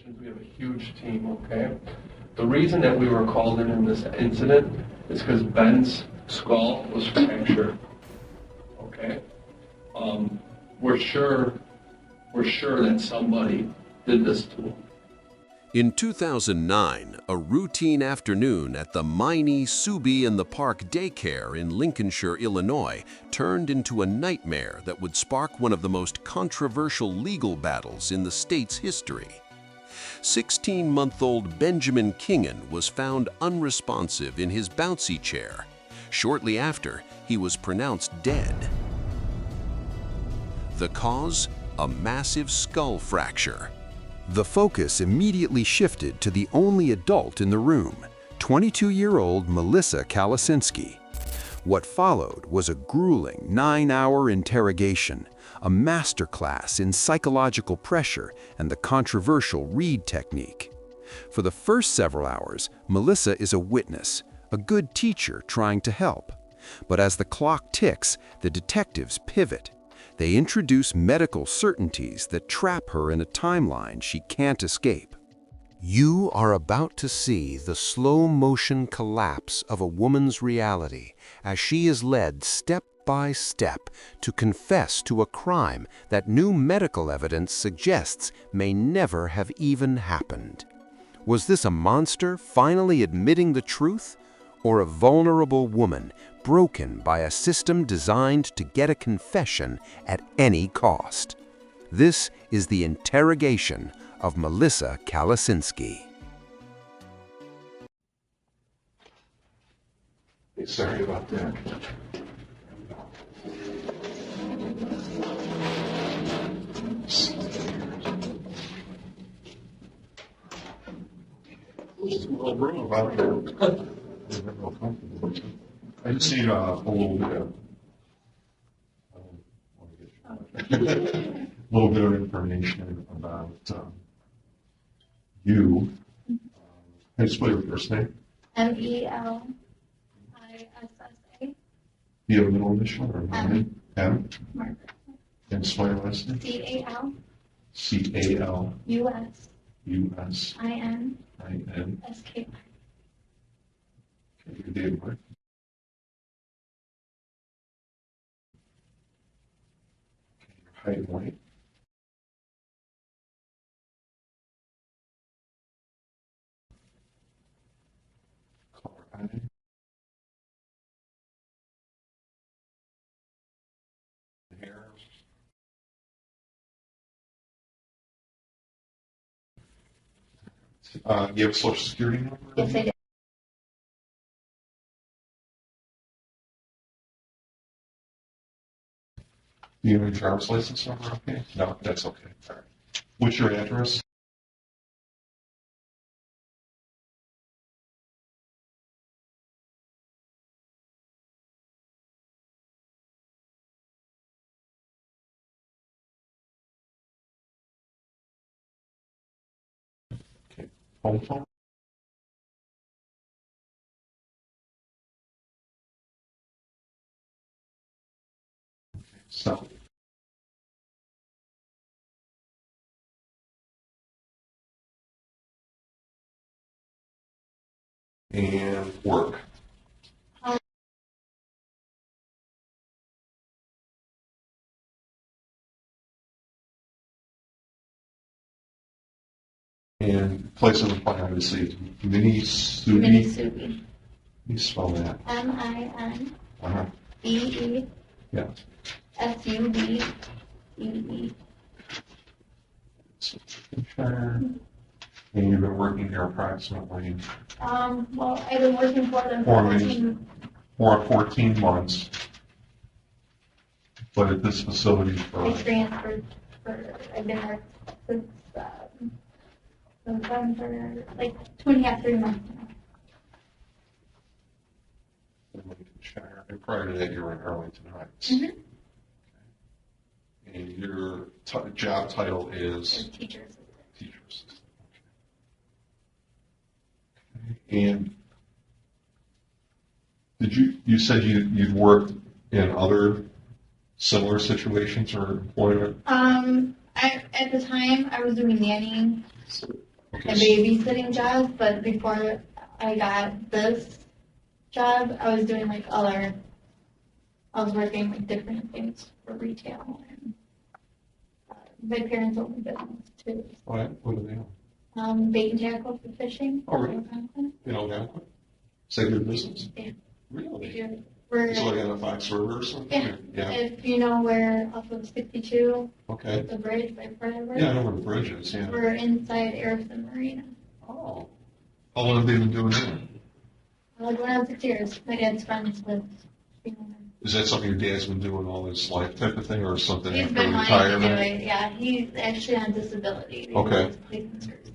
mentioned, we have a huge team, okay? The reason that we were called in this incident is because Ben's skull was fractured, okay? We're sure that somebody did this to him. In 2009, a routine afternoon at the Miney Subi in the Park Daycare in Lincolnshire, Illinois, turned into a nightmare that would spark one of the most controversial legal battles in the state's history. 16-month-old Benjamin Kingan was found unresponsive in his bouncy chair. Shortly after, he was pronounced dead. The cause? A massive skull fracture. The focus immediately shifted to the only adult in the room, 22-year-old Melissa Calusinski. What followed was a grueling 9-hour interrogation, a masterclass in psychological pressure and the controversial read technique. For the first several hours, Melissa is a witness, a good teacher trying to help. But as the clock ticks, the detectives pivot. They introduce medical certainties that trap her in a timeline she can't escape. You are about to see the slow-motion collapse of a woman's reality as she is led step by step to confess to a crime that new medical evidence suggests may never have even happened. Was this a monster finally admitting the truth, or a vulnerable woman broken by a system designed to get a confession at any cost? This is the interrogation of Melissa Calusinski. Sorry about that. I just need a little bit of information about you. Can you spell your first name? Melissa. Do you have a middle initial or a name? M. Margaret. And spell your last name? Calusinski. C-A-L-U-S-I-N-I-N. Okay, your date of birth. Okay, your height and weight. Color eye. Hair. You have a social security number? Yes, I do. Do you have a driver's license number? Okay. No, that's okay. All right. What's your address? Okay. Home phone? So. And work. And place of employment, obviously, Minisubi. Minisubi. You spell that. M-I-N-E-E. Yeah. S-U-B-E-E. And you've been working here approximately Well, I've been working for them for 14 months. But at this facility for. I transferred I've been there since November, like 2.5, 3 months now. Lincolnshire. And prior to that, you were in Arlington Heights. Mm-hmm. Okay. And your job title is? Teacher assistant. Teacher assistant. Okay. And you said you'd worked in other similar situations or employment? At the time, I was doing nannying. a babysitting job, but before I got this job, I was doing like I was working like different things for retail, and my parents owned a business too. All right, what do they own? Bait and tackle for fishing. Oh, really? You know, down quick? Say their business? Yeah. Really? We're, It's like on the Fox River or something? yeah. If you know where off of 62, Okay. the bridge by Forever. Yeah, I know where the bridge is, yeah. We're inside Erickson Marina. Oh. How long have they been doing that? Like when I was 6 years, my dad's friends with. Is that something your dad's been doing all his life type of thing, or something He's after been wanting to do retirement? it. Yeah, he's actually on disability. Okay. He's police service.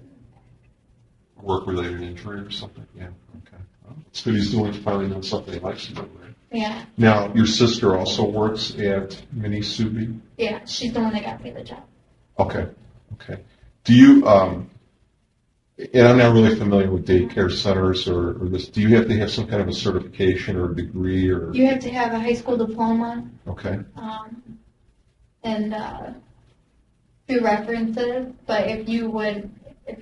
Work-related injury or something? Yeah, okay. Well, it's good he's doing, finally doing something he likes to do, right? Yeah, Now, your sister also works at Minnesota? yeah, she's the one that got me the job. Okay, okay. Do you, and I'm not really familiar with daycare centers or this, do you have to have some kind of a certification or a degree or? You have to have a high school diploma, Okay, and two references. But if you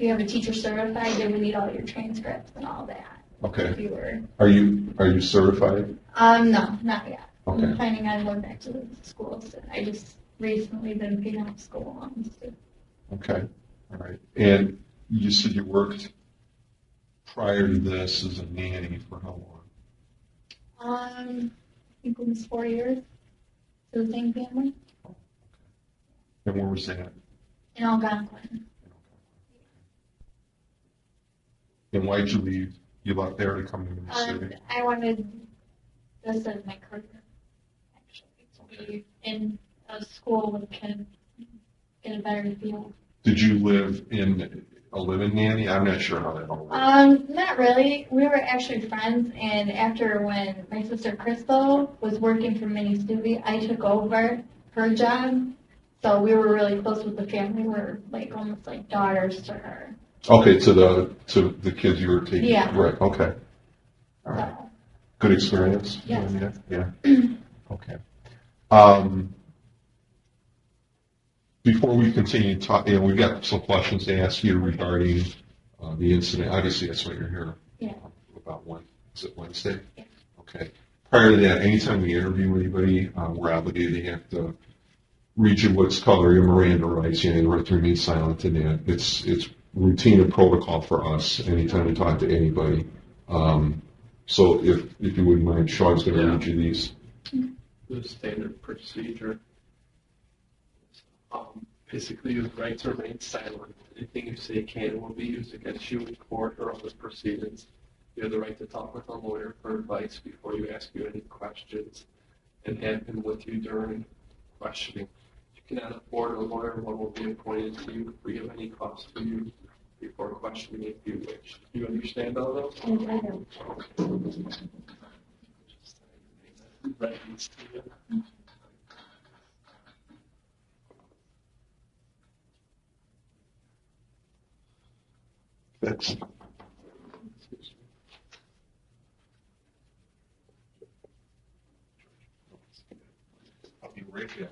have a teacher certified, they would need all your transcripts and all that. If okay. you were. Are you certified? No, not yet. Okay. I'm planning on going back to the schools. I just recently been paying off school loans. Okay, all right. And you said you worked prior to this as a nanny for how long? I think it was 4 years to the same family And where was that? in Algonquin. And why'd you leave? You left there to come to Minnesota? I wanted this as my career, actually, to be in a school with kids, get a better feel. Did you live in a live-in nanny? I'm not sure how that all works. Not really. We were actually friends, and after when my sister Crystal was working for Minnie Stuvie, I took over her job. So we were really close with the family. We were like almost like daughters to her. Okay, to the kids you were taking. Yeah. Right. Okay. All right. So, Good experience. Yes. Yeah. Okay. Before we continue talking, we've got some questions to ask you regarding the incident. Obviously, that's what you're here yeah. about. Is it Wednesday? Yeah. Okay. Prior to that, anytime we interview anybody, we're obligated to have to read you what's called your Miranda rights. You have to remain silent in that. It's routine and protocol for us anytime we talk to anybody. So if you wouldn't mind, Sean's going to read you these. The standard procedure. Basically, your right to remain silent. Anything you say can and will be used against you in court or other proceedings. You have the right to talk with a lawyer for advice before you ask you any questions and have him with you during questioning. If you cannot afford a lawyer, one will be appointed to you free of any cost to you before questioning if you wish. Do you understand all those? I do. Right, Stephen. That's I'll be right back.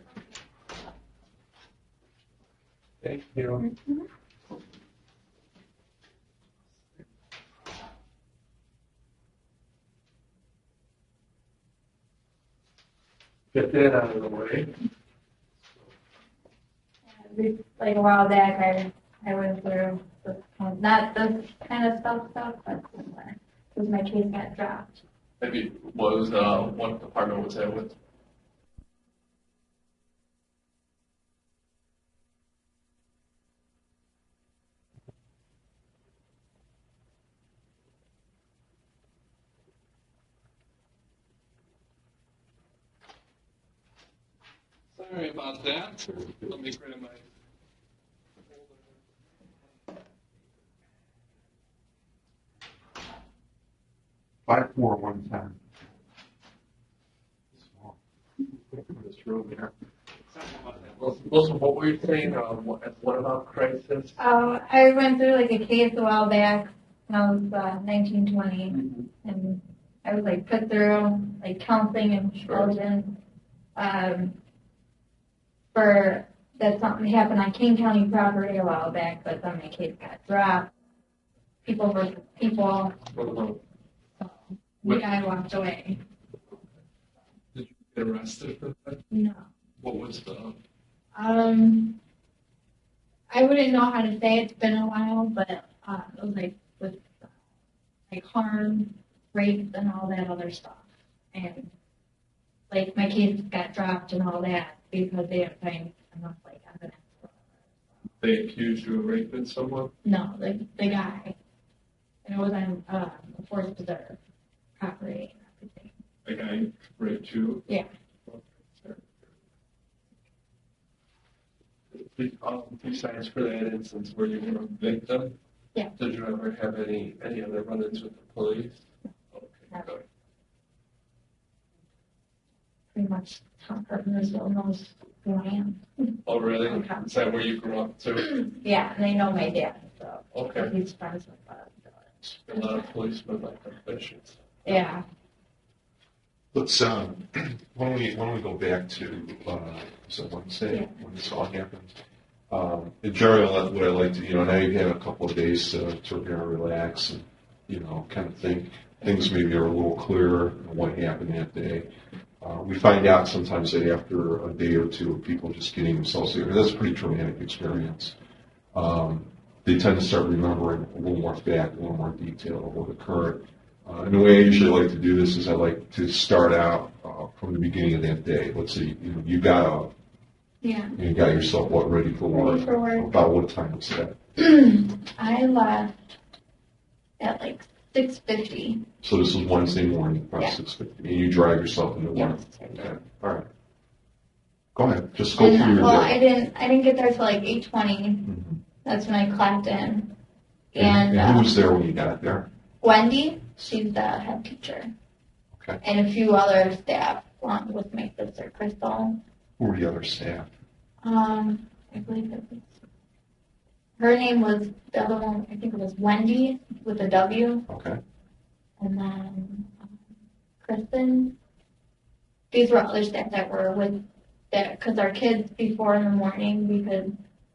Thank you. Get that out of the way. Like a while back, I went through this, not this kind of stuff, but similar, because my case got dropped. Maybe what department was that with? Sorry about that. Let me grab my. 54110. This room here. Listen, what were you saying? What about crisis? I went through like a case a while back when I was 1920, and I was like put through like counseling and indulgence for that something happened on King County property a while back, but then my case got dropped. People versus people. Uh-huh. So the guy walked away. Did you get arrested for that? No. What was the? I wouldn't know how to say it's been a while, but it was like with like harm, rape, and all that other stuff. And like my case got dropped and all that because they didn't find enough like evidence. They accused you of raping someone? No, the guy. And it was on the Forest Preserve property and everything. The guy raped you? Yeah. Besides for that instance where you were a victim? Yeah. Did you ever have any other run-ins with the police? Okay, good. Pretty much top Hartmanville knows who I am. Oh, really? Okay. Is that where you grew up too? Yeah, and they know my dad, so Okay. he's friends with the A lot of policemen like officials. Yeah. Let's, why don't we go back to, so Wednesday, Yeah. when this all happened? In general, what I like to, now you've had a couple of days to relax and, kind of think. Things maybe are a little clearer on what happened that day. We find out sometimes that after a day or two of people just getting themselves together, that's a pretty traumatic experience. They tend to start remembering a little more fact, a little more detail of what occurred. And the way I usually like to do this is I like to start out from the beginning of that day. Let's say you got up, Yeah. and you got yourself ready for work. Ready for work. About what time was that? I left at like 6:50. So this was Wednesday morning, about Yeah. 6:50, and you drive yourself into work. Yes. Okay, all right. Go ahead, just go And, through your well, day. I didn't get there till like 8:20. Mhm. That's when I clocked in. And And who was there when you got there? Wendy, she's the head teacher. Okay. And a few other staff, along with my sister Crystal. Who were the other staff? I believe it was. Her name was the other one. I think it was Wendy with a W, Okay. and then Kristen. These were other staff that were with that because our kids before in the morning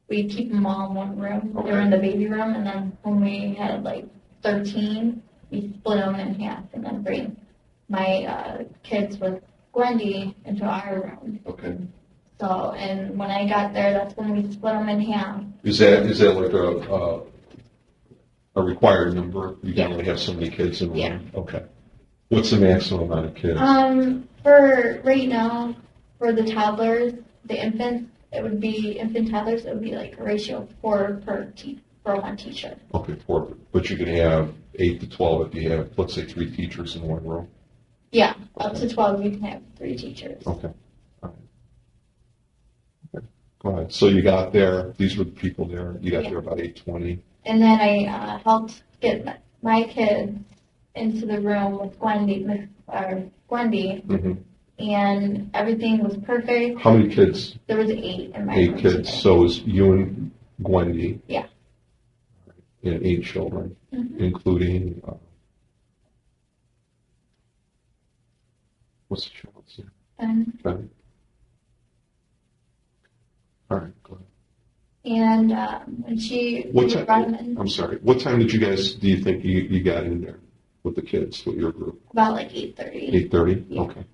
we keep them all in one room. They were in the baby room, and then when we had like 13, we split them in half, and then bring my kids with Wendy into our room. Okay. So, and when I got there, that's when we split them in half. Is that like a required number? You can Yeah. only have so many kids in one? Yeah. Okay. What's the maximum amount of kids? For right now, for the toddlers, the infants, infant toddlers, it would be like a ratio of 4 for one teacher. Okay, 4, but you can have 8 to 12 if you have, let's say, 3 teachers in one room? Yeah, up to 12, you can have 3 teachers. Okay. All right. Okay. Go ahead. So you got there, these were the people there, you got Yeah. there about 8:20. And then I helped get my kids into the room with Wendy, Mm-hmm. and everything was perfect. How many kids? There was 8 in my 8 room kids. today. So it was you and Gwendy? Yeah. And 8 children, Mhm. including, what's the child's name? And, Ben? All right, go ahead. and when What we brought them time, in, I'm sorry, what time did you guys, do you think you got in there with the kids, with your group? about like 8:30. 8:30? Yeah. Okay.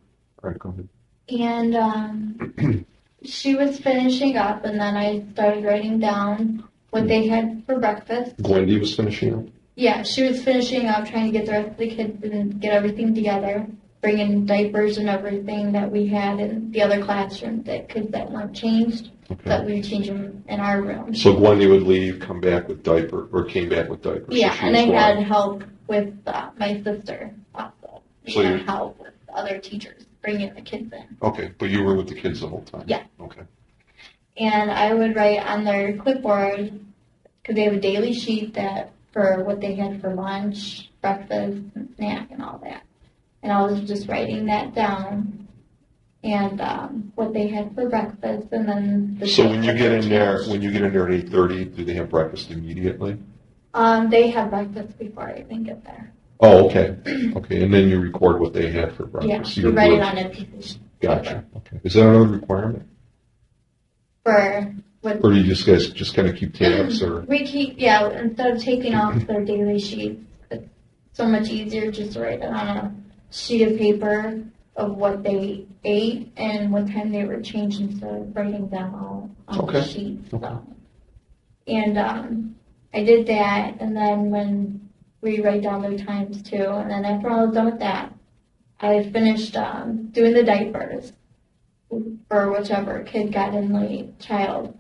All right, go ahead. And she was finishing up, and then I started writing down what they had for breakfast. Gwendy was finishing up? Yeah, she was finishing up, trying to get the rest of the kids and get everything together, bringing diapers and everything that we had in the other classrooms, that kids that weren't changed, that Okay. we would change them in our room. So Gwendy would leave, come back with diaper, or came back with diapers? so Yeah, she and was I gone. had help with my sister also. We So had you- help with the other teachers, bringing the kids in. Okay, but you were with the kids the whole time? Yeah. Okay. And I would write on their clipboard, because they have a daily sheet for what they had for lunch, breakfast, and snack, and all that. And I was just writing that down, and what they had for breakfast, and then the. So when you dates get that in there, changed. when you get in there at 8:30, do they have breakfast immediately? They had breakfast before I even get there. Oh, okay, okay, and then you record what they had for Yeah, breakfast? we Your write it group- on a piece of paper. Gotcha, okay. Is that another requirement? For Or do you just guys just kind of keep tabs, or? We keep, yeah, instead of taking off their daily sheets, it's so much easier just to write it on a sheet of paper of what they ate and what time they were changed instead of writing them all on the sheet. So. And I did that, and then when we write down their times too, and then after I was done with that, I finished doing the diapers for whichever kid got in late, child.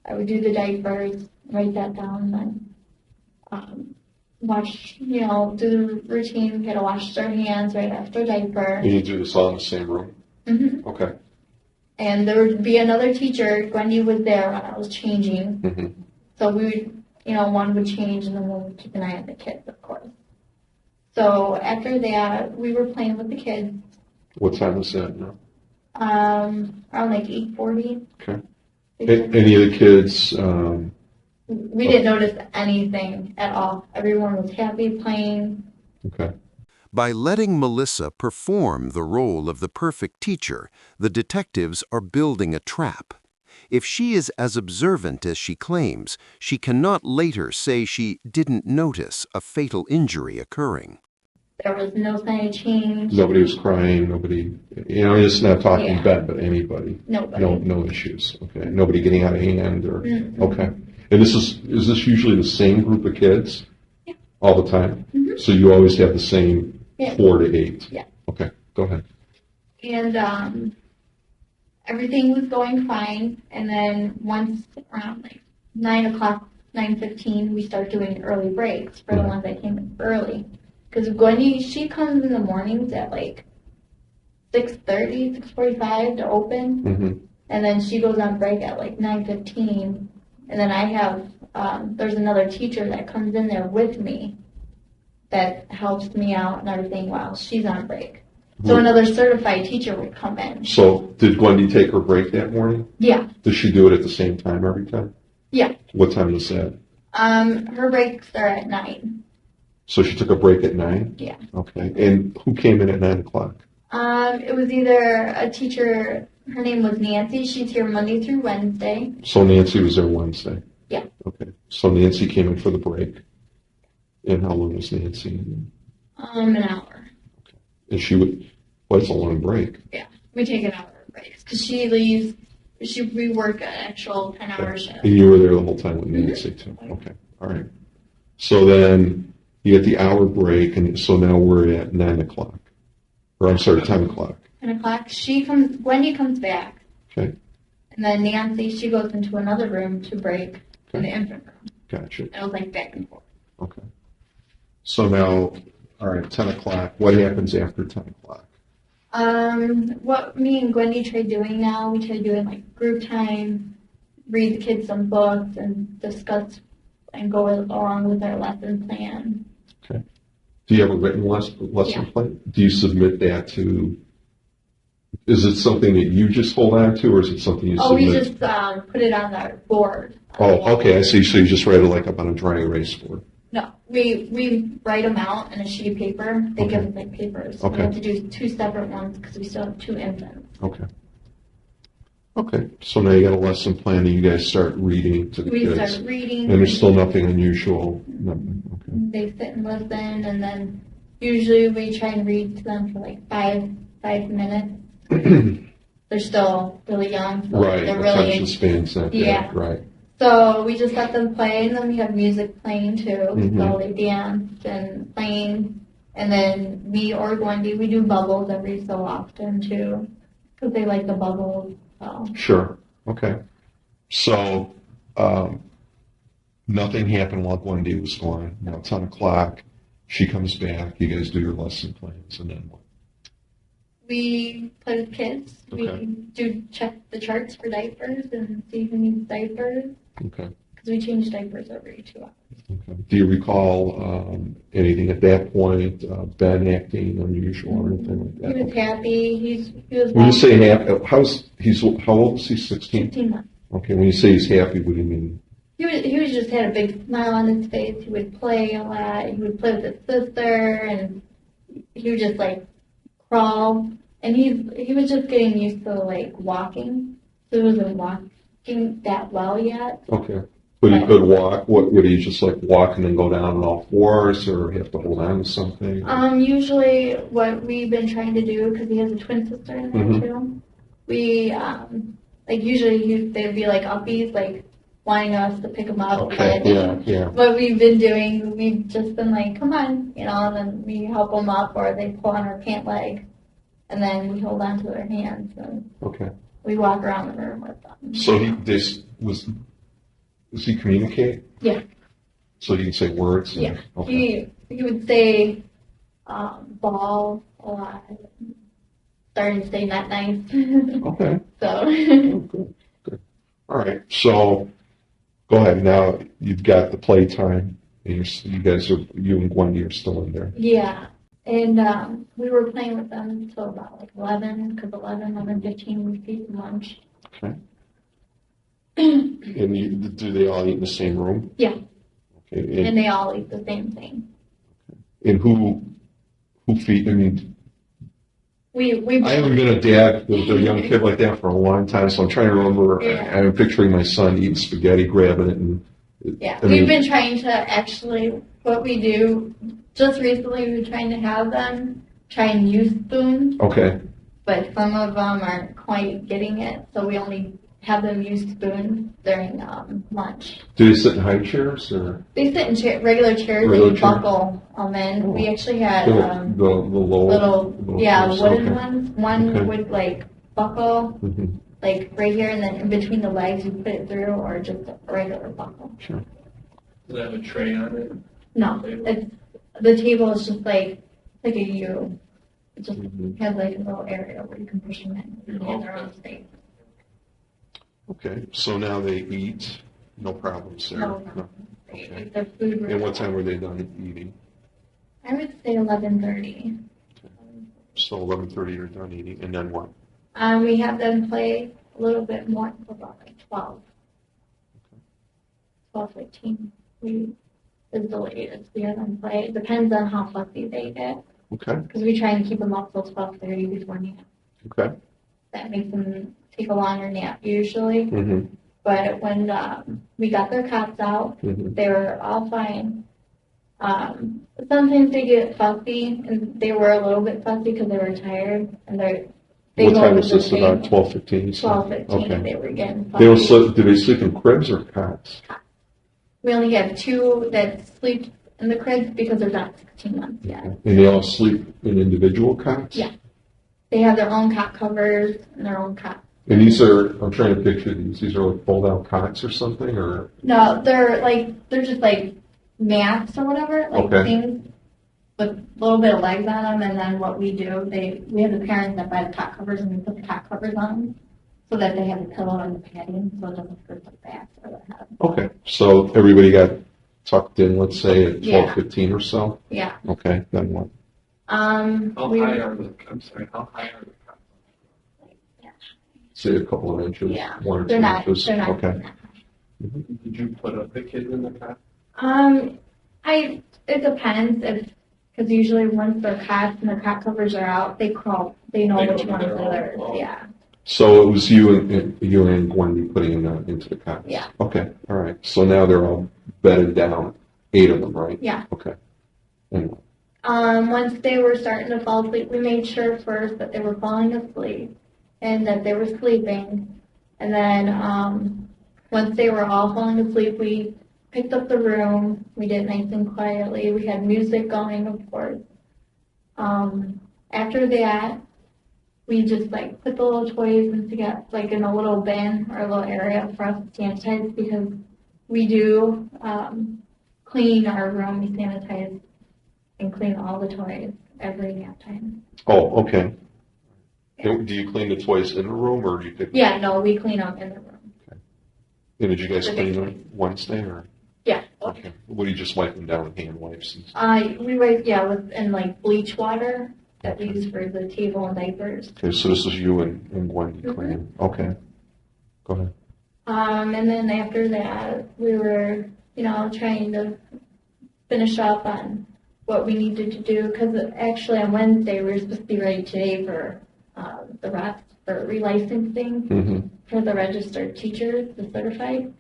I would do the diapers, write that down, and then wash, do the routine. We had to wash their hands right after diaper. You do this all in the same room? Mm-hmm. Okay. And there would be another teacher. Wendy was there when I was changing. Mm-hmm. So we would, one would change, and then we would keep an eye on the kids, of course. So after that, we were playing with the kids. What time was that now? Around like 8:40. Okay. Any of the kids? We didn't notice anything at all. Everyone was happy playing. Okay. By letting Melissa perform the role of the perfect teacher, the detectives are building a trap. If she is as observant as she claims, she cannot later say she didn't notice a fatal injury occurring. There was no sign of change. Nobody was crying. Nobody, it's not talking Ben, but anybody. Nobody. No issues. Okay. Nobody getting out of hand or. Mm-hmm. Okay. And is this usually the same group of kids? Yeah. All the time? Mm-hmm. So you always have the same 4 to 8? Yeah. Okay. Go ahead. And everything was going fine. And then once around like 9 o'clock, 9:15, we start doing early breaks for the ones that came in early. Because Gwendy, she comes in the mornings at like 6:30, 6:45 to open. Mm-hmm. And then she goes on break at like 9:15. And then I have, there's another teacher that comes in there with me that helps me out and everything while she's on break. So another certified teacher would come in. So did Gwendy take her break that morning? Yeah. Does she do it at the same time every time? Yeah. What time was that? Her breaks are at 9. So she took a break at 9? Yeah. Okay. And who came in at 9 o'clock? It was either a teacher, her name was Nancy. She's here Monday through Wednesday. So Nancy was there Wednesday? Yeah. Okay. So Nancy came in for the break. And how long was Nancy in? An hour. Okay. And she would, well, it's a long break. Yeah. We take an hour breaks because she leaves, we work an actual 10-hour shift. And you were there the whole time with Nancy too? Okay. All right. So then you get the hour break, and so now we're at 9 o'clock. Or I'm sorry, 10 o'clock. 10 o'clock. Wendy comes back. Okay. And then Nancy, she goes into another room to break in the infant room. Gotcha. It was like back and forth. Okay. So now, all right, 10 o'clock. What happens after 10 o'clock? What me and Gwendy try doing now, we try doing like group time, read the kids some books, and discuss and go along with our lesson plan. Okay. Do you have a written lesson plan? Do you submit that to, is it something that you just hold on to, or is it something you submit? We just put it on our board. Oh, okay, I see. So you just write it like up on a dry erase board? No, we write them out in a sheet of paper. They give us like papers. Okay. We have to do 2 separate ones because we still have 2 infants. Okay. Okay, so now you got a lesson plan, and you guys start reading to the kids. We start reading. And there's still nothing unusual? Nothing, okay. They sit and listen, and then usually we try and read to them for like 5 minutes. They're still really young. So Right, they're attention span's not yeah. bad, right. So we just let them play, and then we have music playing too. Mm-hmm. So they dance and playing. And then me or Wendy, we do bubbles every so often too, because they like the bubbles. So. Sure, okay. So, nothing happened while Wendy was gone. Now 10 o'clock, she comes back, you guys do your lesson plans, and then what? We play with kids. Okay. We do check the charts for diapers and see who needs diapers. Okay. Because we change diapers every 2 hours. Okay. Do you recall anything at that point, Ben acting unusual or anything like that? He was happy. He was. When you say happy, how old is he? 16? 15 months. Okay, when you say he's happy, what do you mean? He was just had a big smile on his face. He would play a lot. He would play with his sister, and he would just like crawl. And he was just getting used to like walking. So he wasn't walking that well yet. Okay. But he could walk, what, would he just like walk and then go down on all fours, or have to hold on to something? Usually what we've been trying to do, because he has a twin sister in there too, we, like usually they'd be like uppies, like wanting us to pick him up. Okay, yeah. What we've been doing, we've just been like, come on, and then we help them up, or they pull on our pant leg, and then we hold on to their hands, and Okay. we walk around the room with them. So does he communicate? Yeah. So he can say words? Yeah. Okay. He would say ball a lot. Starting to say not nice. Okay. So. Oh, good. All right. So go ahead. Now you've got the playtime. And you and Wendy are still in there. Yeah. And we were playing with them until about like 11, because 11:15 we feed them lunch. Okay. And do they all eat in the same room? Yeah. Okay. And they all eat the same thing. And who feed? I mean, We I haven't been a dad with a young kid like that for a long time, so I'm trying to remember. Yeah. I'm picturing my son eating spaghetti, grabbing it, and we've been trying to actually, what we do, just recently we were trying to have them try and use spoons, Okay. but some of them aren't quite getting it, so we only have them use spoons during lunch. Do they sit in high chairs or They sit in regular chairs Regular and chairs? buckle them in. Oh. We actually had the low little chairs? wooden Okay. ones. One Okay. would like buckle Mhm. like right here, and then in between the legs you put it through, or just a regular buckle. Sure. Does it have a tray on it? No, the table is just like a U. It just Mhm. has like a little area where you can push them in. They have their own space. Okay. So now they eat. No problems there. No. They Okay. eat their food. And what time were they done eating? I would say 11:30. So 11:30 you're done eating, and then what? We have them play a little bit more until about like 12. 12:15. Is the latest we have them play. It depends on how fussy they get, Okay. because we try and keep them up till 12:30 before nap. Okay. That makes them take a longer nap usually. Mm-hmm. But when we got their cots out, Mm-hmm. they were all fine. Sometimes they get fussy, and they were a little bit fussy because they were tired, and they What go time to is the this? About table. 12:15. 12:15. Okay. They were getting They don't fussy. sleep. Do they sleep in cribs or cots? We only have 2 that sleep in the cribs because they're not 16 months yet. And they all sleep in individual cots? Yeah. They have their own cot covers and their own cot. And these are, I'm trying to picture these. These are like fold-out cots or something, or? No, they're just like mats or whatever, like Okay. things with a little bit of legs on them. And then what we do, we have the parents that buy the cot covers, and we put the cot covers on them so that they have the pillow and the padding, so it doesn't hurt the back or the head. Okay, so everybody got tucked in, let's say, at Yeah. 12:15 or so? Yeah. Okay, then what? How We high are the, I'm sorry, how high are the cots? Say a couple of inches? Yeah. 1 or 2 They're not. inches? They're not. Okay. Did you put up the kids in the cot? It depends because usually once their cots and their cot covers are out, they crawl. They know They which go ones to are their theirs. own. Yeah. So it was you and Wendy putting them into the cots? Yeah. Okay, all right. So now they're all bedded down, 8 of them, right? Yeah. Okay. Anyway. Once they were starting to fall asleep, we made sure first that they were falling asleep and that they were sleeping. And then once they were all falling asleep, we picked up the room. We did it nice and quietly. We had music going, of course. After that, we just like put the little toys in a little bin or a little area for us to sanitize, because we do clean our room. We sanitize and clean all the toys every nap time. Oh, okay. Do you clean the toys in the room, or do you pick? Yeah, no, we clean them in the room. And did you guys The clean big them Wednesday, or? Yeah. Okay. What do you just wipe them down with hand wipes? And stuff? We wipe, in like bleach water that we use for the table and diapers. Okay, so this is you and Wendy cleaning. Okay. Go ahead. And then after that, we were, trying to finish up on what we needed to do, because actually on Wednesday we were supposed to be ready today for the rest for relicensing Mm-hmm. for the registered teachers, the certified.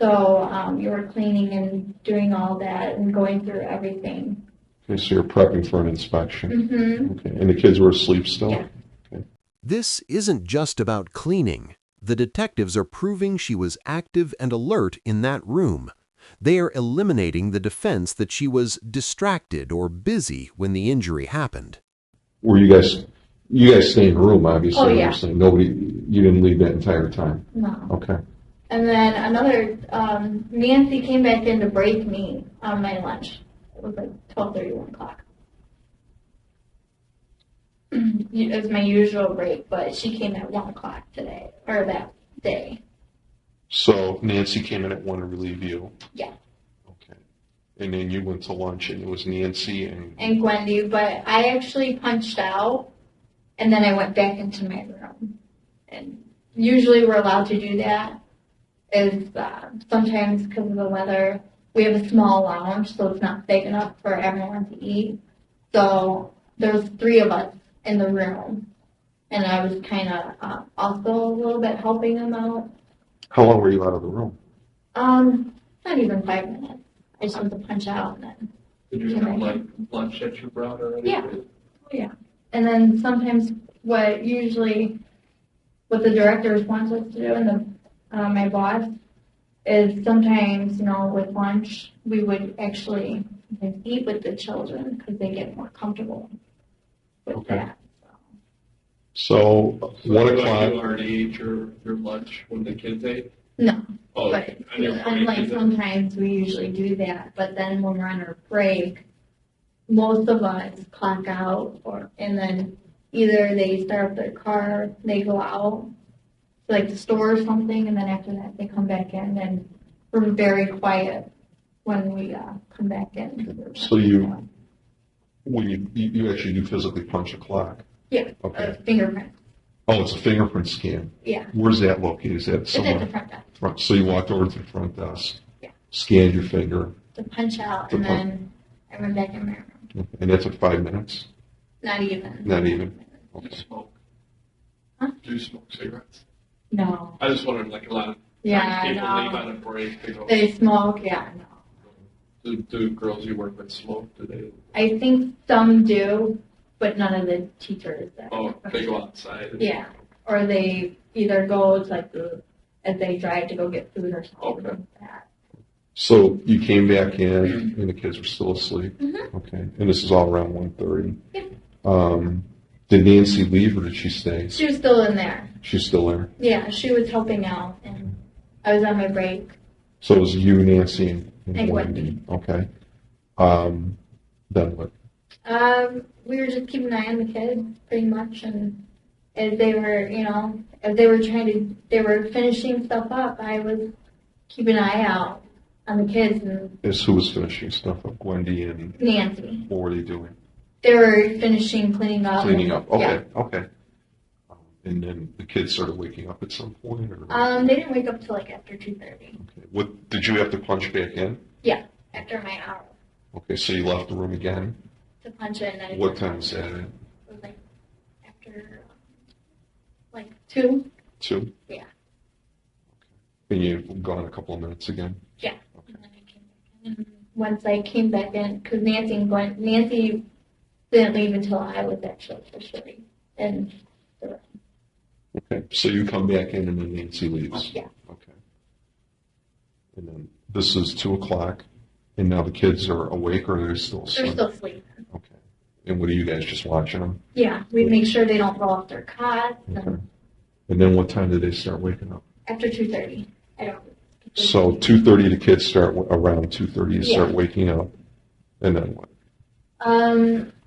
So you were cleaning and doing all that and going through everything. Okay, so you're prepping for an inspection. Mm-hmm. Okay, and the kids were asleep still? Yeah. Okay. This isn't just about cleaning. The detectives are proving she was active and alert in that room. They are eliminating the defense that she was distracted or busy when the injury happened. Were you guys stayed in the room, obviously? Oh, yeah. You're saying you didn't leave that entire time? No. Okay. And then another, Nancy came back in to break me on my lunch. It was like 12:30, 1 o'clock. It was my usual break, but she came at 1 o'clock today, or that day. So Nancy came in at 1 to relieve you? Yeah. Okay. And then you went to lunch, and it was Nancy And Gwendy, but I actually punched out, and then I went back into my room. And usually we're allowed to do that. Is sometimes because of the weather, we have a small lounge, so it's not big enough for everyone to eat. So there's 3 of us in the room, and I was kind of also a little bit helping them out. How long were you out of the room? Not even 5 minutes. I just went to punch out, and then Did you have like lunch that you brought or anything? yeah. And then sometimes what the directors want us to do, and my boss, is sometimes, with lunch, we would actually eat with the children because they get more comfortable with Okay. that. So 1 You o'clock. already ate your lunch when the kids ate? No, Oh, but on your break, like is it? sometimes we usually do that, but then when we're on our break, most of us clock out, and then either they start up their car, they go out, like the store or something, and then after that they come back in, and we're very quiet when we come back in. So when you actually do physically punch a clock? Yeah, Okay. fingerprint. Oh, it's a fingerprint scan. Yeah, Where's that located? Is that it's at somewhere? the front desk Front. So you walked over to the front desk, Yeah. scanned your finger, to punch out, To and punch. then I went back in my room. and that took 5 minutes? Not even. Not even? Do you Okay. smoke? Huh? Do you smoke cigarettes? No. I just wondered, like a lot of Yeah, times people no. leave on a break, they go, They smoke, yeah, no. do girls you work with smoke? Do they? I think some do, but none of the teachers. That Oh, they go outside? Yeah, or they either go to as they drive to go get food or something Okay. like that. So you came back in, and the kids were still asleep? Mhm. Okay. And this is all around 1:30? Yeah. Did Nancy leave, or did she stay? She was still in there. She's still there? Yeah, she was helping out, and I was on my break. So it was you, Nancy, And Wendy. Okay. Then what? We were just keeping an eye on the kids, pretty much, and as they were, as they were they were finishing stuff up, I was keeping an eye out on the kids and Is who was finishing stuff up? Wendy and Nancy. what were they doing? They were finishing cleaning up. Cleaning up. Okay. Yeah. Okay. And then the kids started waking up at some point, or? They didn't wake up till like after 2:30. Okay. What did you have to punch back in? Yeah, after my hour Okay, so you left the room again. to punch in. And What time was that at? It was like after like 2. 2? Yeah. And you've gone a couple of minutes again? Yeah. And then I came back in. And once I came back in, because Nancy didn't leave until I was actually officially in the room. Okay, so you come back in and then Nancy leaves? Yeah. Okay. And then this is 2 o'clock, and now the kids are awake, or they're still They're asleep? still sleeping. Okay. And what are you guys, just watching them? Yeah, we make sure they don't fall off their cots. Okay. And And then what time did they start waking up? after 2:30, I don't. So 2:30, the kids start, around 2:30, you start Yeah. waking up, and then what?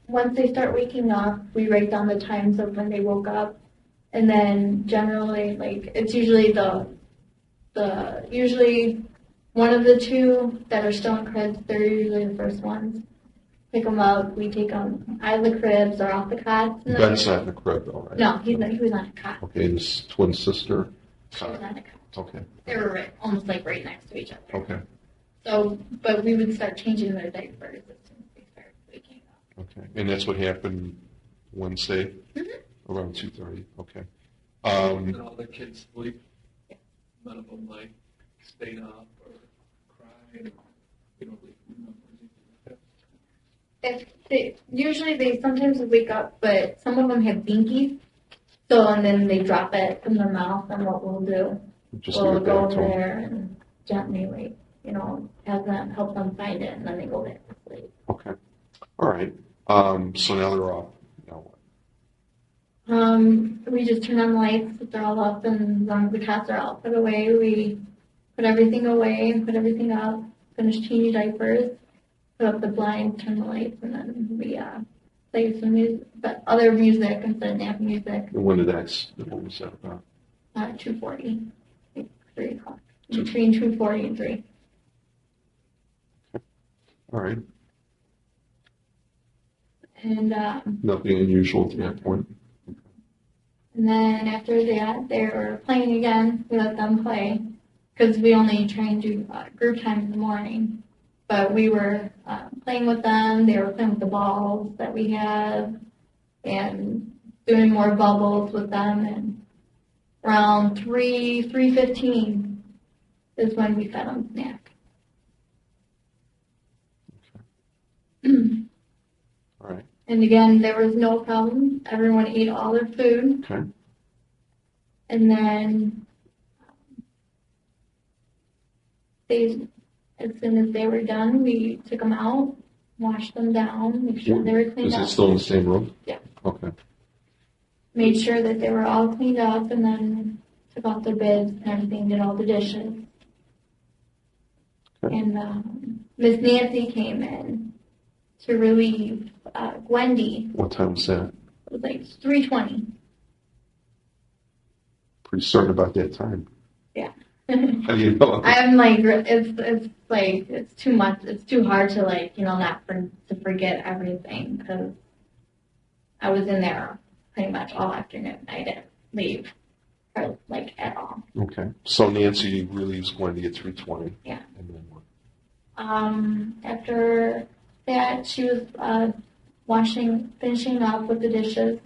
Once they start waking up, we write down the times of when they woke up, and then generally, like, it's usually usually one of the 2 that are still in cribs. They're usually the first ones. Pick them up. We take them out of the cribs or off the cots. And Ben's not in the crib, though, right? No, he was on a cot. Okay, this twin sister? She was on a cot. Okay, They were almost like right next to each other. okay, So, but we would start changing their diapers as soon as they started waking up. okay. And that's what happened Wednesday? Mhm. Around 2:30, okay. And all the kids sleep none of them like stayed up or cried, or we don't really remember anything like that. Usually they sometimes wake up, but some of them have binkies. So, and then they drop it from their mouth, and what we'll do, Just we'll give it go back over to them. there and gently, like, help them find it, and then they go back to sleep. Okay. All right. So now they're off. Now what? We just turn on the lights, they're all up, and as long as the cats are all put away, we put everything away, put everything up, finish changing diapers, put up the blinds, turn the lights, and then we play some music, but other music instead of nap music. And when did what was that about? 2:40, like 3 o'clock, between 2:40 and 3. All right. And Nothing unusual at that point. then after that, they were playing again. We let them play because we only try and do group time in the morning. But we were playing with them. They were playing with the balls that we have and doing more bubbles with them. And around 3:15 is when we fed them snack. All right. And again, there was no problem. Everyone ate all their food. Okay. And then as soon as they were done, we took them out, washed them down, make sure they were cleaned Is up. it still in the same room? Yeah. Okay. Made sure that they were all cleaned up, and then took off their beds and everything, did all the dishes. Okay. And Miss Nancy came in to relieve Gwendy. What time was that? It was like 3:20. Pretty certain about that time. Yeah. How do you know? I'm like, it's too much. It's too hard to to forget everything because I was in there pretty much all afternoon. I didn't leave at all. Okay. So Nancy relieves Wendy at 3:20. Yeah. And then what? After that, she was finishing up with the dishes.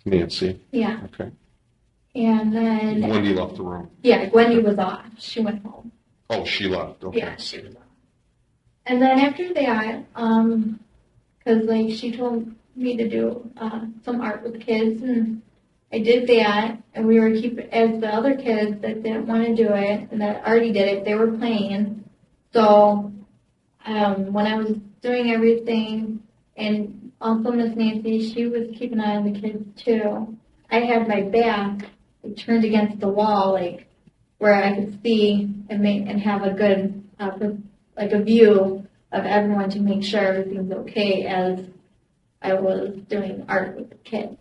Nancy. Yeah. Okay. And then Wendy left the room. yeah, Gwendy was off. She went home. Oh, she left. Okay. Yeah, she was off. And then after that, because she told me to do some art with the kids, and I did that, and we were as the other kids that didn't want to do it and that already did it, they were playing. So when I was doing everything, and also Miss Nancy, she was keeping an eye on the kids too. I had my back turned against the wall, where I could see and have a good a view of everyone to make sure everything's okay as I was doing art with the kids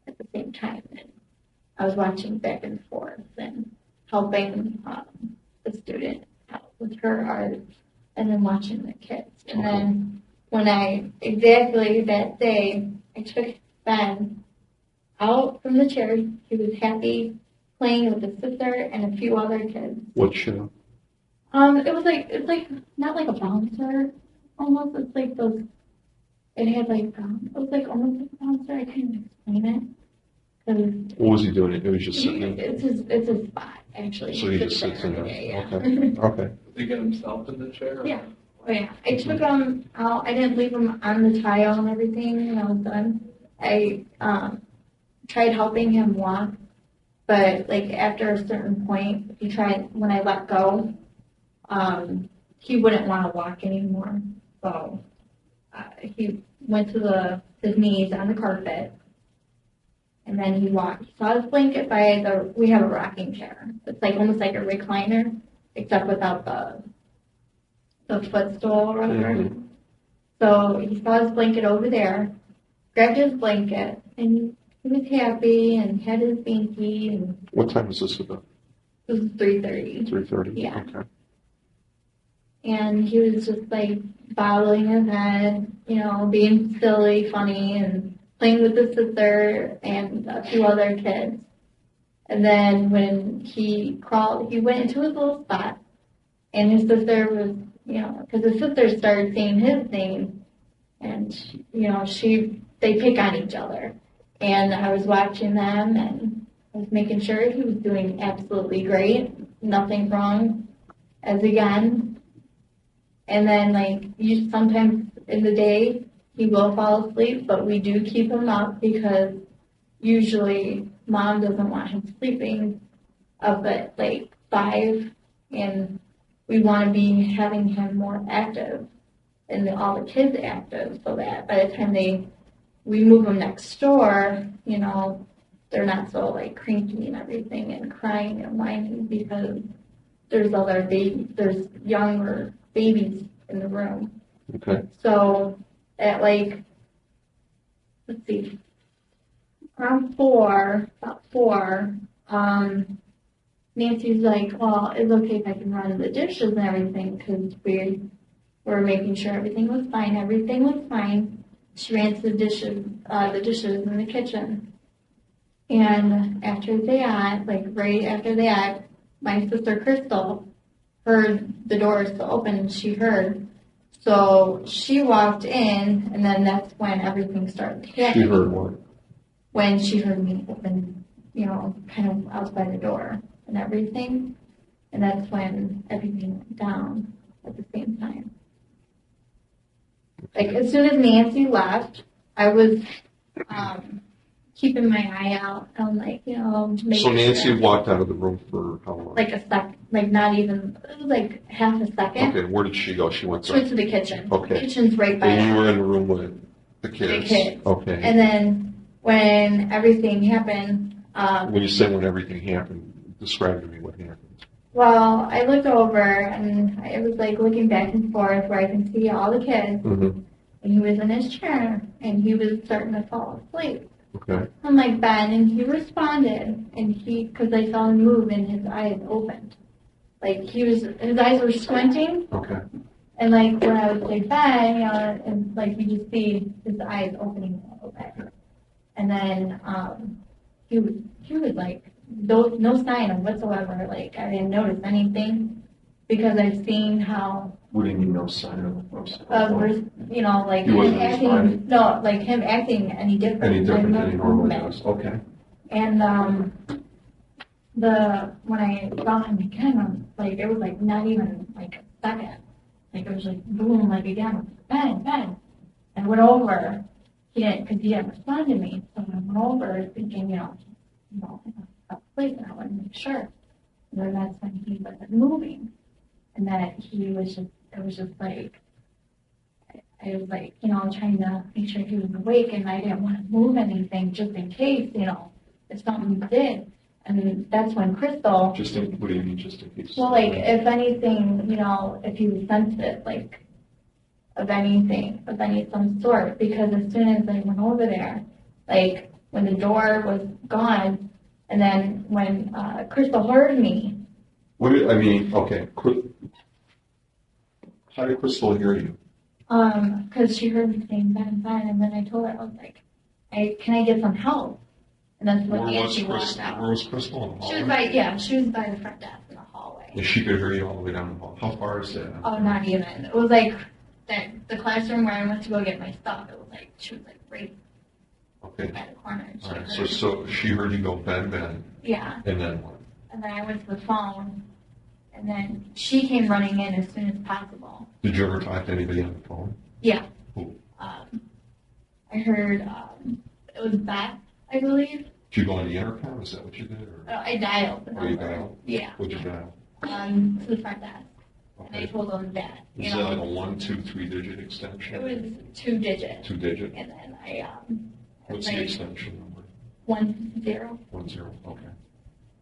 at the same time. And I was watching back and forth and helping the student out with her art and then watching the kids. And then exactly that day, I took Ben out from the chair. He was happy playing with his sister and a few other kids. What show? It's like not like a bouncer almost. It's like those. It had it was like almost like a bouncer. I can't explain it. What was he doing? It was just sitting there. It's his spot actually. So he just sits in there. Yeah. Okay. Okay. Did he get himself in the chair? or- Yeah. Oh yeah. I took him out. I didn't leave him on the tile and everything when I was done. I tried helping him walk, but after a certain point, when I let go, he wouldn't want to walk anymore. So he went to his knees on the carpet, and then he walked. He saw his blanket we have a rocking chair. It's almost like a recliner, except without the footstool or whatever. Mm-hmm. So he saw his blanket over there, grabbed his blanket, and he was happy and had his binky. And What time was this about? it was 3:30. 3:30? Yeah. Okay. And he was just bobbling his head, being silly, funny, and playing with his sister and a few other kids. And then when he went into his little spot, and his sister was, because his sister started saying his name, and they pick on each other. And I was watching them, and I was making sure he was doing absolutely great. nothing wrong as again. And then like sometimes in the day he will fall asleep, but we do keep him up because usually mom doesn't want him sleeping up at like 5, and we want to be having him more active and all the kids active so that by the time we move them next door, you know, they're not so like cranky and everything and crying and whining because there's there's younger babies in the room. Okay. So at like, let's see, around about 4, Nancy's like, well, it's okay if I can run the dishes and everything because we were making sure everything was fine. Everything was fine. She ran to the dishes in the kitchen. And after that, like right after that, my sister Crystal heard the door still open and she heard. So she walked in, and then that's when everything started happening. She heard what? When she heard me open, you know, kind of outside the door and everything. And that's when everything went down at the same time. Like, as soon as Nancy left, I was keeping my eye out. I'm like, you know, So Nancy walked out of the room for how long? like a sec, like not even, it was like half a second. Okay, where did she go? She went She went to the kitchen. Okay. The kitchen's right by And you us. were in the room with the kids? The kids. Okay. And then when everything happened, When you say when everything happened, describe to me what happened. well, I looked over and I was like looking back and forth where I can see all the kids. Mm-hmm. And he was in his chair and he was starting to fall asleep. Okay. I'm like, Ben, and he responded, and because I saw him move and his eyes opened. Like his eyes were squinting, Okay. and like when I would say Ben, you know, and like you just see his eyes opening a little bit. And then he was like, no sign of whatsoever, like I didn't notice anything, because I've seen how What do you mean no sign you know, like He him wasn't acting, responding? no, like him acting any different. Any different like, than he no normally movement. does? Okay. And when I saw him again, I was like, it was like not even like a second. Like it was like boom, like again, Ben. And I went over. He didn't respond to me. So I went over thinking, you know, please, and I wanted to make sure. And then that's when he wasn't moving. And that it was just like, I was like, you know, trying to make sure he was awake, and I didn't want to move anything just in case, you know, if something did. And that's when Crystal, What do you mean just in case? well, like, if anything, you know, if he was sensitive, like, of some sort, because as soon as I went over there, like, when the door was gone, and then when Crystal heard me. Okay. How did Crystal hear you? Because she heard me saying Ben, and then I told her, I was like, can I get some help? And that's when Nancy walked out. Where was Crystal in the hallway? She was by the front desk in the hallway. And she could hear you all the way down the hall. How far is that? Oh, not even. It was like the classroom where I went to go get my stuff. It was like, she was like right Okay. by the corner. And All right. So she heard you go Ben. Yeah. And then what? And then I went to the phone, and then she came running in as soon as possible. Did you ever talk to anybody on the phone? Yeah. Who? I heard it was Beth, I believe. Did you go on the intercom? Is that what you did? Or? I dialed the Oh, you number. dialed? Yeah. What'd you dial? To the front desk. And I Okay. told them that, Is that like a 1, 2, 3-digit extension? it was 2 digits. 2-digit? And then I What's the extension number? 10. 10. Okay.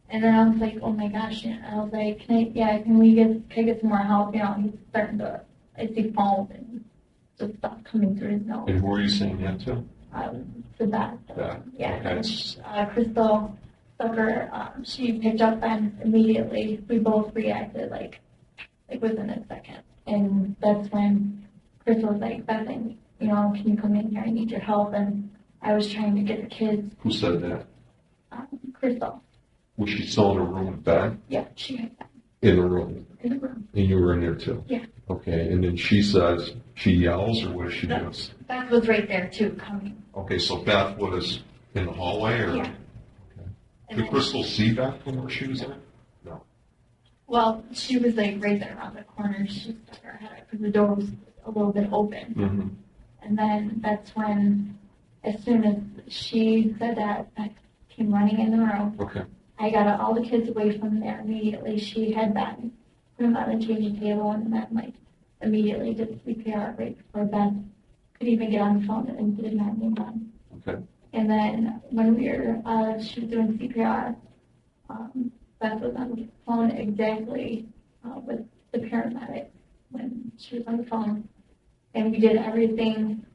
And then I was like, oh my gosh, and I was like, can I get some more help? You know, he's starting to, I see foam and just stuff coming through his nose. And who are you saying that to? To that. Beth. Yeah. Okay. And, Crystal Sucker, she picked up and immediately we both reacted like within a second. And that's when Crystal was like, Beth, you know, can you come in here? I need your help. And I was trying to get the kids. Who said that? Crystal. Was she still in the room with Ben? Yeah, she had that In the room. in the room. And you were in there too? Yeah. Okay. And then she says, she yells, or what does she do? Beth was right there too, coming. Okay, so Beth was in the hallway, or? Yeah. Okay. And Did then- Crystal see Beth from where she was at? No. Well, she was like right there around the corner. She stuck her head out because the door was a little bit open. Mm-hmm. And then that's when, as soon as she said that, I came running in the room. Okay. I got all the kids away from there immediately. She had been put them on the changing table and then like immediately did CPR right before bed. Could even get on the phone and did 911. Okay. And then when we were, she was doing CPR, Beth was on the phone exactly with the paramedic when she was on the phone. And we did everything.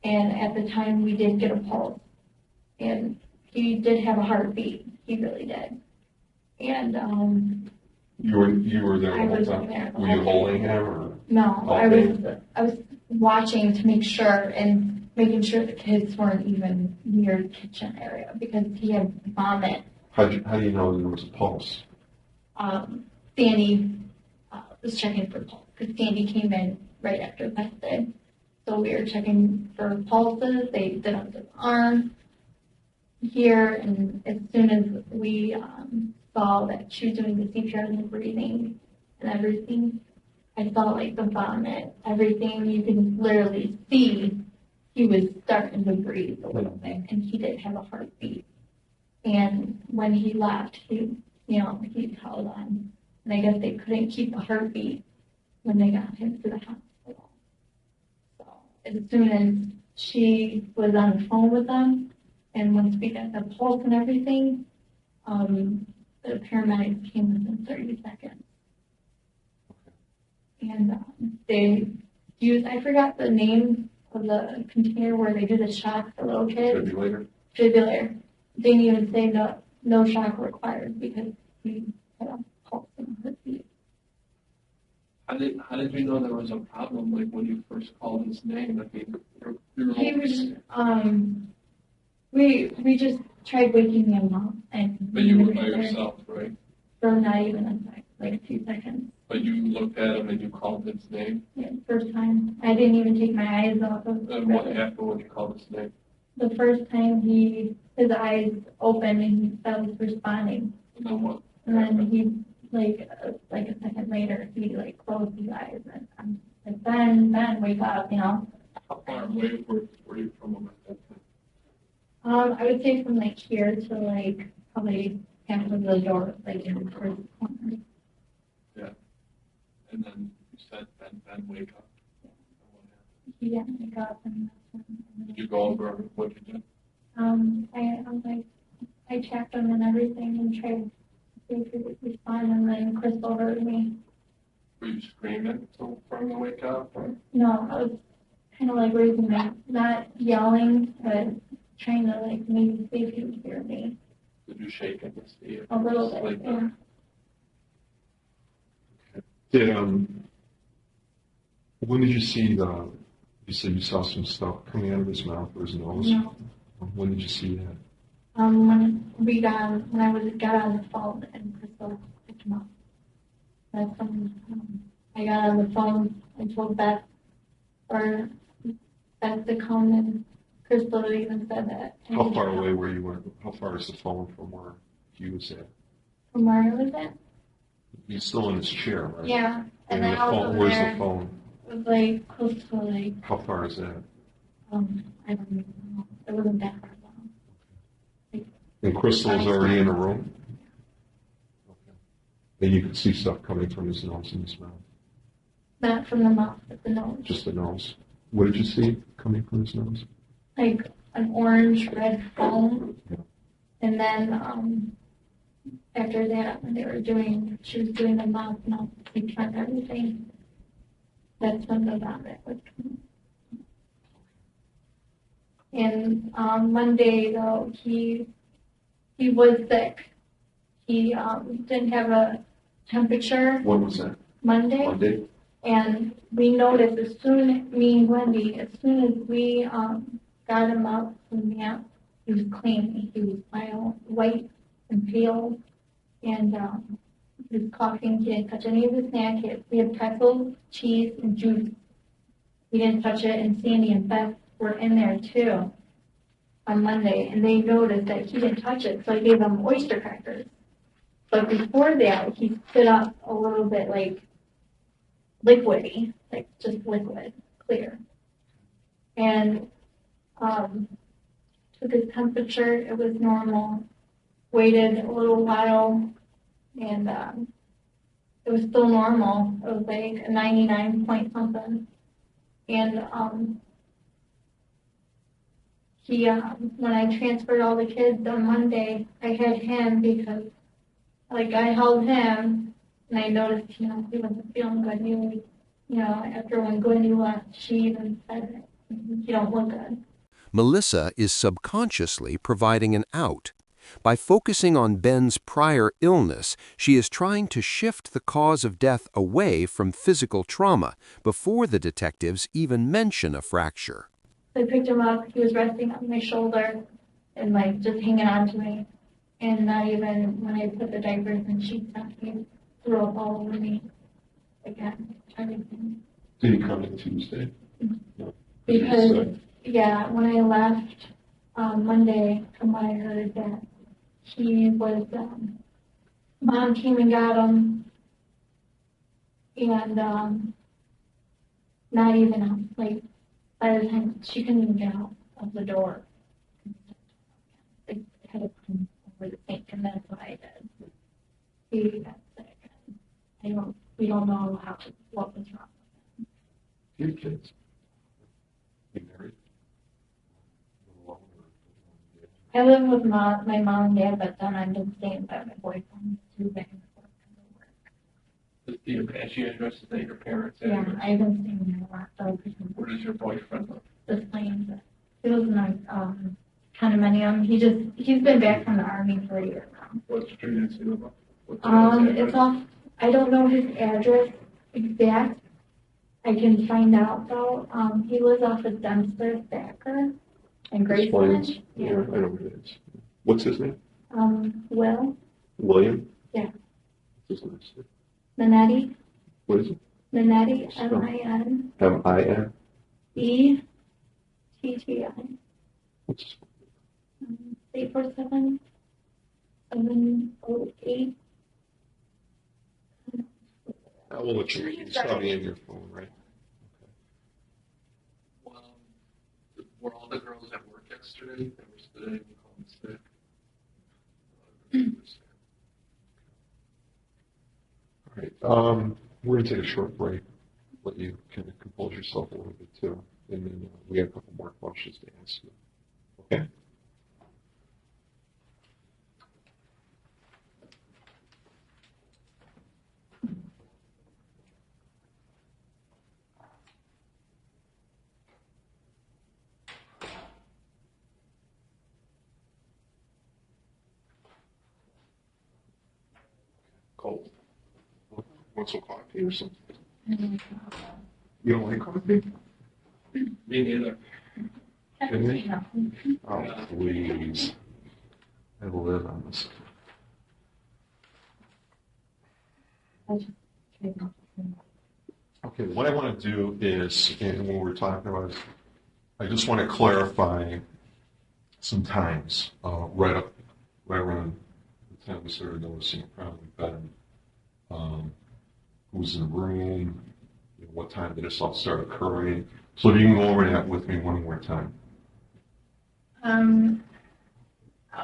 And at the time, we did get a pulse. And he did have a heartbeat. He really did. And You were there I the whole was time? there. Were you holding him or? no, Okay. I was watching to make sure and making sure the kids weren't even near the kitchen area because he had vomit. How do you know there was a pulse? Sandy was checking for pulse because Sandy came in right after Beth did. So we were checking for pulses. They did on his arm here, and as soon as we saw that she was doing the CPR and the breathing and everything, I saw like the vomit, everything. You could literally see he was starting to breathe a little bit, and he did have a heartbeat. And when he left, he held on. And I guess they couldn't keep the heartbeat when they got him to the hospital. So as soon as she was on the phone with them, and once we got the pulse and everything, the paramedics came within 30 seconds. And they used, I forgot the name of the container where they do the shock for little kids. Defibrillator. They didn't even say no shock required because he had a pulse and a heartbeat. How did you know there was a problem, like, when you first called his name? I mean, He was, we just tried waking him up and. But you were by yourself, right? For not even a sec, like a few seconds. But you looked at him and you called his name? Yeah, first time. I didn't even take my eyes off of And what happened when you called his name? The first time his eyes opened and he started responding. And then what? And then he, like a second later, he like closed his eyes and I'm like, Ben, wake up, you know. How far away were you from him at that time? I would say from like here to like probably half of the door, like in the first corner. Yeah. And then you said, Ben, wake up. And what happened? He didn't wake up and that's when. Did you go over what you did? I checked him and everything and tried to see if he would respond and then Crystal heard me. Were you screaming for him to wake up? Or? No, I was kind of like raising my, not yelling, but trying to like maybe see if he would hear me. Did you shake him to see if A little he was bit, asleep? yeah. When did you see you said you saw some stuff coming out of his mouth or his nose? No. When did you see that? When I got on the phone and Crystal picked him up. That's when I got on the phone and told Beth to come and Crystal even said that. How far away were you? How far is the phone from where he was at? From where I was at? He's still in his chair, right? Yeah. And the then I was phone, over where's there. the phone? It was like close to like, How far is that? I don't even know. It wasn't that far down. And Crystal's already in the room? Okay. And you could see stuff coming from his nose and his mouth? Not from the mouth, but the nose. Just the nose. What did you see coming from his nose? Like an orange red foam. Yeah. And then after that, when she was doing the mouth, like trying everything. That's when the vomit was coming. And Monday, though, he was sick. He didn't have a temperature. When was that? Monday. Monday? And we noticed me and Wendy, as soon as we got him out from the app, he was clean. He was white and pale. And he was coughing. He didn't touch any of the snack. We had pretzels, cheese, and juice. He didn't touch it. And Sandy and Beth were in there too on Monday. And they noticed that he didn't touch it. So I gave them oyster crackers. But before that, he spit up a little bit like liquidy, like just liquid, clear. And took his temperature, it was normal. Waited a little while, and it was still normal. It was like a 99 point something. And he, when I transferred all the kids on Monday, I had him because, like, I held him, and I noticed, he wasn't feeling good. He was, after when Gwendy left, she even said, you don't look good. Melissa is subconsciously providing an out. By focusing on Ben's prior illness, she is trying to shift the cause of death away from physical trauma before the detectives even mention a fracture. So I picked him up, he was resting on my shoulder and like just hanging on to me. And not even when I put the diapers and sheets on, he threw up all over me again. Everything. Did he come in Tuesday? No. Because, yeah, when I left Monday, from what I heard that he was, mom came and got him, and not even, like, by the time she couldn't even get out of the door. They had to put him over the sink, and that's what I did. He got sick. We don't know what was wrong with him. Your kids? You married? I live with my mom and dad, but then I've been staying by my boyfriend too back and forth to work. The Apache address is that your parents' Yeah, address? I've been staying there a lot, so Where does your boyfriend live? this plane, he lives in a condominium. He's been back from the army for a year now. What street is he live on? What's his It's address? off. I don't know his address exact. I can find out though. He lives off of Dempster Thacker and Graceland. Yeah, I know who it is. What's his name? Will William? Yeah. What's his last name? Minetti. What is it? Minetti, M-I-N. M-I-N? E-T-T-I. What's his 847 708. I will let you read. It's probably in your phone, right? Were all the girls at work yesterday? There was the day we called sick. All right. We're going to take a short break. Let you kind of compose yourself a little bit too. And then we have a couple more questions to ask you. Okay? Cold. Want some coffee or something? You don't like coffee? Me neither. No. Oh, please. I live on this. Okay, what I want to do is, and when we're talking about it, I just want to clarify some times, right around the time we started noticing a problem, Ben, who was in the room, what time did this all start occurring. So if you can go over that with me one more time. I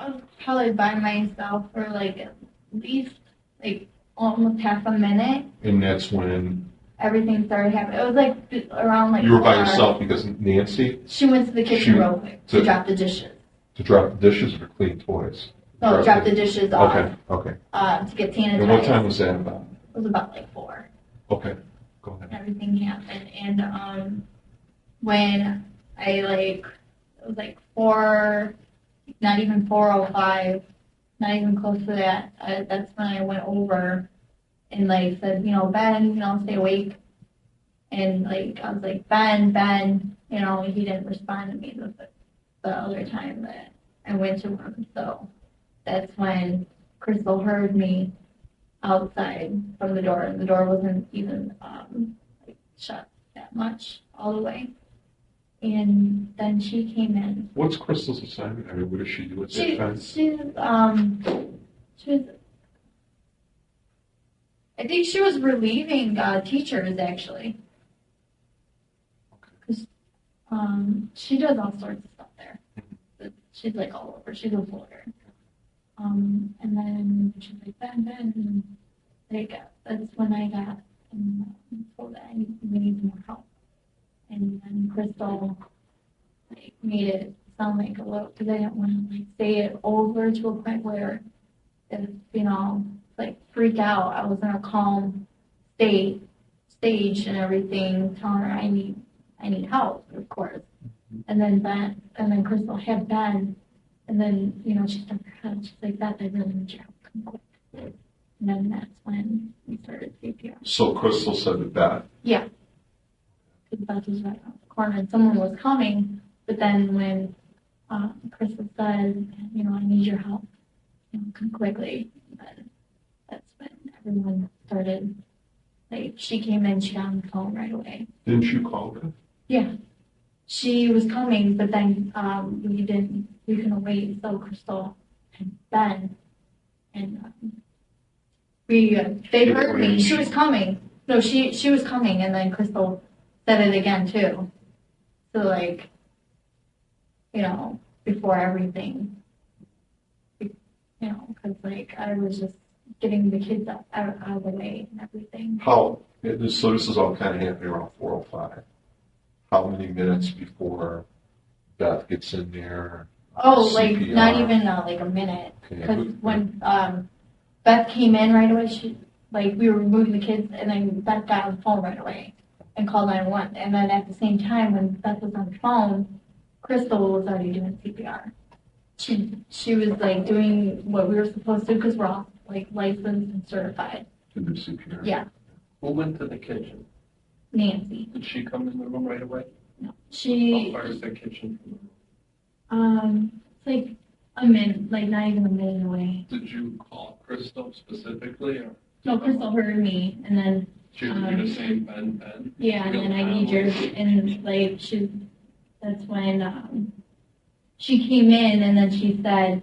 was probably by myself for like at least like almost half a minute. And that's when Everything started happening. It was like around like you were by 4 yourself because Nancy, She went to the kitchen real quick to to- drop the dishes. to drop the dishes or clean toys? No, drop the dishes off Okay. to get sanitized. And what time was that about? It was about like 4. Okay, go ahead. Everything happened, and when I like, it was like 4, not even 4:05, not even close to that. That's when I went over and like said, Ben, stay awake. And like I was like, Ben, he didn't respond to me the other time that I went to him. So that's when Crystal heard me outside from the door, and the door wasn't even like shut that much all the way. And then she came in. What's Crystal's assignment? I mean, what does she do at that time? She was I think she was relieving teachers, actually. Because she does all sorts of stuff there. But she's like all over. She's a floater. And then she's like, Ben, and like, that's when I got told that we need more help. And then Crystal like made it sound like a little, because I didn't want to like say it over to a point where if, you know, like freak out. I was in a calm stage and everything, telling her I need help, of course. And then Crystal had Ben, and then, you know, she stuck her head, she's like, Beth, I really need your help, come quick. And then that's when we started CPR. So Crystal said to Beth. Yeah. Because Beth was right around the corner and someone was coming, but then when Crystal said, you know, I need your help, you know, come quickly, then that's when everyone started, like, she came in, she got on the phone right away. Didn't you call her? Yeah. She was coming, but then we couldn't wait, so Crystal and Ben, and they heard me, she was coming. No, she was coming, and then Crystal said it again too. So like, you know, before everything, you know, because like I was just getting the kids out of the way and everything. How? So this is all kind of happening around 4:05. How many minutes before Beth gets in there? Oh, like CPR? not even like a minute. Okay. Because when Beth came in right away, she like we were moving the kids, and then Beth got on the phone right away and called 911. And then at the same time, when Beth was on the phone, Crystal was already doing CPR. She was like doing what we were supposed to because we're all like licensed and certified. To do CPR? Yeah, Who went to the kitchen? Nancy. Did she come in the room right away? No, How she far is the kitchen from the room? it's like a minute, like not even a minute away. Did you call Crystal specifically, or? No, Crystal heard me, and then She was just saying Ben. yeah, and then I need yours, and like that's when she came in, and then she's like,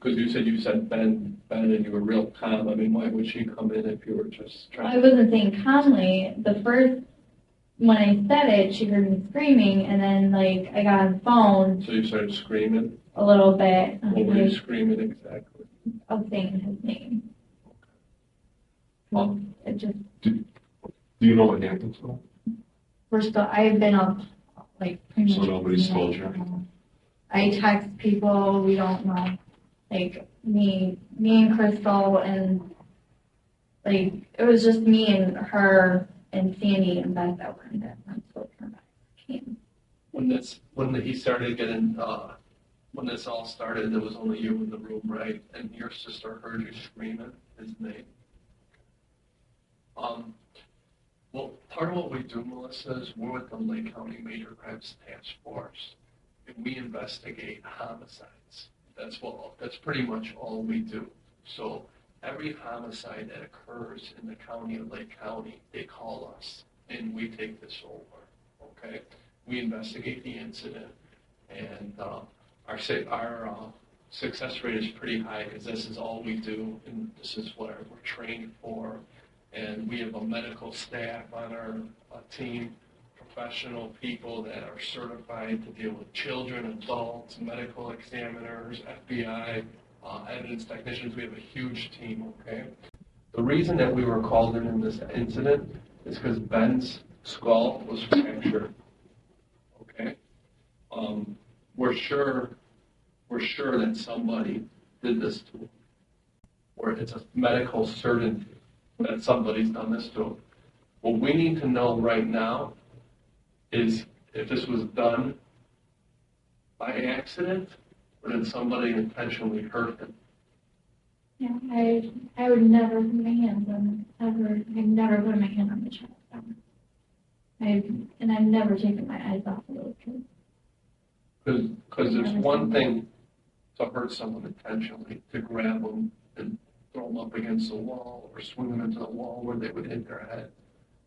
Because you said Ben, and you were real calm. I mean, why would she come in if you were just I trying? wasn't saying calmly. When I said it, she heard me screaming, and then like I got on the phone So you started screaming? a little bit. What were you Like, screaming exactly? I was saying his name. It just Do you know what happened to her? first off, I've been up like pretty So much. nobody's told you anything? I text people we don't know, like me and Crystal, and like it was just me and her and Sandy and Beth that were in that. I'm so came. When he started getting, when this all started, there was only you in the room, right? And your sister heard you screaming his name. Well, part of what we do, Melissa, is we're with the Lake County Major Crimes Task Force, and we investigate homicides. That's pretty much all we do. So every homicide that occurs in the county of Lake County, they call us, and we take this over. Okay, we investigate the incident, and our success rate is pretty high because this is all we do, and this is what we're trained for. And we have a medical staff on our team, professional people that are certified to deal with children, adults, medical examiners, FBI, evidence technicians. We have a huge team, okay? The reason that we were called in this incident is because Ben's skull was fractured, okay? We're sure that somebody did this to him, or it's a medical certainty that somebody's done this to him. What we need to know right now is if this was done by accident or did somebody intentionally hurt him. Yeah, I would never put my hands on it, ever. I've never put my hand on the child ever. I've never taken my eyes off of those kids. Because there's one thing to hurt someone intentionally, to grab them and throw them up against the wall or swing them into the wall where they would hit their head.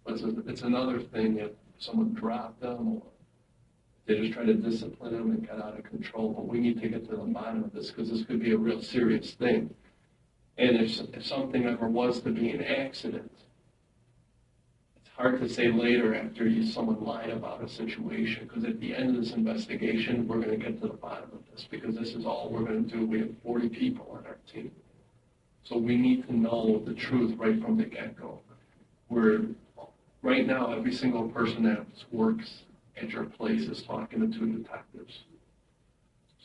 But it's another thing if someone dropped them or they just try to discipline them and get out of control. But we need to get to the bottom of this because this could be a real serious thing. And if something ever was to be an accident, it's hard to say later after someone lied about a situation, because at the end of this investigation, we're going to get to the bottom of this, because this is all we're going to do. We have 40 people on our team. So we need to know the truth right from the get-go. Right now, every single person that works at your place is talking to 2 detectives.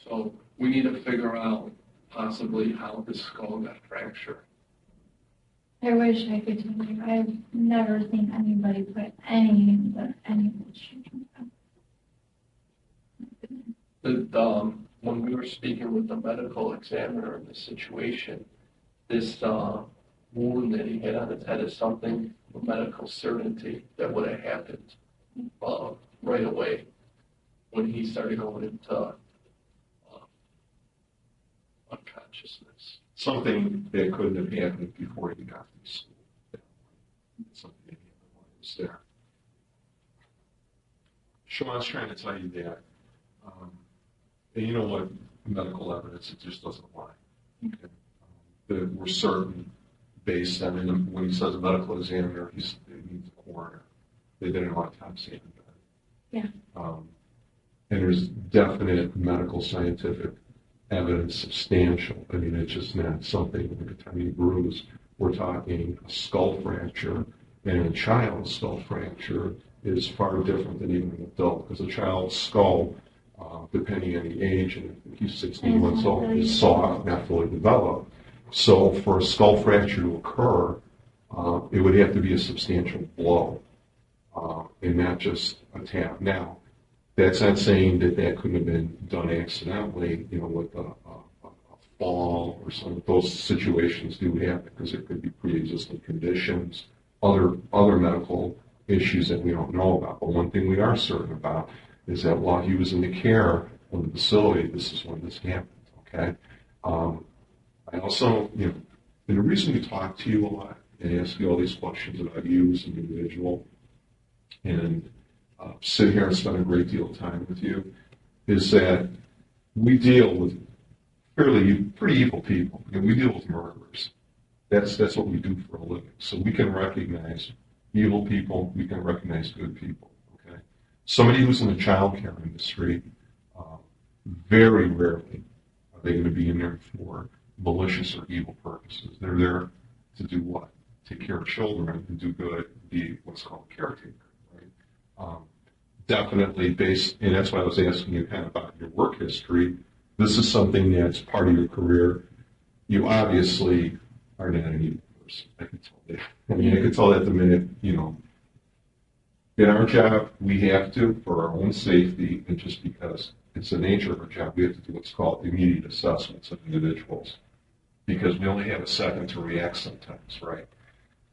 So we need to figure out possibly how this skull got fractured. I wish I could tell you. I've never seen anybody put any bullshit on them. When we were speaking with the medical examiner in this situation, this wound that he had on his head is something with medical certainty that would have happened right away when he started going into unconsciousness. Something that couldn't have happened before he got to school. Something that was there. Sean's trying to tell you that. And you know what? Medical evidence, it just doesn't lie. Okay. That we're certain, based on when he says a medical examiner, it means a coroner. They did an autopsy on that. Yeah. And there's definite medical scientific evidence, substantial. I mean, it's just not something like a tiny bruise. We're talking a skull fracture, and a child's skull fracture is far different than even an adult, because a child's skull, depending on the age, and if he's 16 months old, is soft, not fully developed. So for a skull fracture to occur, it would have to be a substantial blow, and not just a tap. Now, that's not saying that couldn't have been done accidentally, with a fall or some of those situations do happen, because it could be pre-existing conditions, other medical issues that we don't know about. But one thing we are certain about is that while he was in the care of the facility, this is when this happened, okay? I also, and the reason we talk to you a lot and ask you all these questions about you as an individual and sit here and spend a great deal of time with you is that we deal with pretty evil people, and we deal with murderers. That's what we do for a living. So we can recognize evil people, we can recognize good people, okay? Somebody who's in the child care industry, very rarely are they going to be in there for malicious or evil purposes. They're there to do what? Take care of children and do good, be what's called a caretaker, right? Definitely based, and that's why I was asking you kind of about your work history. This is something that's part of your career. You obviously are not an evil person. I can tell that. I mean, I can tell that the minute, in our job, we have to, for our own safety, and just because it's the nature of our job, we have to do what's called immediate assessments of individuals, because we only have a second to react sometimes, right?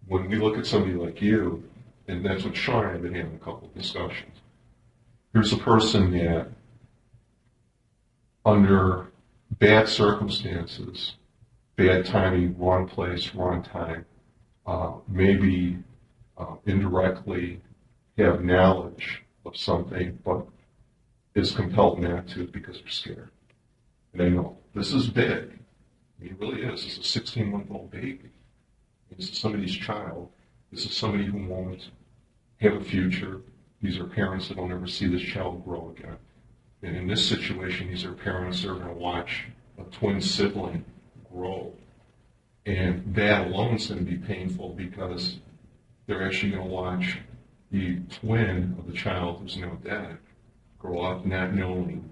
When we look at somebody like you, and that's what Sean and I have been having a couple of discussions, here's a person that, under bad circumstances, bad timing, wrong place, wrong time, maybe indirectly have knowledge of something, but is compelled not to because they're scared. And I know this is big. I mean, it really is. This is a 16-month-old baby. This is somebody's child. This is somebody who won't have a future. These are parents that will never see this child grow again. And in this situation, these are parents that are going to watch a twin sibling grow. And that alone is going to be painful, because they're actually going to watch the twin of the child who's now dead grow up not knowing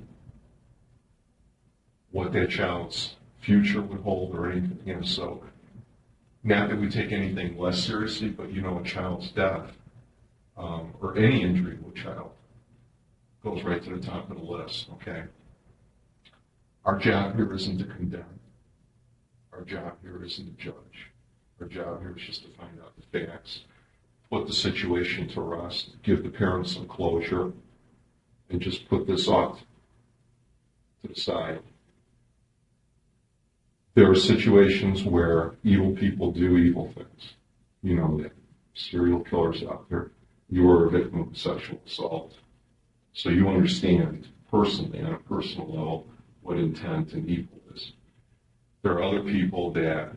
what that child's future would hold or anything. So not that we take anything less seriously, but a child's death or any injury to a child goes right to the top of the list, okay? Our job here isn't to condemn. Our job here isn't to judge. Our job here is just to find out the facts, put the situation to rest, give the parents some closure, and just put this off to the side. There are situations where evil people do evil things. You know that. Serial killers out there. You are a victim of sexual assault. So you understand personally, on a personal level, what intent and evil is. There are other people that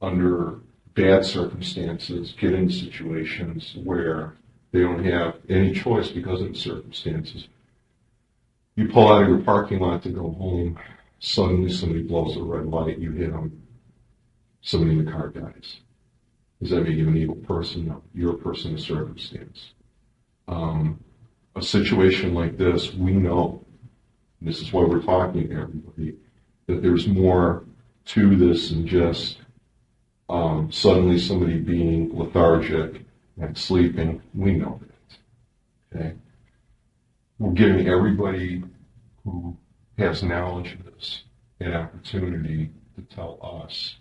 under bad circumstances, get into situations where they don't have any choice because of the circumstances. You pull out of your parking lot to go home, suddenly somebody blows a red light, you hit them, somebody in the car dies. Does that make you an evil person? No, you're a person of circumstance. A situation like this, we know, and this is why we're talking to everybody, that there's more to this than just suddenly somebody being lethargic and sleeping. We know that. Okay? We're giving everybody who has knowledge of this an opportunity to tell us.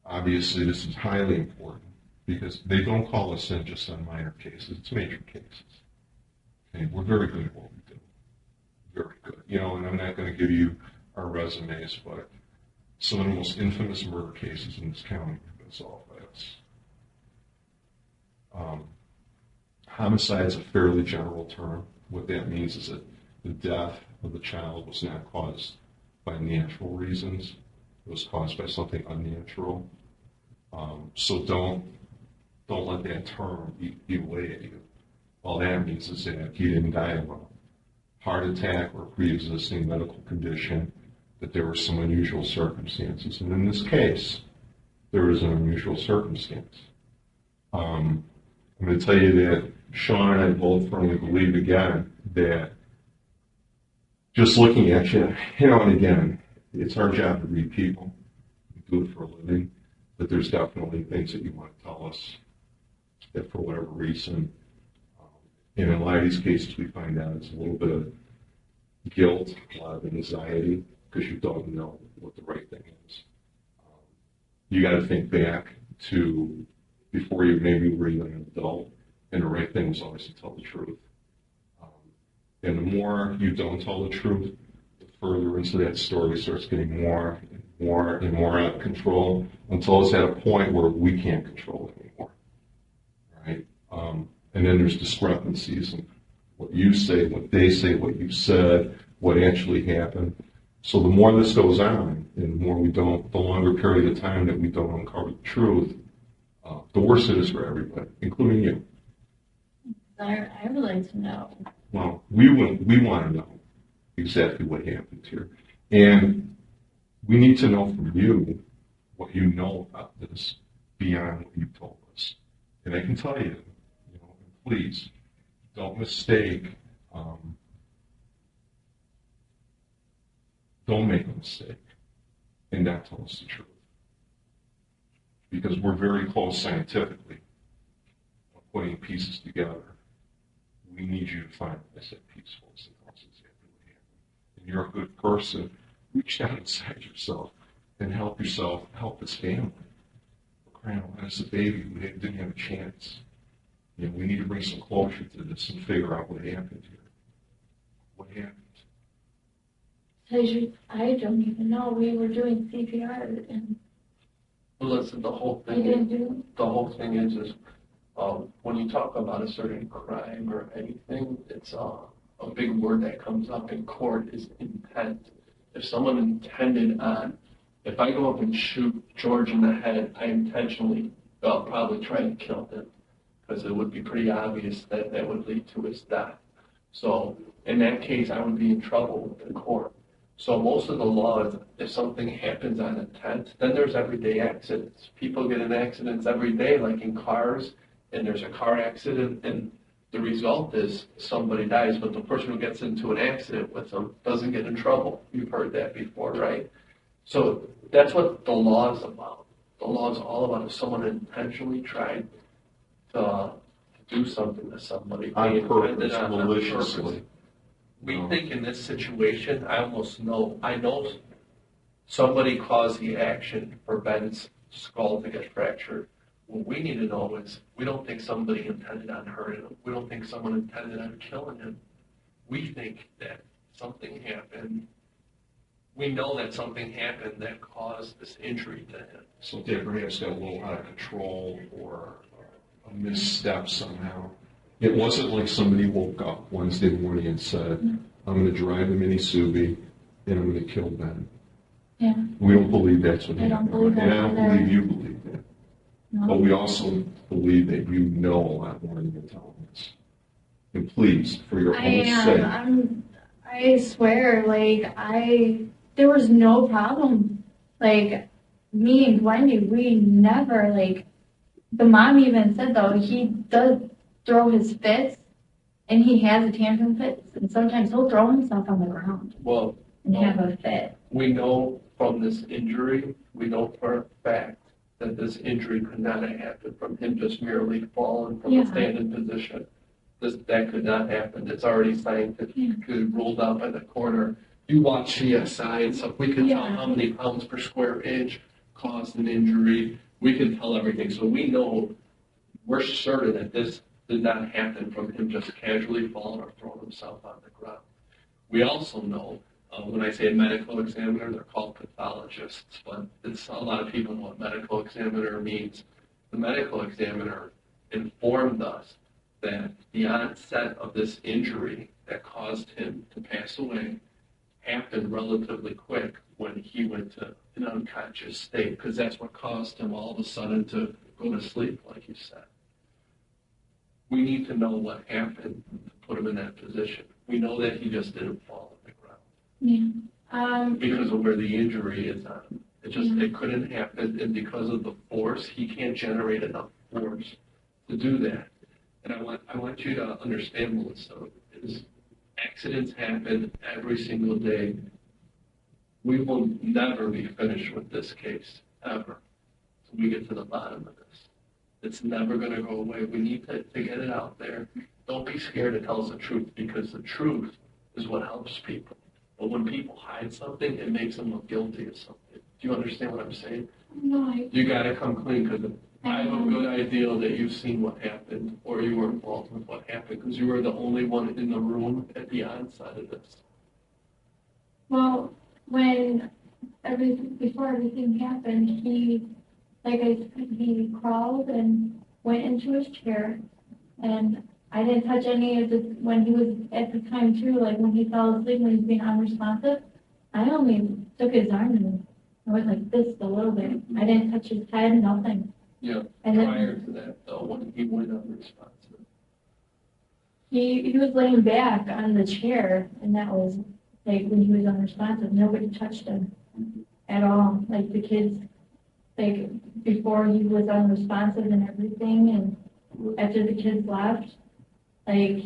Obviously, this is highly important because they don't call us in just on minor cases. It's major cases. Okay? We're very good at what we do. Very good. You know, and I'm not going to give you our resumes, but some of the most infamous murder cases in this county have been solved by us. Homicide is a fairly general term. What that means is that the death of the child was not caused by natural reasons. It was caused by something unnatural. So don't let that term eat away at you. All that means is that he didn't die of a heart attack or pre-existing medical condition, that there were some unusual circumstances. And in this case, there is an unusual circumstance. I'm going to tell you that Sean and I both firmly believe, again, that just looking at you, and again, it's our job to read people. We do it for a living. But there's definitely things that you want to tell us that for whatever reason, and in a lot of these cases we find out it's a little bit of guilt, a lot of anxiety, because you don't know what the right thing is. You got to think back to before you maybe were even an adult, and the right thing was always to tell the truth. And the more you don't tell the truth, the further into that story starts getting more and more out of control until it's at a point where we can't control it anymore. Right? And then there's discrepancies in what you say, what they say, what you said, what actually happened. So the more this goes on, and the more the longer period of time that we don't uncover the truth, the worse it is for everybody, including you. I would like to know. Well, we want to know exactly what happened here. And we need to know from you what you know about this beyond what you told us. And I can tell you, please don't mistake, don't make a mistake and not tell us the truth. Because we're very close scientifically on putting pieces together. We need you to find, I said, peaceful, so that's exactly what happened. And you're a good person. Reach down inside yourself and help yourself, help this family. For crying out loud, as a baby who didn't have a chance. We need to bring some closure to this and figure out what happened here. What happened? I don't even know. We were doing CPR and Well, listen, the whole I thing didn't do. the whole thing is when you talk about a certain crime or anything, it's a big word that comes up in court is intent. If someone intended on, if I go up and shoot George in the head, I intentionally, probably try to kill him, because it would be pretty obvious that that would lead to his death. So in that case, I would be in trouble with the court. So most of the laws, if something happens on intent, then there's everyday accidents. People get in accidents every day, like in cars, and there's a car accident, and the result is somebody dies, but the person who gets into an accident with them doesn't get in trouble. You've heard that before, right? So that's what the law is about. The law is all about if someone intentionally tried to do something to somebody. On purpose, on maliciously. purpose. We think in this situation, I know somebody caused the action for Ben's skull to get fractured. What we need to know is we don't think somebody intended on hurting him. We don't think someone intended on killing him. We think that something happened. We know that something happened that caused this injury to him. Something perhaps got a little out of control or a misstep somehow. It wasn't like somebody woke up Wednesday morning and said, I'm going to drive the Mini Subi and I'm going to kill Ben. Yeah. We don't believe that's what I don't happened. believe that And I don't either. believe you believe that. But No. we also believe that you know a lot more than you're telling us. And please, for your I own am. sake, I swear, like, there was no problem. Like, me and Wendy, we never, like, the mom even said, though, he does throw his fits, and he has a tantrum fits, and sometimes he'll throw himself on the ground Well, and have a fit. we know from this injury, we know for a fact that this injury could not have happened from him just merely falling from Yeah. a standing position. That could not happen. It's already scientifically ruled out by the coroner. You watch CSI and stuff, we can tell Yeah. how many pounds per square inch caused an injury. We can tell everything. So we know, we're certain that this did not happen from him just casually falling or throwing himself on the ground. We also know, when I say medical examiner, they're called pathologists, but a lot of people know what medical examiner means. The medical examiner informed us that the onset of this injury that caused him to pass away happened relatively quick when he went to an unconscious state, because that's what caused him all of a sudden to go to sleep, like you said. We need to know what happened to put him in that position. We know that he just didn't fall on the ground Yeah. because of where the injury is on him. It couldn't happen, and because of the force, he can't generate enough force to do that. And I want you to understand, Melissa, is accidents happen every single day. We will never be finished with this case, ever, until we get to the bottom of this. It's never going to go away. We need to get it out there. Don't be scared to tell us the truth, because the truth is what helps people. But when people hide something, it makes them look guilty of something. Do you understand what I'm saying? No, You got to come clean, because I have a good idea that you've seen what happened, or you were involved with what happened, because you were the only one in the room at the onset of this. well, before everything happened, he crawled and went into his chair, and I didn't touch any of this when he was at the time too, like when he fell asleep, when he was being unresponsive. I only took his arm and I went like this a little bit. I didn't touch his head, nothing. Yeah, And then prior to that, though, when he went unresponsive. he was laying back on the chair, and that was like when he was unresponsive. Nobody touched him at all. Like the kids, like before he was unresponsive and everything, and after the kids left, like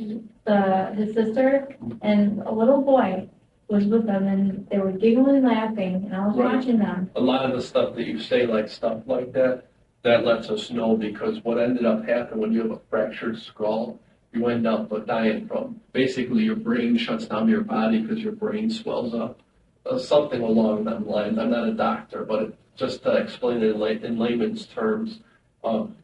his sister and a little boy was with them, and they were giggling and laughing, and I was Right. watching them. A lot of the stuff that you say, like stuff like that, that lets us know, because what ended up happening when you have a fractured skull, you end up dying from, basically your brain shuts down your body because your brain swells up. Something along that lines. I'm not a doctor, but just to explain it in layman's terms,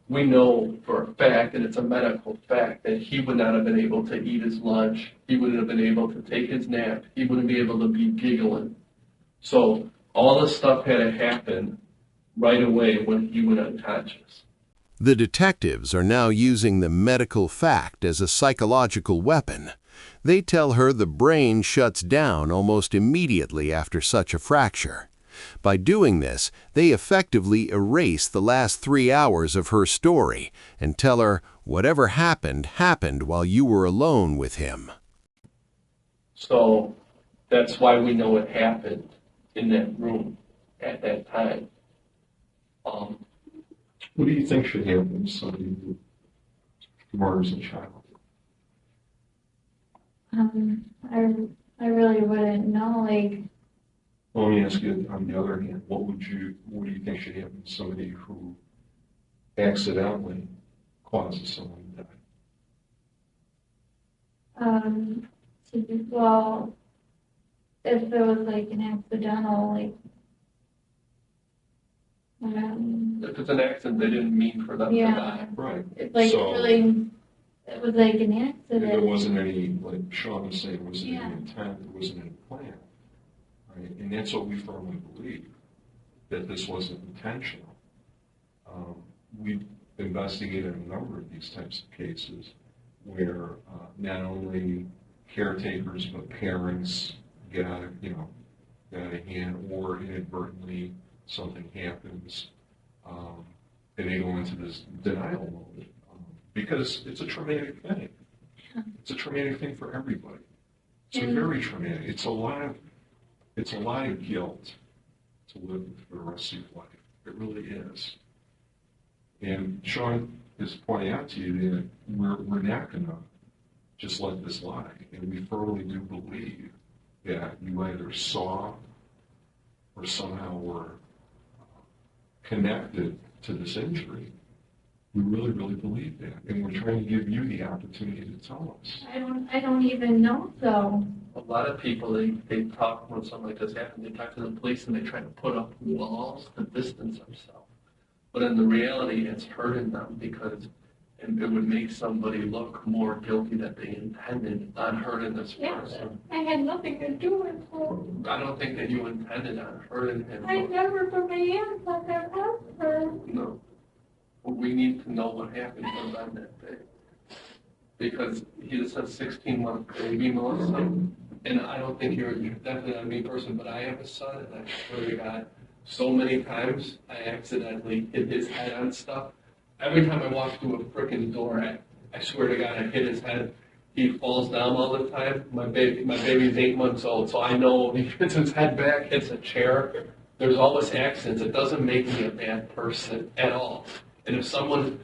we know for a fact, and it's a medical fact, that he would not have been able to eat his lunch. He wouldn't have been able to take his nap. He wouldn't be able to be giggling. So all this stuff had to happen right away when he went unconscious. The detectives are now using the medical fact as a psychological weapon. They tell her the brain shuts down almost immediately after such a fracture. By doing this, they effectively erase the last 3 hours of her story and tell her whatever happened happened while you were alone with him. So that's why we know it happened in that room at that time. what do you think should happen to somebody who murders a child? I really wouldn't know, like, Well, let me ask you, on the other hand, what do you think should happen to somebody who accidentally causes someone to die? well, if it was like an accidental, like, If it's an accident, they didn't mean for them to Yeah. die. Right. it's like So- really, it was like an If there accident. wasn't any, like Sean was saying, there wasn't Yeah. any intent, there wasn't any plan, right? And that's what we firmly believe, that this wasn't intentional. We've investigated a number of these types of cases where not only caretakers but parents get out of, out of hand, or inadvertently something happens, and they go into this denial mode, because it's a traumatic thing. It's a traumatic thing for everybody. It's a very traumatic. It's a lot of guilt to live for the rest of your life. It really is. And Sean is pointing out to you that we're not going to just let this lie. And we firmly do believe that you either saw or somehow were connected to this injury. We really, really believe that. And we're trying to give you the opportunity to tell us. I don't even know, though. A lot of people, they talk when something like this happens, they talk to the police and they try to put up walls to distance themselves. But in the reality, it's hurting them because it would make somebody look more guilty that they intended on hurting this person. I had nothing to do with him. I don't think that you intended on hurting him. I never put my hands on him ever. No. But we need to know what happened to him on that day. Because he just said 16-month baby, Melissa. And I don't think you're definitely not a mean person, but I have a son, and I swear to God, so many times I accidentally hit his head on stuff. Every time I walk through a frickin' door, I swear to God, I hit his head. He falls down all the time. My baby's 8 months old, so I know he hits his head back, hits a chair. There's always accidents. It doesn't make me a bad person at all. And if someone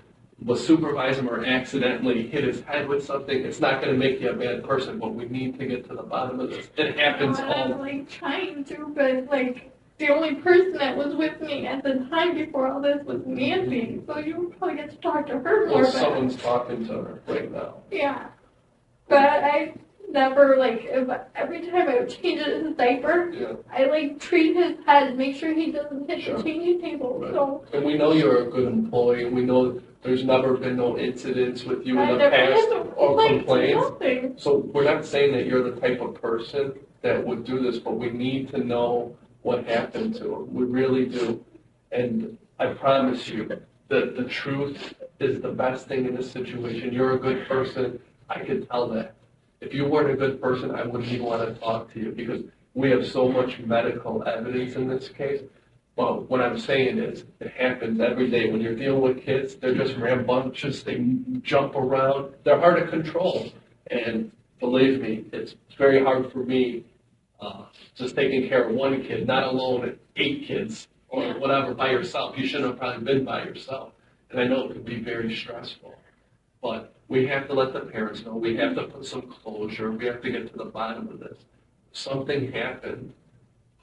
was supervising or accidentally hit his head with something, it's not going to make you a bad person, but we need to get to the bottom of this. It happens all. I'm like trying to, but like the only person that was with me at the time before all this was Nancy, so you probably get to talk to her more. Well, someone's talking to her right now. Yeah, but I never every time I would change his diaper, I like treat his head, make sure he doesn't hit the changing table. Right. So. And we know you're a good employee, and we know there's never been no incidents with you in the past or complaints. Nothing. So we're not saying that you're the type of person that would do this, but we need to know what happened to him. We really do. And I promise you that the truth is the best thing in this situation. You're a good person. I can tell that. If you weren't a good person, I wouldn't even want to talk to you because we have so much medical evidence in this case. But what I'm saying is, it happens every day. When you're dealing with kids, they're just rambunctious. They jump around. They're hard to control. And believe me, it's very hard for me just taking care of one kid, not alone at 8 kids or whatever by yourself. You shouldn't have probably been by yourself. And I know it could be very stressful. But we have to let the parents know. We have to put some closure. We have to get to the bottom of this. If something happened,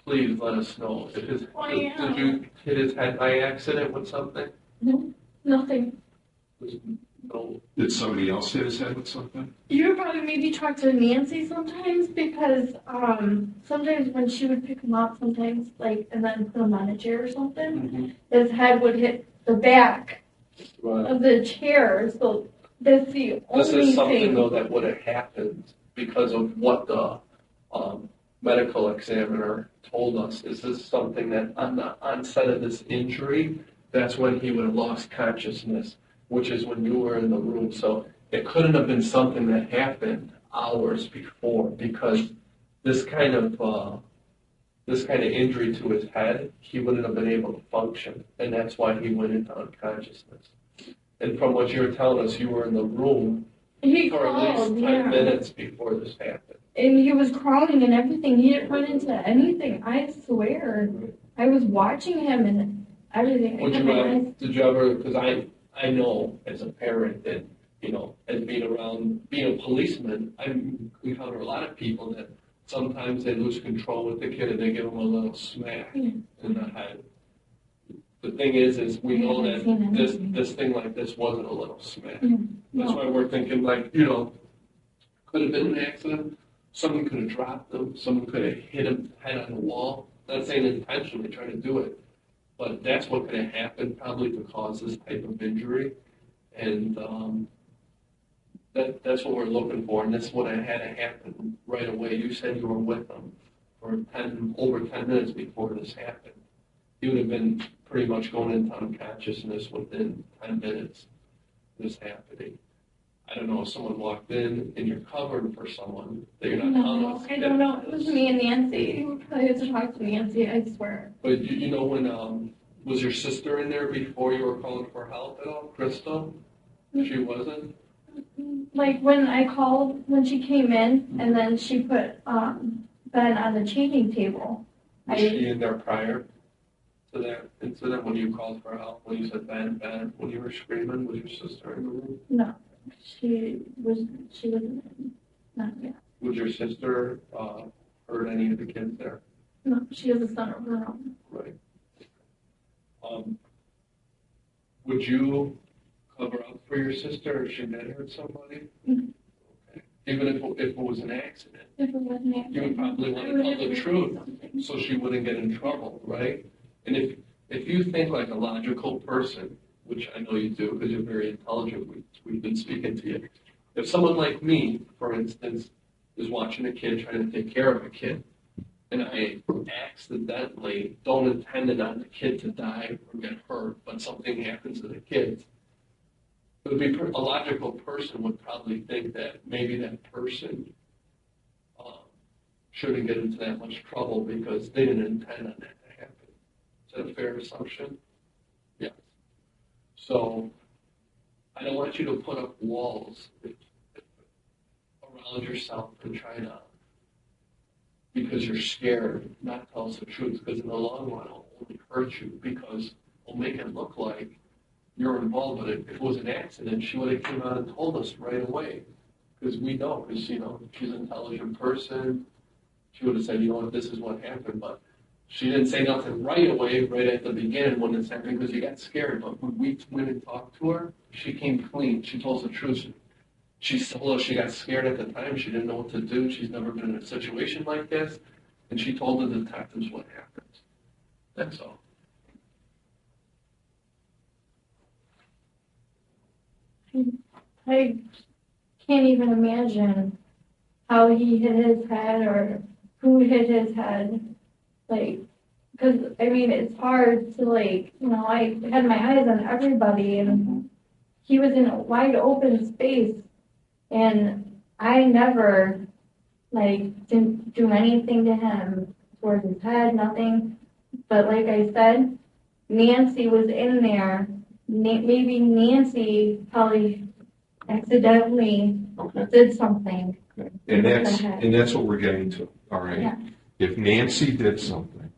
please let us know. Did you hit his head by accident with something? No, nothing. No. Did somebody else hit his head with something? You would probably maybe talk to Nancy sometimes because sometimes when she would pick him up, sometimes and then put him on a chair or something, his head would hit the back of the chair. So that's the only thing. This is something though that would have happened because of what the medical examiner told us. Is this something that on the onset of this injury, that's when he would have lost consciousness, which is when you were in the room. So it couldn't have been something that happened hours before because this kind of injury to his head, he wouldn't have been able to function, and that's why he went into unconsciousness. And from what you were telling us, you were in the room for at least 10 minutes before this happened. And he was crawling and everything. He didn't run into anything. I swear. I was watching him and everything. Did you ever, because I know as a parent that, as being a policeman, I encounter a lot of people that sometimes they lose control with the kid and they give them a little smack in the head. The thing is we know that this thing like this wasn't a little smack. That's why we're thinking could have been an accident. Someone could have dropped him. Someone could have hit him head on the wall. Not saying intentionally trying to do it, but that's what could have happened probably to cause this type of injury. And that's what we're looking for, and that's what had to happen right away. You said you were with him for over 10 minutes before this happened. He would have been pretty much going into unconsciousness within 10 minutes of this happening. I don't know if someone walked in and you're covering for someone that you're not telling us. I don't know. It was me and Nancy. We probably had to talk to Nancy, I swear. But you know when, was your sister in there before you were calling for help at all, Crystal? She wasn't? Like when I called, when she came in, and then she put Ben on the changing table. Was she in there prior to that incident when you called for help? When you said Ben, Ben, when you were screaming, was your sister in the room? No, she wasn't not yet. Would your sister hurt any of the kids there? No, she has a son of her own. Right. Would you cover up for your sister if she did hurt somebody? Mhm. Okay. Even if it was an accident? If it wasn't an accident, You would probably want to tell the truth so she wouldn't get in trouble, right? And if you think like a logical person, which I know you do because you're very intelligent, we've been speaking to you. If someone like me, for instance, is watching a kid trying to take care of a kid, and I accidentally don't intend it on the kid to die or get hurt, but something happens to the kid, it would be a logical person would probably think that maybe that person shouldn't get into that much trouble because they didn't intend on that to happen. Is that a fair assumption? Yes. So I don't want you to put up walls around yourself and try to, because you're scared, not tell us the truth, because in the long run it'll only hurt you because it'll make it look like you're involved. But if it was an accident, she would have came out and told us right away, because we know, because she's an intelligent person. She would have said, you know what, this is what happened, but she didn't say nothing right away, right at the beginning when this happened, because you got scared. But when we went and talked to her, she came clean. She told us the truth. She told us she got scared at the time. She didn't know what to do. She's never been in a situation like this. And she told the detectives what happened. That's all. I can't even imagine how he hit his head or who hit his head. Like, because, I mean, it's hard to, like, I had my eyes on everybody, and he was in a wide open space, and I never, didn't do anything to him towards his head, nothing. But like I said, Nancy was in there. Maybe Nancy probably accidentally did something. Okay. And that's what we're getting to, all right? Yeah. If Nancy did something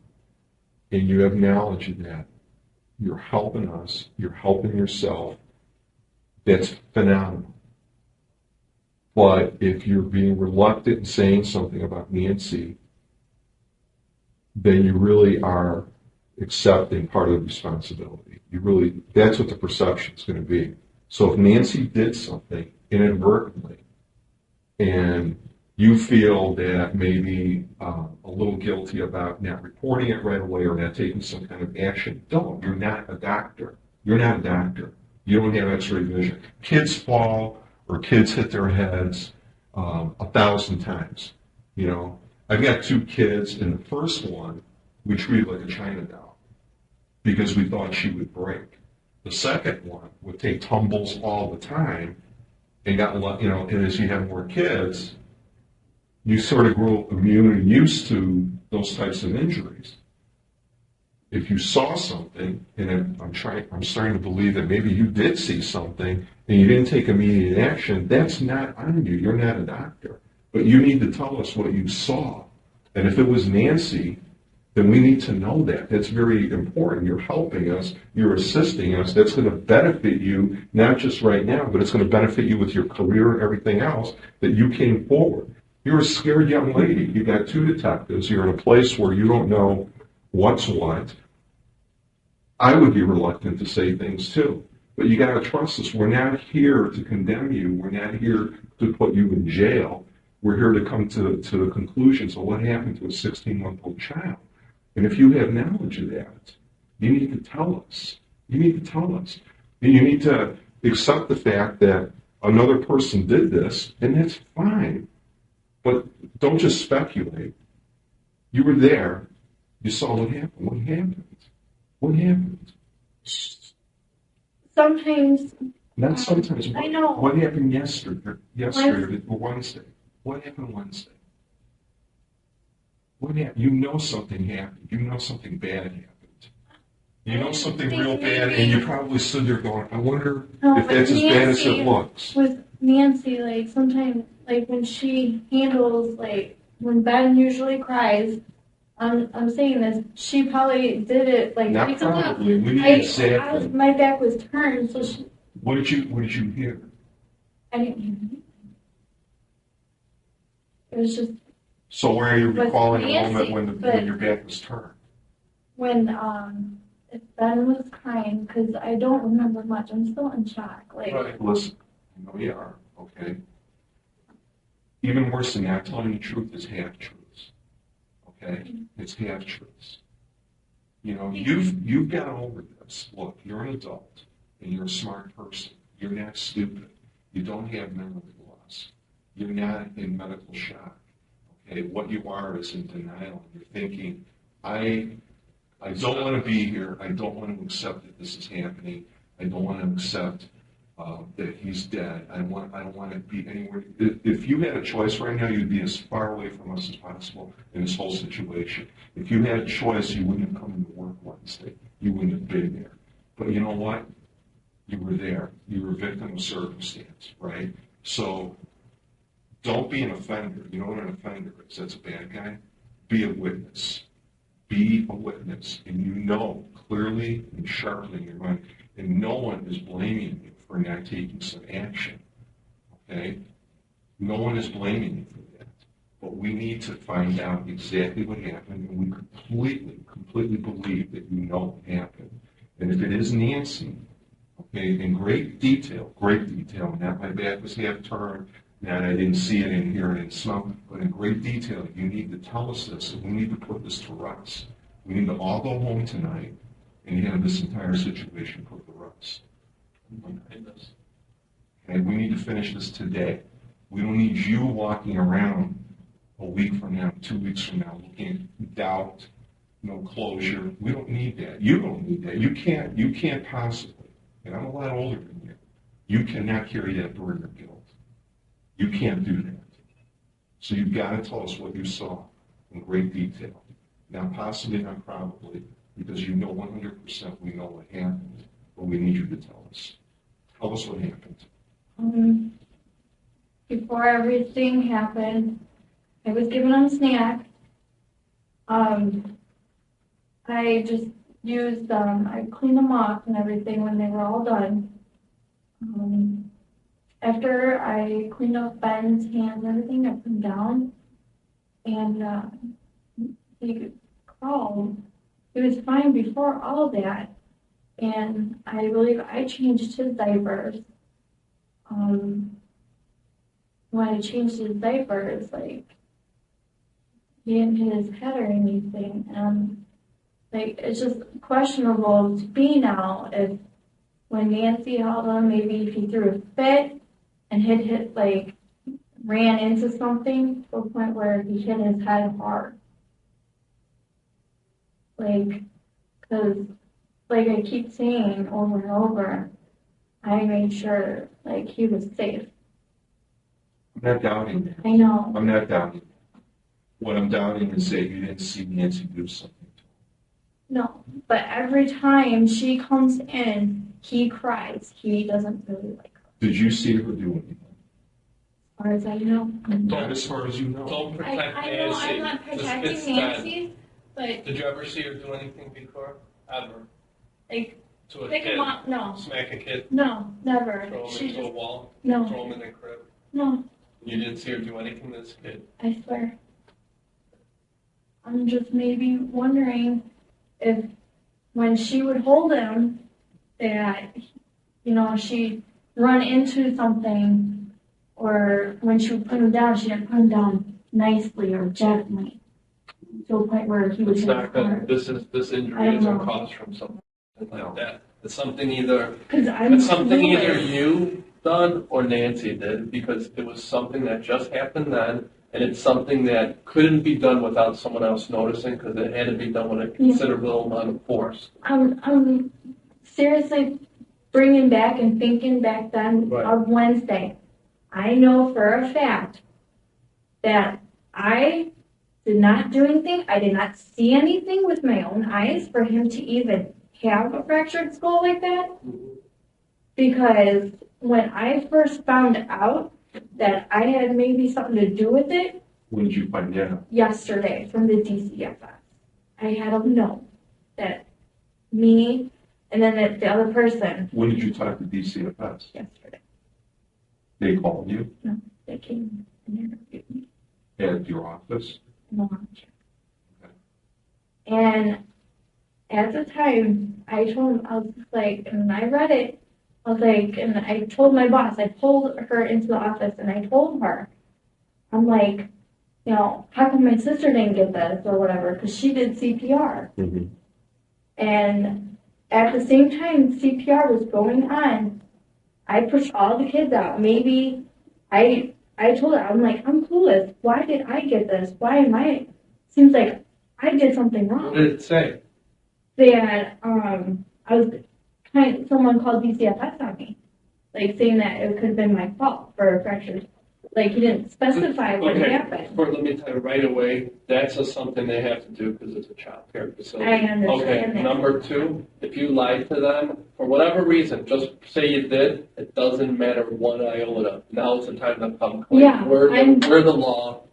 and you have knowledge of that, you're helping us, you're helping yourself, that's phenomenal. But if you're being reluctant in saying something about Nancy, then you really are accepting part of the responsibility. That's what the perception is going to be. So if Nancy did something inadvertently and you feel that maybe a little guilty about not reporting it right away or not taking some kind of action, don't. You're not a doctor. You're not a doctor. You don't have X-ray vision. Kids fall or kids hit their heads 1,000 times. I've got 2 kids, and the first one we treated like a China doll because we thought she would break. The second one would take tumbles all the time and and as you have more kids, you sort of grow immune and used to those types of injuries. If you saw something, and I'm starting to believe that maybe you did see something and you didn't take immediate action, that's not on you. You're not a doctor. But you need to tell us what you saw. And if it was Nancy, then we need to know that. That's very important. You're helping us. You're assisting us. That's going to benefit you, not just right now, but it's going to benefit you with your career and everything else, that you came forward. You're a scared young lady. You got 2 detectives. You're in a place where you don't know what's what. I would be reluctant to say things too. But you got to trust us. We're not here to condemn you. We're not here to put you in jail. We're here to come to the conclusions of what happened to a 16-month-old child. And if you have knowledge of that, you need to tell us. You need to tell us. And you need to accept the fact that another person did this, and that's fine. But don't just speculate. You were there. You saw what happened. What happened? What happened? Sometimes. Not sometimes. I know. What happened yesterday or Wednesday? What happened Wednesday? You know something happened. You know something bad happened. You know something think real bad, maybe- and you probably stood there going, I wonder No, if but that's as bad as it Nancy looks. With Nancy, like sometimes, like when she handles, like when Ben usually cries, I'm saying this, she probably did it like Not twice a month. probably. We need I exactly. my back was turned, so she, What did you hear? I didn't hear anything. It was just So where are you With recalling a Nancy, moment when but- when your back was turned? when if Ben was crying, because I don't remember much. I'm still in shock. Like Right. Listen, I know you are, okay? Even worse than that, telling the truth is half-truths, okay? It's half-truths. You know, you've got over this. Look, you're an adult, and you're a smart person. You're not stupid. You don't have memory loss. You're not in medical shock, okay? What you are is in denial. You're thinking, I don't want to be here. I don't want to accept that this is happening. I don't want to accept that he's dead. I don't want to be anywhere. If you had a choice right now, you'd be as far away from us as possible in this whole situation. If you had a choice, you wouldn't have come into work Wednesday. You wouldn't have been there. But you know what? You were there. You were a victim of circumstance, right? So don't be an offender. You know what an offender is? That's a bad guy. Be a witness. Be a witness. And you know clearly and sharply in your mind, and no one is blaming you for not taking some action. Okay? No one is blaming you for that. But we need to find out exactly what happened, and we completely believe that you know what happened. And if it is Nancy, okay, in great detail, not my back was half turned, not I didn't see it and hear it and smell, but in great detail, you need to tell us this, and we need to put this to rest. We need to all go home tonight and have this entire situation put to rest. And we need to finish this today. We don't need you walking around a week from now, 2 weeks from now, looking at doubt, no closure. We don't need that. You don't need that. You can't possibly, and I'm a lot older than you, you cannot carry that burden of guilt. You can't do that. So you've got to tell us what you saw in great detail. Now, possibly, not probably, because you know 100% we know what happened, but we need you to tell us. Tell us what happened. before everything happened, I was giving them snack. I just used I cleaned them off and everything when they were all done. After I cleaned up Ben's hands and everything, I put him down, and he crawled. He was fine before all that, and I believe I changed his diapers. When I changed his diapers, like, he didn't hit his head or anything, and like, it's just questionable to me now if when Nancy held him, maybe if he threw a fit and like, ran into something to a point where he hit his head hard. Like, because, like I keep saying over and over, I made sure, like, he was safe. I'm not doubting that. I know. I'm not doubting that. What I'm doubting is that you didn't see Nancy do something to him. No, but every time she comes in, he cries. He doesn't really like her. Did you see her do anything? As far as I know. Not as far as you know. Don't protect I Nancy. know I'm not Just protecting it's dead. Nancy, but Did you ever see her do anything before? Ever? like, To a pick kid? him up, no. Smack a kid? No, never. Throw him She into a just, wall? no, Throw him in the crib? no, You didn't see her do anything to this kid? I swear. I'm just maybe wondering if when she would hold him, that, she'd run into something, or when she would put him down, she didn't put him down nicely or gently to a point where he would It's hit not his good. heart. This I injury don't isn't know. caused from something like that. It's something either Because I'm It's something either clueless. you done or Nancy did, because it was something that just happened then, and it's something that couldn't be done without someone else noticing, because it had to be done with a considerable amount of force. I'm seriously bringing back and thinking back then Right. of Wednesday. I know for a fact that I did not do anything. I did not see anything with my own eyes for him to even have a fractured skull like that. Because when I first found out that I had maybe something to do with it, When did you find out? yesterday from the DCFS, I had them know that me and then that the other person When did you talk to DCFS? yesterday, They called you they came and interviewed me at your office? in the lounge. And at the time, I told him, I was like, and I read it, I was like, and I told my boss, I pulled her into the office and I told her, I'm like, you know, how come my sister didn't get this or whatever? Because she did CPR. Mm-hmm. And at the same time CPR was going on, I pushed all the kids out. Maybe I told her, I'm like, I'm clueless. Why did I get this? Why am I? Seems like I did something wrong. What did it say? That I was someone called DCFS on me, like saying that it could have been my fault for fractures. Like he didn't specify what happened. Let me tell you right away, that's just something they have to do because it's a child care facility. I understand Okay, that. number two, if you lied to them, for whatever reason, just say you did, it doesn't matter one iota. Now's the time to come clean. Yeah, We're the law.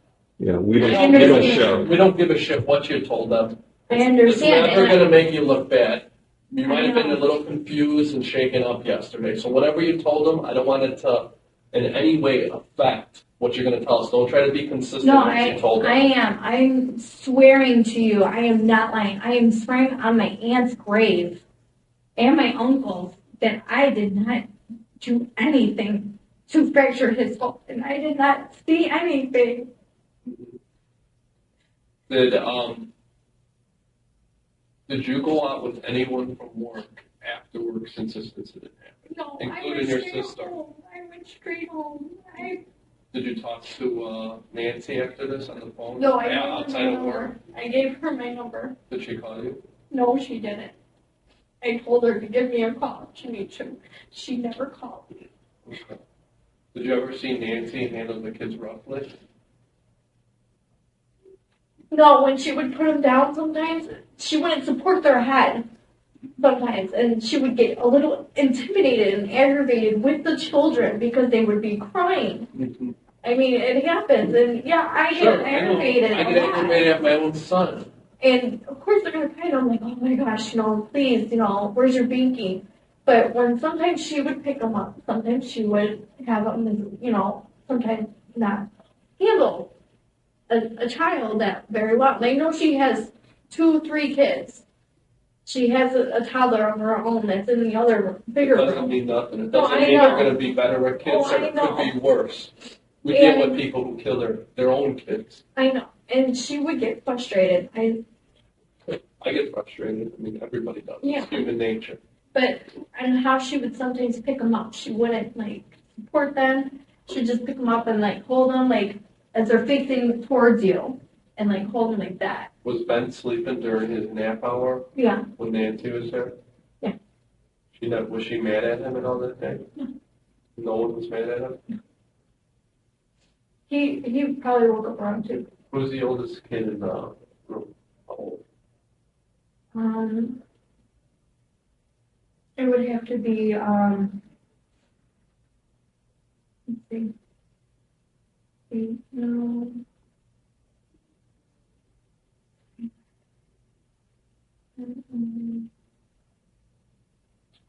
Yeah, we We don't, don't, we give don't a show. shit. We don't give a shit what you told them. I understand. It's never and going to make you look bad. You might have I been a know. little confused and shaken up yesterday. So whatever you told them, I don't want it to in any way affect what you're going to tell us. Don't try to be consistent No, with what you told them. I am. I'm swearing to you. I am not lying. I am swearing on my aunt's grave and my uncle's that I did not do anything to fracture his skull, and I did not see anything. Did you go out with anyone from work after work since this incident happened? No, Including I your went straight sister. home. I went straight home. Did you talk to Nancy after this on the phone? No, I Yeah, gave her outside my of work. number. I gave her my number. Did she call you? No, she didn't. I told her to give me a call. She needs to. She never called me. Okay. Did you ever see Nancy handle the kids roughly? No, when she would put them down sometimes, she wouldn't support their head sometimes, and she would get a little intimidated and aggravated with the children because they would be crying. Mm-hmm. I mean, it happens, and yeah, I get aggravated I a get lot. aggravated at my own son. And of course they're gonna cry, and I'm like, oh my gosh, please, where's your binky? But when sometimes she would pick them up, sometimes she would have them, sometimes not handle a child that very well. They know she has 2-3 kids. She has a toddler of her own that's in the other bigger It doesn't room. mean nothing. It No, doesn't I mean know. they're going to be better with kids, Oh, or I it know. could be worse. We And- deal with people who kill their own kids. I know, and she would get frustrated. I get frustrated. I mean, everybody does. Yeah. It's human nature. But and how she would sometimes pick them up. She wouldn't support them. She'd just pick them up and hold them as they're facing towards you, and hold them like that. Was Ben sleeping during his nap hour Yeah. when Nancy was there? Yeah. Was she mad at him and all that day? No. No one was mad at him? He probably woke up around 2. Who's the oldest kid in the room? How old? It would have to be let's see. No.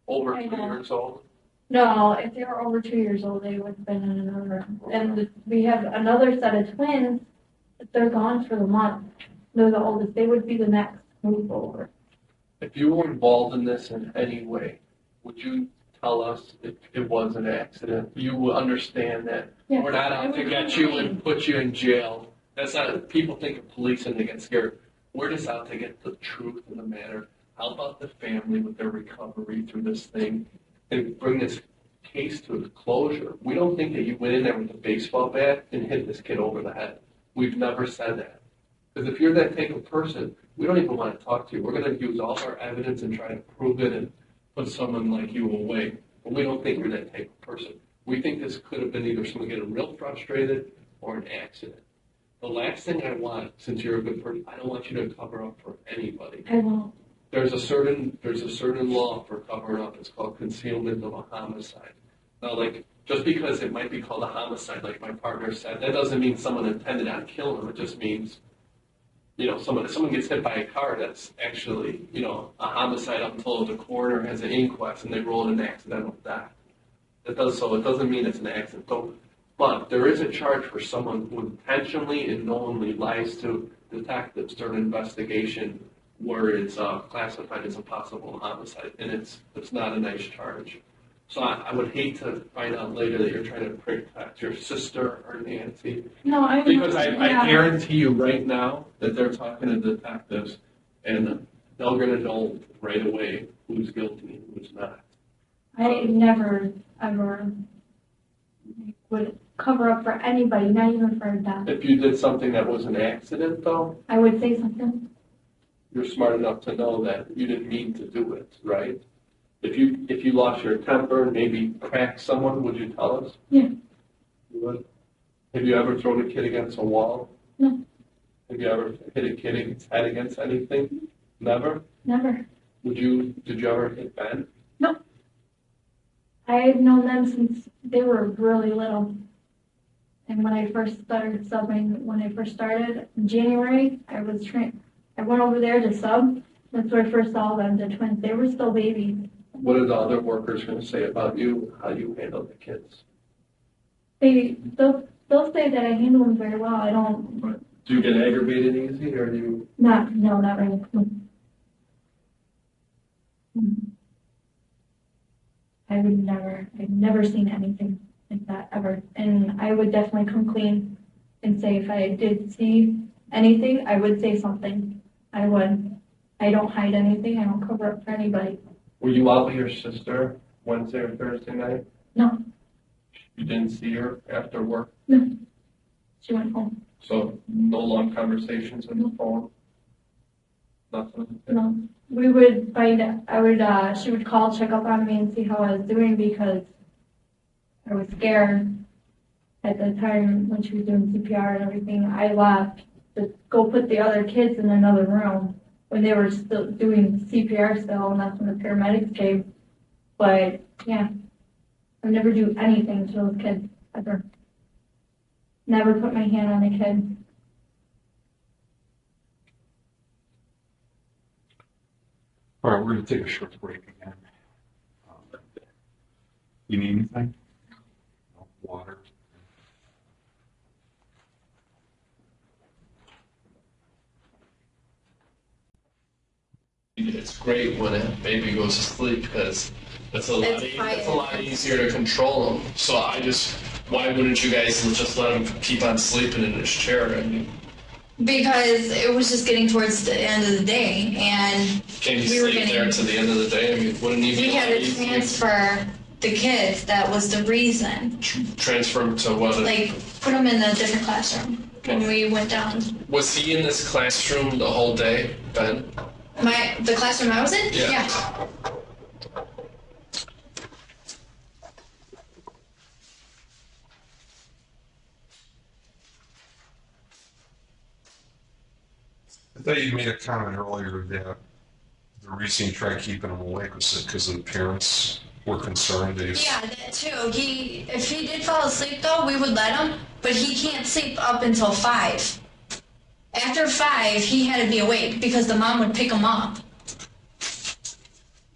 Over I 2 know. years old? No, if they were over 2 years old, they would have been in another room. And we have another set of twins. They're gone for the month. They're the oldest. They would be the next move over. If you were involved in this in any way, would you tell us if it was an accident? You would understand that Yes, we're not I out to would get you complain. and put you in jail. That's not, people think of police and they get scared. We're just out to get the truth of the matter, help out the family with their recovery through this thing, and bring this case to a closure. We don't think that you went in there with a baseball bat and hit this kid over the head. We've never said that. Because if you're that type of person, we don't even want to talk to you. We're going to use all our evidence and try to prove it and put someone like you away. But we don't think you're that type of person. We think this could have been either someone getting real frustrated or an accident. The last thing I want, since you're a good person, I don't want you to cover up for anybody. I won't. There's a certain law for covering up. It's called concealment of a homicide. Now, like, just because it might be called a homicide, like my partner said, that doesn't mean someone intended on killing him. It just means, you know, someone gets hit by a car, that's actually, you know, a homicide up until the coroner has an inquest and they roll an accidental death. It doesn't mean it's an accident. But there is a charge for someone who intentionally and knowingly lies to detectives during an investigation where it's classified as a possible homicide, and it's not a nice charge. So I would hate to find out later that you're trying to protect your sister or Nancy. No, I Because I guarantee you right now that they're talking to detectives, and they're going to know right away who's guilty and who's not. I never, ever would cover up for anybody, not even for a death. If you did something that was an accident, though, I would say something. you're smart enough to know that you didn't mean to do it, right? If you lost your temper and maybe cracked someone, would you tell us? Yeah. You would? Have you ever thrown a kid against a wall? No. Have you ever hit a kid's head against anything? Never? Never. Did you ever hit Ben? No. I've known them since they were really little. And when I first started subbing, when I first started in January, I went over there to sub. That's where I first saw them, the twins. They were still babies. What are the other workers going to say about you, how you handle the kids? They'll say that I handle them very well. I don't. Do you get aggravated easy, or do you? No, not really. I've never seen anything like that ever. And I would definitely come clean and say if I did see anything, I would say something. I would. I don't hide anything. I don't cover up for anybody. Were you out with your sister Wednesday or Thursday night? No. You didn't see her after work? No. She went home. So no long conversations on the phone? Nothing? No. We would find out. She would call, check up on me and see how I was doing because I was scared at the time when she was doing CPR and everything. I left to go put the other kids in another room when they were still doing CPR still, and that's when the paramedics came. But yeah, I would never do anything to those kids ever. Never put my hand on a kid. All right, we're going to take a short break again. You need anything? No, water? It's great when a baby goes to sleep because it's a lot easier to control them. So why wouldn't you guys just let him keep on sleeping in his chair? I mean, because it was just getting towards the end of the day, and can you sleep there to the end of the day? I mean, wouldn't he be? We had to transfer the kids. That was the reason. Transfer him to what? Like put them in a different classroom when we went down. Was he in this classroom the whole day, Ben? The classroom I was in? Yeah. I thought you made a comment earlier that the reason you tried keeping him awake was because the parents were concerned. Yeah, that too. If he did fall asleep though, we would let him, but he can't sleep up until 5. After 5, he had to be awake because the mom would pick him up.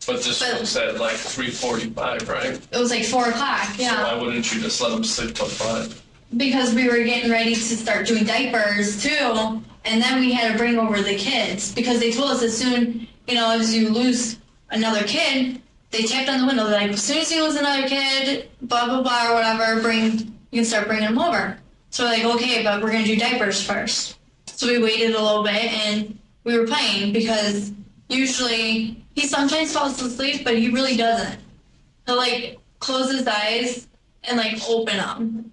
But this was at like 3:45, right? It was like 4 o'clock, yeah. So why wouldn't you just let him sleep till 5? Because we were getting ready to start doing diapers too, and then we had to bring over the kids because they told us as soon, as you lose another kid, they tapped on the window. They're like, as soon as you lose another kid, blah blah blah or whatever, you can start bringing them over. So we're like, okay, but we're gonna do diapers first. So we waited a little bit and we were playing because usually he sometimes falls asleep, but he really doesn't. He'll close his eyes and open them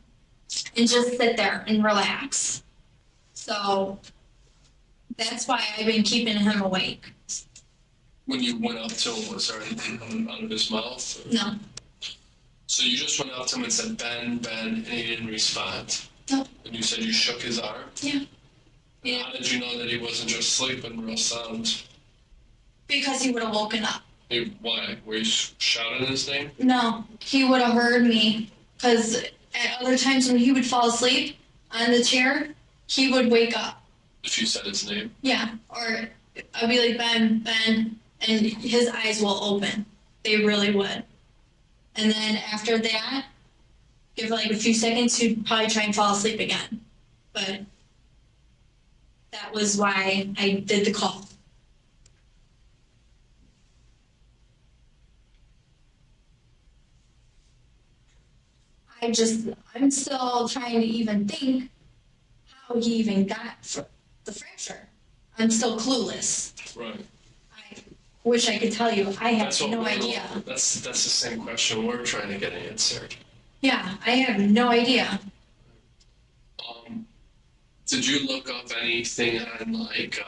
and just sit there and relax. So that's why I've been keeping him awake. When you went up to him, was there anything coming out of his mouth? No. So you just went up to him and said, Ben, Ben, and he didn't respond? No. And you said you shook his arm? Yeah. Yeah. How did you know that he wasn't just sleeping real sound? Because he would have woken up. Why? Were you shouting his name? No, he would have heard me. Because at other times when he would fall asleep on the chair, he would wake up. If you said his name? Yeah. Or I'd be like, Ben, Ben, and his eyes will open. They really would. And then after that, give like a few seconds, he'd probably try and fall asleep again. But that was why I did the call. I'm still trying to even think how he even got the fracture. I'm still clueless. Right. I wish I could tell you. I have That's what no we're- idea. That's the same question we're trying to get answered. Yeah, I have no idea. Did you look up anything on like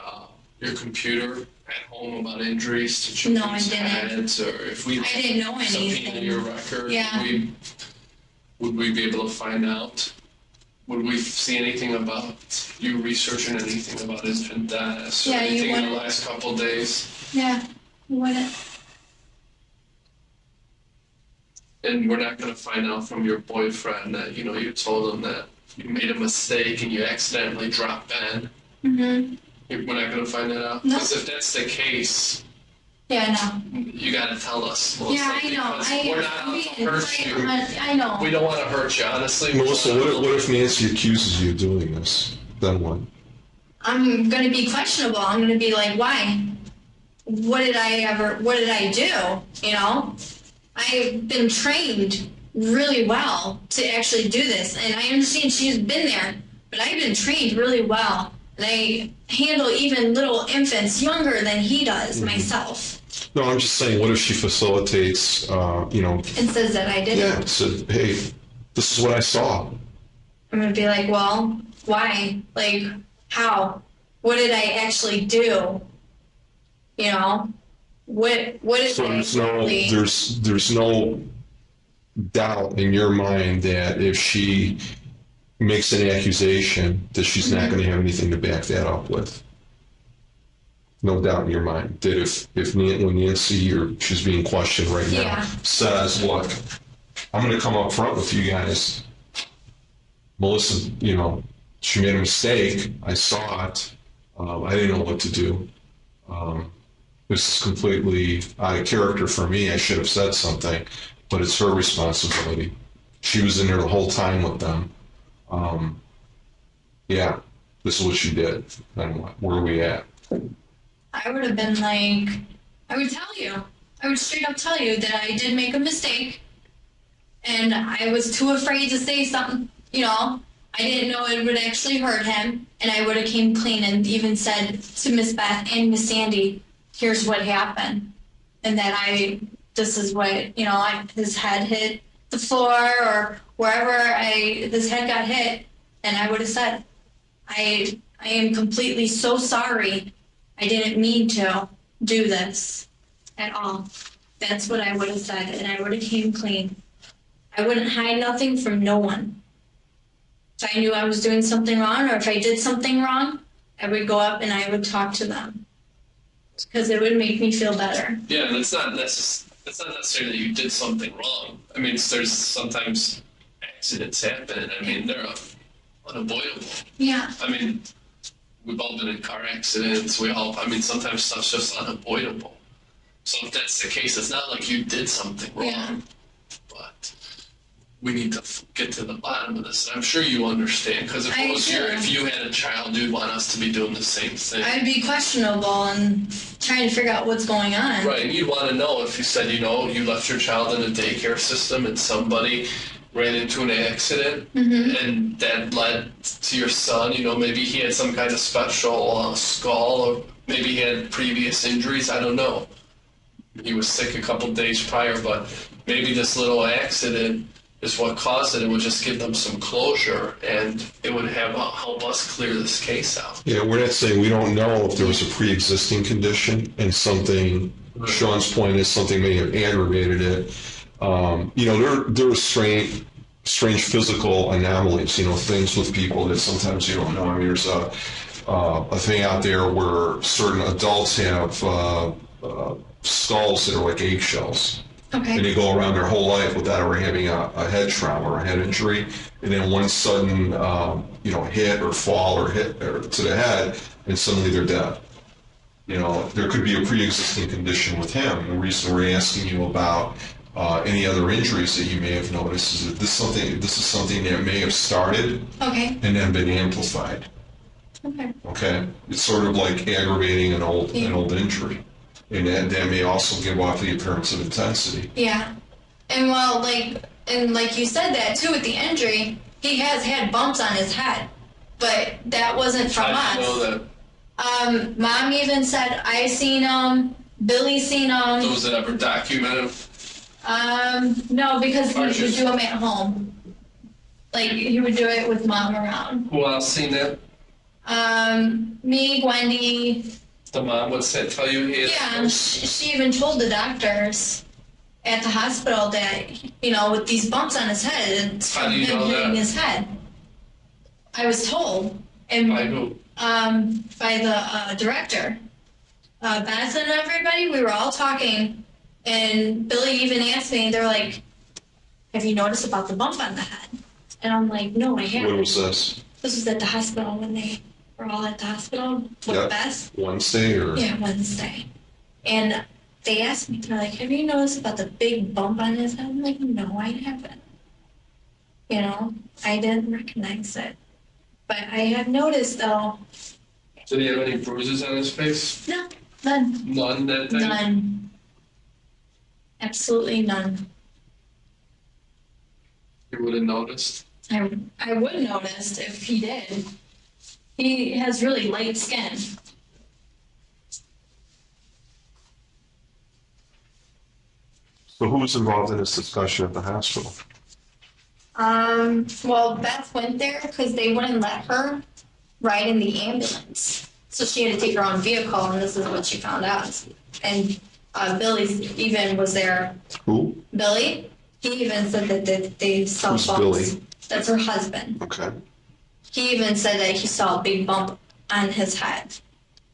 your computer at home about injuries to children's No, I didn't. heads, or if we I didn't know subpoena anything. your record, Yeah. would we be able to find out? Would we see anything about you researching anything about infant deaths or Yeah, you anything in the wouldn't. last couple of days? Yeah, what? And we're not going to find out from your boyfriend that you told him that you made a mistake and you accidentally dropped Ben. Mm-hmm. We're not going to find that out. No. Because if that's the case, Yeah, no. you got to tell us, Melissa. Yeah, I know. because we're not I'm out to being hurt you. I know. We don't want to hurt you, honestly. Melissa, what if Nancy accuses you of doing this? Then what? I'm gonna be questionable. I'm gonna be like, why? What did I do? I've been trained really well to actually do this, and I understand she's been there, but I've been trained really well, and I handle even little infants younger than he does myself, No, I'm just saying, what if she facilitates, and says that I did yeah, it. said, hey, this is what I saw. I'm gonna be like, well, why? Like, how? What did I actually do? What is So it? there's no doubt in your mind that if she makes an accusation, that she's not going to have anything to back that up with. No doubt in your mind that when Nancy, or she's being questioned right now, Yeah. says, look, I'm going to come up front with you guys. Melissa, she made a mistake. I saw it. I didn't know what to do. This is completely out of character for me. I should have said something, but it's her responsibility. She was in there the whole time with them. Yeah, this is what she did. And where are we at? I would have been like, I would tell you. I would straight up tell you that I did make a mistake, and I was too afraid to say something. I didn't know it would actually hurt him, and I would have came clean and even said to Miss Beth and Miss Sandy, here's what happened, and that this is what, his head hit the floor or wherever his head got hit, and I would have said, I am completely so sorry. I didn't mean to do this at all. That's what I would have said, and I would have came clean. I wouldn't hide nothing from no one. If I knew I was doing something wrong, or if I did something wrong, I would go up and I would talk to them, because it would make me feel better. Yeah, and it's not necessarily that you did something wrong. I mean, there's sometimes accidents happen. I mean, they're unavoidable. Yeah. I mean, we've all been in car accidents. Sometimes stuff's just unavoidable. So if that's the case, it's not like you did something wrong. Yeah. But we need to get to the bottom of this. And I'm sure you understand, because if you had a child, you'd want us to be doing the same thing. I'd be questionable and trying to figure out what's going on. Right, and you'd want to know if you said, you left your child in a daycare system and somebody ran into an accident, and that led to your son, maybe he had some kind of special skull, or maybe he had previous injuries, I don't know. He was sick a couple days prior, but maybe this little accident is what caused it. It would just give them some closure, and it would help us clear this case out. Yeah, we're not saying we don't know if there was a pre-existing condition and something, Sean's point is something may have aggravated it. Their restraint strange physical anomalies, things with people that sometimes you don't know. I mean, there's a thing out there where certain adults have skulls that are like eggshells. Okay. And they go around their whole life without ever having a head trauma or a head injury. And then one sudden, hit or fall or hit to the head, and suddenly they're dead. There could be a pre-existing condition with him. The reason we're asking you about any other injuries that you may have noticed is that this is something that may have started Okay. and then been amplified. Okay. Okay, it's sort of like aggravating an old injury, and that may also give off the appearance of intensity. Yeah. And like you said that too with the injury, he has had bumps on his head, but that wasn't from I know us. that. Mom even said I seen him. Billy seen him. Was it ever documented? No, because he would Archie's. do them at home. Like he would do it with Mom around. Who else seen that? Me, Wendy. The mom would say, tell you he Yeah, and she even told the doctors at the hospital that, with these bumps on his head, it's How from do you him know hitting that? his head. I was told. And By who? by the director. Beth and everybody, we were all talking, and Billy even asked me, they're like, have you noticed about the bump on the head? And I'm like, no, I haven't. When was this? This was at the hospital when they were all at the hospital with Yeah. Beth. Wednesday or? Yeah, Wednesday. And they asked me, they're like, have you noticed about the big bump on his head? I'm like, no, I haven't. I didn't recognize it. But I have noticed, though, Did he have any bruises on his face? no, none. None that day? None. Absolutely none. You would have noticed. I would notice if he did. He has really light skin. So who was involved in this discussion at the hospital? Well, Beth went there because they wouldn't let her ride in the ambulance. So she had to take her own vehicle, and this is what she found out. And Billy even was there. Who? Billy, he even said that they saw Who's bumps. Billy? That's her husband. Okay. He even said that he saw a big bump on his head.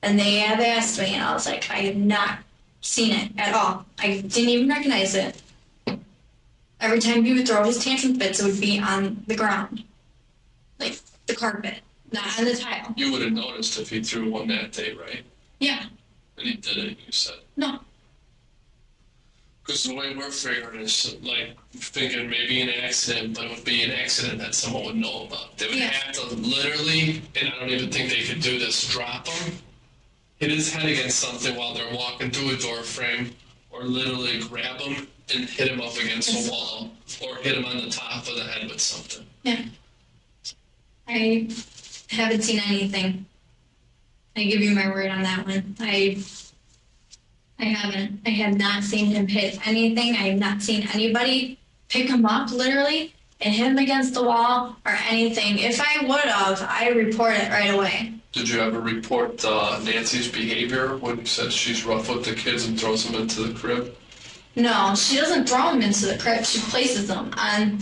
And they have asked me, and I was like, I have not seen it at all. I didn't even recognize it. Every time he would throw his tantrum fits, it would be on the ground. Like the carpet, not on the tile. You would have noticed if he threw one that day, right? Yeah, And he didn't, you said. no. Because the way we're figuring is like thinking maybe an accident, but it would be an accident that someone would know about. They would Yeah. have to literally, and I don't even think they could do this, drop him, hit his head against something while they're walking through a door frame, or literally grab him and hit him up against a wall, or hit him on the top of the head with something. Yeah. I haven't seen anything. I give you my word on that one. I haven't. I have not seen him hit anything. I have not seen anybody pick him up, literally, and hit him against the wall or anything. If I would have, I report it right away. Did you ever report Nancy's behavior when you said she's rough with the kids and throws them into the crib? No, she doesn't throw them into the crib. She places them on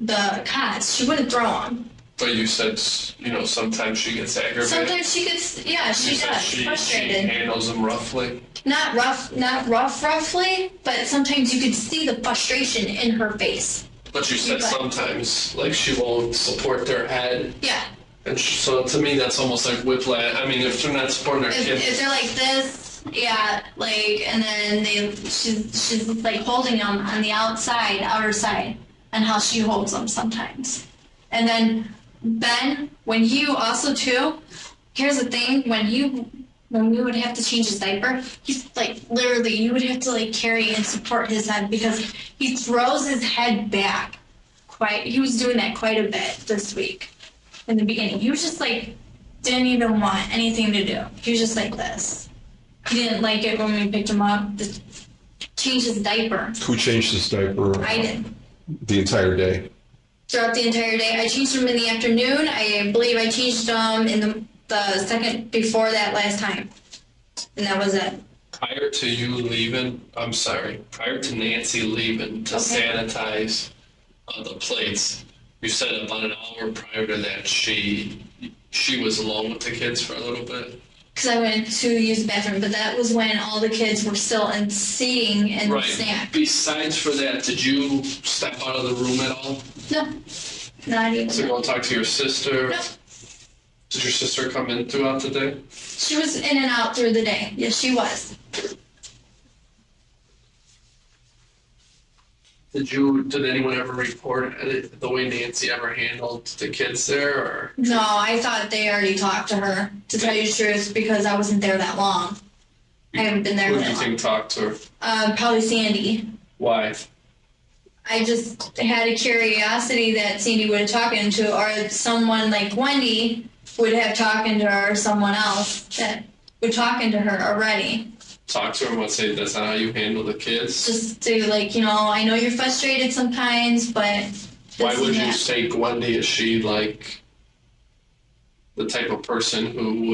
the cots. She wouldn't throw them. But you said, sometimes she gets aggravated. Sometimes she gets, yeah, she You said does, she frustrated. handles them roughly. Not roughly, but sometimes you could see the frustration in her face. But you said But- sometimes, like, she won't support their head. Yeah, And so to me, that's almost like whiplash. I mean, if they're not supporting their if kids. they're like this, yeah, like, and then she's like holding them on the outer side, and how she holds them sometimes. And then Ben, when you also too, here's the thing, when we would have to change his diaper, he's like literally you would have to like carry and support his head because he throws his head back he was doing that quite a bit this week in the beginning. He was just like didn't even want anything to do. He was just like this. He didn't like it when we picked him up to change his diaper. Who changed his diaper? I did. The entire day. Throughout the entire day. I changed them in the afternoon. I believe I changed them in the second before that last time. And that was it. Prior to Nancy leaving to Okay. sanitize, the plates, you said about an hour prior to that she was alone with the kids for a little bit. Because I went to use the bathroom, but that was when all the kids were still in seating and Right. snack. Besides for that, did you step out of the room at all? No, not even. So go and talk to your sister? No, Did your sister come in throughout the day? she was in and out through the day. Yes, she was. Did anyone ever report the way Nancy ever handled the kids there, or? No, I thought they already talked to her, to tell you the truth, because I wasn't there that long. I haven't been there Who that do you long. think talked to her? Probably Sandy. Why? I just had a curiosity that Sandy would have talked to, or someone like Wendy would have talked to her, or someone else that would talk to her already. Talk to her and what, say that's not how you handle the kids? Just to, like, you know, I know you're frustrated sometimes, but Why this would and you that. say Wendy? Is she like the type of person who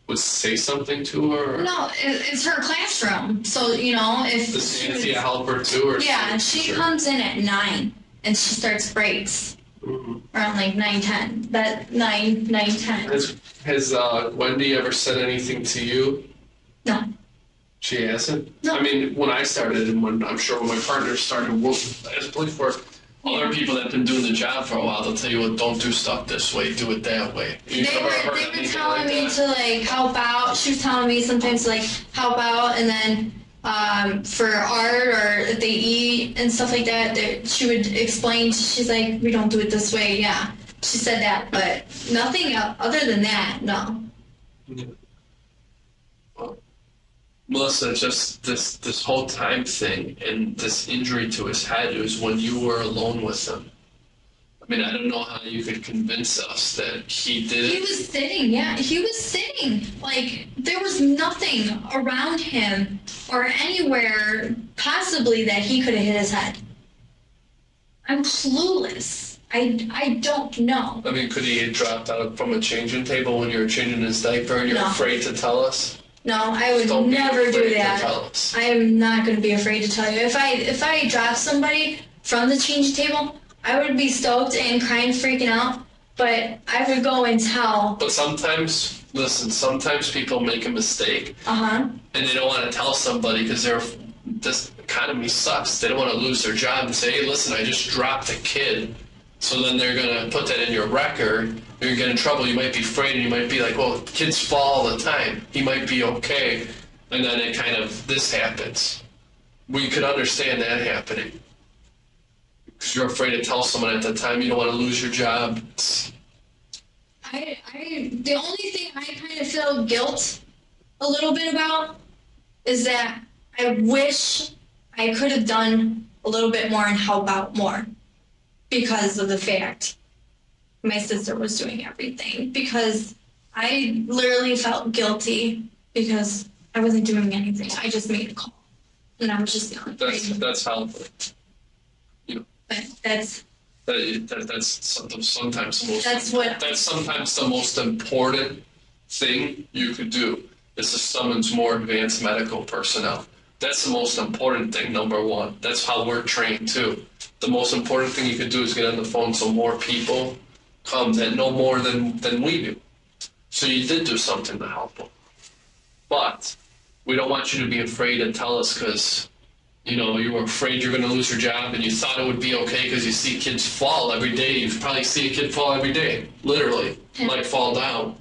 would say something to her? Or No, it's her classroom. So, you know, if does she Nancy was- help her too? Or yeah, she Sure. comes in at 9 and she starts breaks Mhm. around like 9:10. That 9:10. Has Wendy ever said anything to you? No. She hasn't? No. I mean, when I started, and when I'm sure when my partner started work as police work, other people that have been doing the job for a while, they'll tell you, well, don't do stuff this way, do it that way. You They ever were heard anything telling like me that? to like help out. She was telling me sometimes to like help out, and then for art or if they eat and stuff like that, she would explain. She's like, we don't do it this way. Yeah, she said that, but nothing other than that. No. Melissa, just this whole time thing and this injury to his head was when you were alone with him. I mean, I don't know how you could convince us that he did He it. was sitting, yeah. He was sitting. Like, there was nothing around him or anywhere possibly that he could have hit his head. I'm clueless. I don't know. I mean, could he have dropped out from a changing table when you were changing his diaper and you're No. afraid to tell us? No, I would Don't be never do afraid to that. tell us. I am not going to be afraid to tell you. If I drop somebody from the change table, I would be stoked and crying, freaking out. But I would go and tell. But sometimes, listen, sometimes people make a mistake and they don't want to tell somebody because this economy sucks. They don't want to lose their job and say, hey, listen, I just dropped a kid. So then they're going to put that in your record. You're going to get in trouble. You might be afraid and you might be like, well, kids fall all the time. He might be okay. And then it kind of, this happens. We could understand that happening. Because you're afraid to tell someone at the time. You don't want to lose your job. The only thing I kind of feel guilt a little bit about is that I wish I could have done a little bit more and help out more because of the fact my sister was doing everything. Because I literally felt guilty because I wasn't doing anything. I just made a call and I was just yelling. That's helpful. But that's That's sometimes the most. That's sometimes the most important thing you could do is to summons more advanced medical personnel. That's the most important thing. Number one. That's how we're trained too. The most important thing you could do is get on the phone so more people come that know more than we do. So you did do something to help them, but we don't want you to be afraid to tell us because. You were afraid you're going to lose your job and you thought it would be okay because you see kids fall every day. You probably see a kid fall every day, literally, like fall down.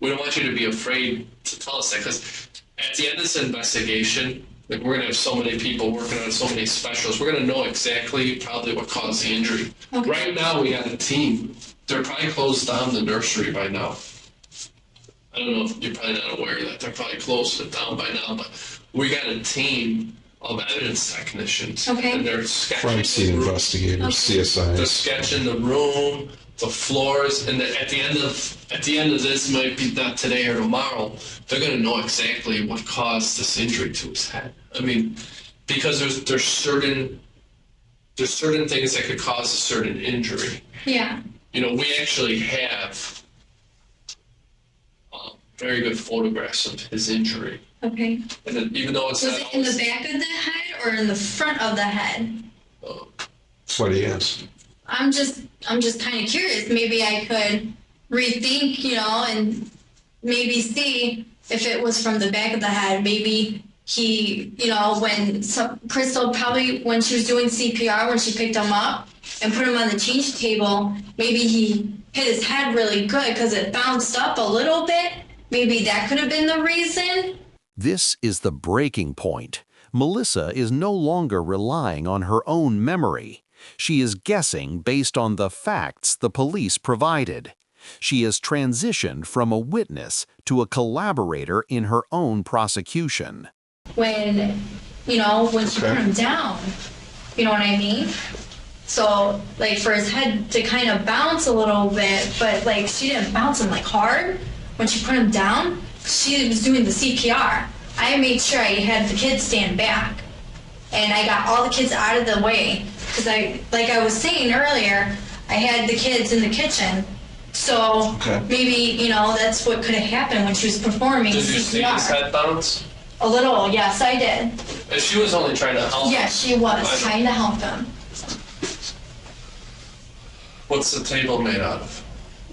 We don't want you to be afraid to tell us that because at the end of this investigation, like we're going to have so many people working on so many specialists, we're going to know exactly probably what caused the injury. Okay. Right now, we got a team. They're probably closed down the nursery by now. I don't know if you're probably not aware of that. They're probably closed it down by now, but we got a team of evidence technicians. Okay. And they're sketching Crime scene the room. investigators, They're CSIs. sketching the room, the floors, and at the end of this, might be not today or tomorrow, they're going to know exactly what caused this injury to his head. I mean, because there's certain things that could cause a certain injury. yeah. We actually have very good photographs of his injury. Okay. And then, even though it's Was not it in the always- back of the head or in the front of the head? That's what he asked. I'm just kind of curious. Maybe I could rethink, you know, and maybe see if it was from the back of the head. Maybe he, you know, Crystal probably, when she was doing CPR, when she picked him up and put him on the change table, maybe he hit his head really good because it bounced up a little bit. Maybe that could have been the reason. This is the breaking point. Melissa is no longer relying on her own memory. She is guessing based on the facts the police provided. She has transitioned from a witness to a collaborator in her own prosecution. When she put him down, you know what I mean? So, like, for his head to kind of bounce a little bit, but, like, she didn't bounce him, like, hard when she put him down. She was doing the CPR. I made sure I had the kids stand back, and I got all the kids out of the way, because like I was saying earlier, I had the kids in the kitchen. So maybe, that's what could have happened when she was performing CPR. Did you see his head bounce? A little, yes, I did. And she was only trying to help him. Yes, she was trying to help him. What's the table made out of?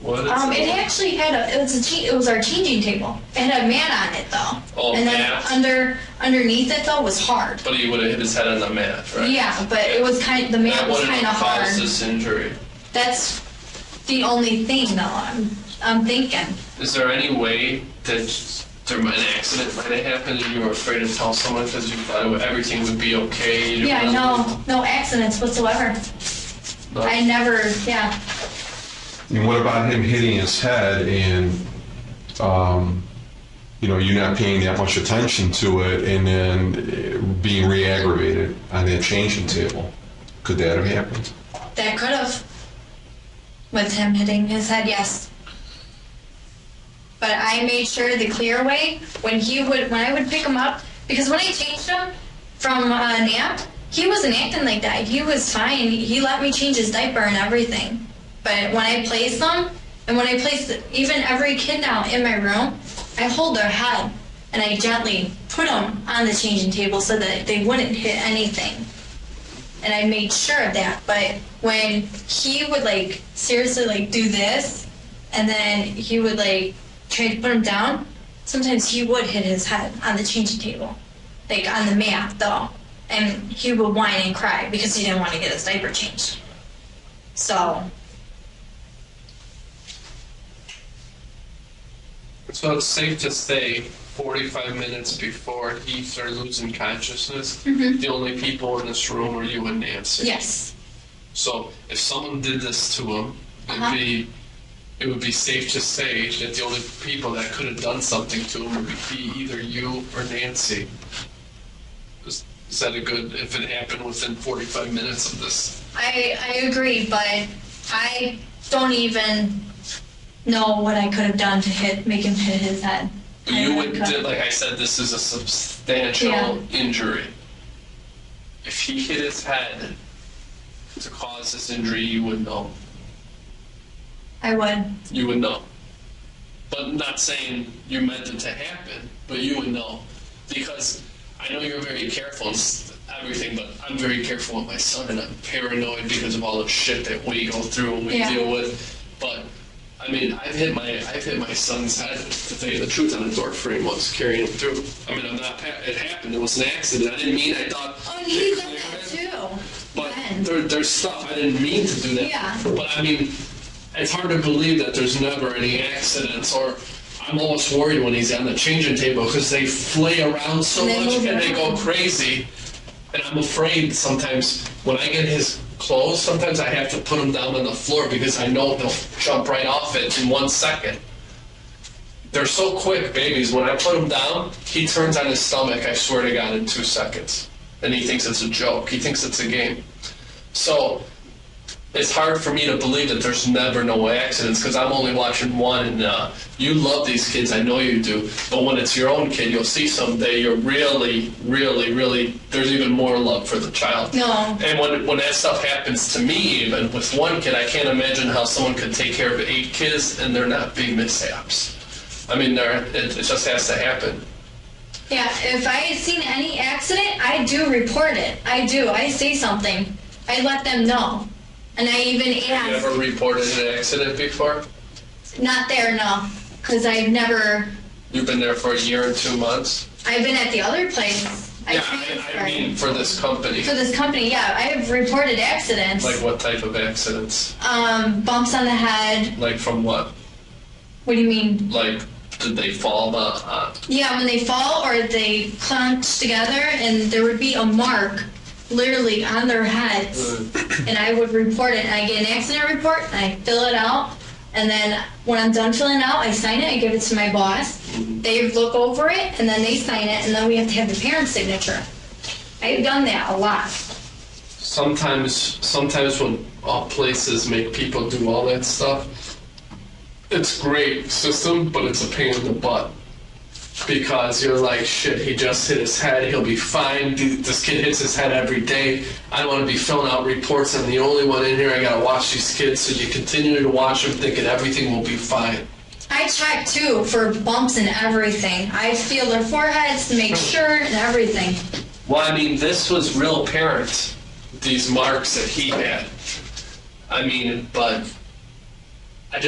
What is It actually had it was our changing table. It had a mat on it though. Oh, and mat. then underneath it though was hard. But he would have hit his head on the mat, right? Yeah, but it was the mat was kind of hard. That would have caused this injury. That's the only thing though I'm thinking. Is there any way that an accident might have happened and you were afraid to tell someone because you thought everything would be okay? Yeah, no accidents whatsoever. No. I never, And what about him hitting his head and, you're not paying that much attention to it and then being re-aggravated on that changing table? Could that have happened? That could have. With him hitting his head, yes. But I made sure the clear way when I would pick him up, because when I changed him from a nap, he wasn't acting like that. He was fine. He let me change his diaper and everything. But when I placed them, and when I placed even every kid now in my room, I hold their head and I gently put them on the changing table so that they wouldn't hit anything. And I made sure of that. But when he would seriously do this, and then he would try to put him down, sometimes he would hit his head on the changing table, on the mat though. And he would whine and cry because he didn't want to get his diaper changed. So it's safe to say 45 minutes before he started losing consciousness, the only people in this room were you and Nancy. yes. So if someone did this to him, it would be safe to say that the only people that could have done something to him would be either you or Nancy. Is that if it happened within 45 minutes of this? I agree, but I don't even know what I could have done to make him hit his head. Like I said, this is a substantial injury. If he hit his head to cause this injury, you would know. I would. You would know. But not saying you meant it to happen, but you would know. Because I know you're very careful and everything, but I'm very careful with my son, and I'm paranoid because of all the shit that we go through and we deal with. But I mean, I've hit my son's head, to tell you the truth, on a door frame once, carrying him through. I mean, it happened. It was an accident. I didn't mean. I thought. Oh, he did that too. But there's stuff I didn't mean to do that. Yeah. But I mean, it's hard to believe that there's never any accidents, or I'm almost worried when he's on the changing table because they flay around so much and they go crazy. And I'm afraid sometimes when I get his clothes, sometimes I have to put him down on the floor because I know he'll jump right off it in 1 second. They're so quick, babies. When I put him down, he turns on his stomach, I swear to God, in 2 seconds. And he thinks it's a joke. He thinks it's a game. So it's hard for me to believe that there's never no accidents because I'm only watching one, and you love these kids, I know you do, but when it's your own kid, you'll see someday you're really, really, really, there's even more love for the child. No. And when that stuff happens to me, even with one kid, I can't imagine how someone could take care of 8 kids and there not be mishaps. I mean, it just has to happen. Yeah, if I had seen any accident, I do report it. I do. I say something. I let them know. And I even You asked, ever reported an accident before? not there, no, because I've never, You've been there for a year and 2 months? I've been at the other place. Yeah, transferred. I mean for this company. For this company, yeah, I have reported accidents. Like what type of accidents? Bumps on the head. Like from what? What do you mean? Like, did they fall Yeah, when they fall or they clench together and there would be a mark literally on their heads. And I would report it. And I get an accident report and I fill it out. And then when I'm done filling it out, I sign it, I give it to my boss. They look over it and then they sign it and then we have to have the parent's signature. I've done that a lot. Sometimes when places make people do all that stuff, it's great system, but it's a pain in the butt. Because you're like, shit, he just hit his head, he'll be fine. This kid hits his head every day. I don't want to be filling out reports. I'm the only one in here. I gotta watch these kids. So you continue to watch them thinking everything will be fine. I check too for bumps and everything. I feel their foreheads to make sure and everything. Well, I mean, this was real apparent, these marks that he had. I mean, but I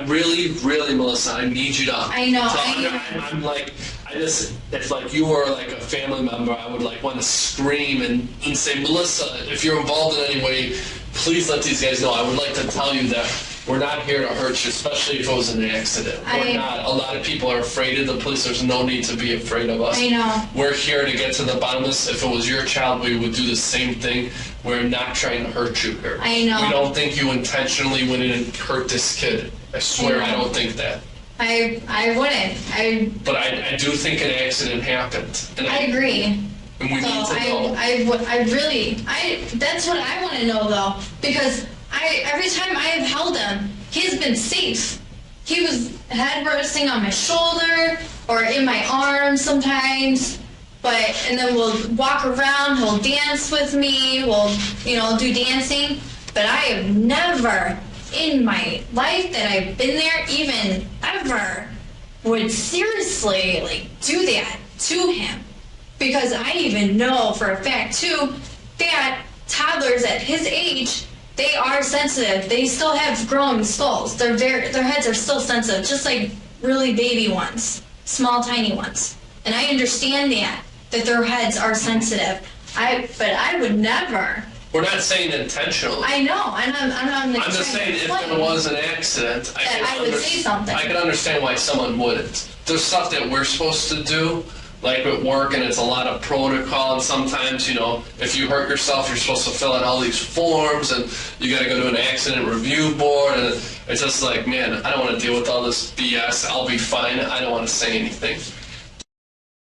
really, Melissa, I need you to. I know. I'm like, if like you were like a family member, I would like want to scream and say, Melissa, if you're involved in any way, please let these guys know. I would like to tell you that we're not here to hurt you, especially if it was an accident. We're not. A lot of people are afraid of the police. There's no need to be afraid of us. I know. We're here to get to the bottom of this. If it was your child, we would do the same thing. We're not trying to hurt you here. I know. We don't think you intentionally went in and hurt this kid. I swear I don't think that. I wouldn't. But I do think an accident happened. And I agree. And we need to know. That's what I want to know though, because every time I have held him, he's been safe. He was head resting on my shoulder or in my arms sometimes, and then we'll walk around, he'll dance with me, we'll, do dancing, but I have never in my life that I've been there, even ever, would seriously do that to him. Because I even know for a fact too that toddlers at his age, they are sensitive. They still have growing skulls. Their heads are still sensitive, just like really baby ones, small tiny ones. And I understand that their heads are sensitive. But I would never. We're not saying intentionally. I know, and I'm just saying if there was an accident, I would say something. I can understand why someone wouldn't. There's stuff that we're supposed to do, like at work, and it's a lot of protocol, and sometimes, if you hurt yourself, you're supposed to fill out all these forms, and you got to go to an accident review board, and it's just like, man, I don't want to deal with all this BS. I'll be fine. I don't want to say anything.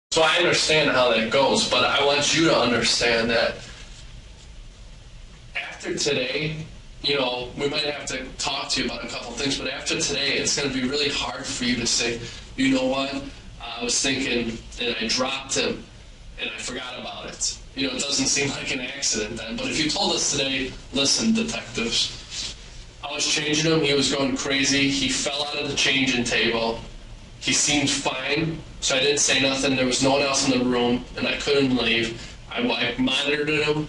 So I understand how that goes, but I want you to understand that after today, we might have to talk to you about a couple things, but after today, it's going to be really hard for you to say, you know what, I was thinking, and I dropped him, and I forgot about it. It doesn't seem like an accident then, but if you told us today, listen, detectives, I was changing him, he was going crazy, he fell out of the changing table, he seemed fine, so I didn't say nothing, there was no one else in the room, and I couldn't leave. I monitored him,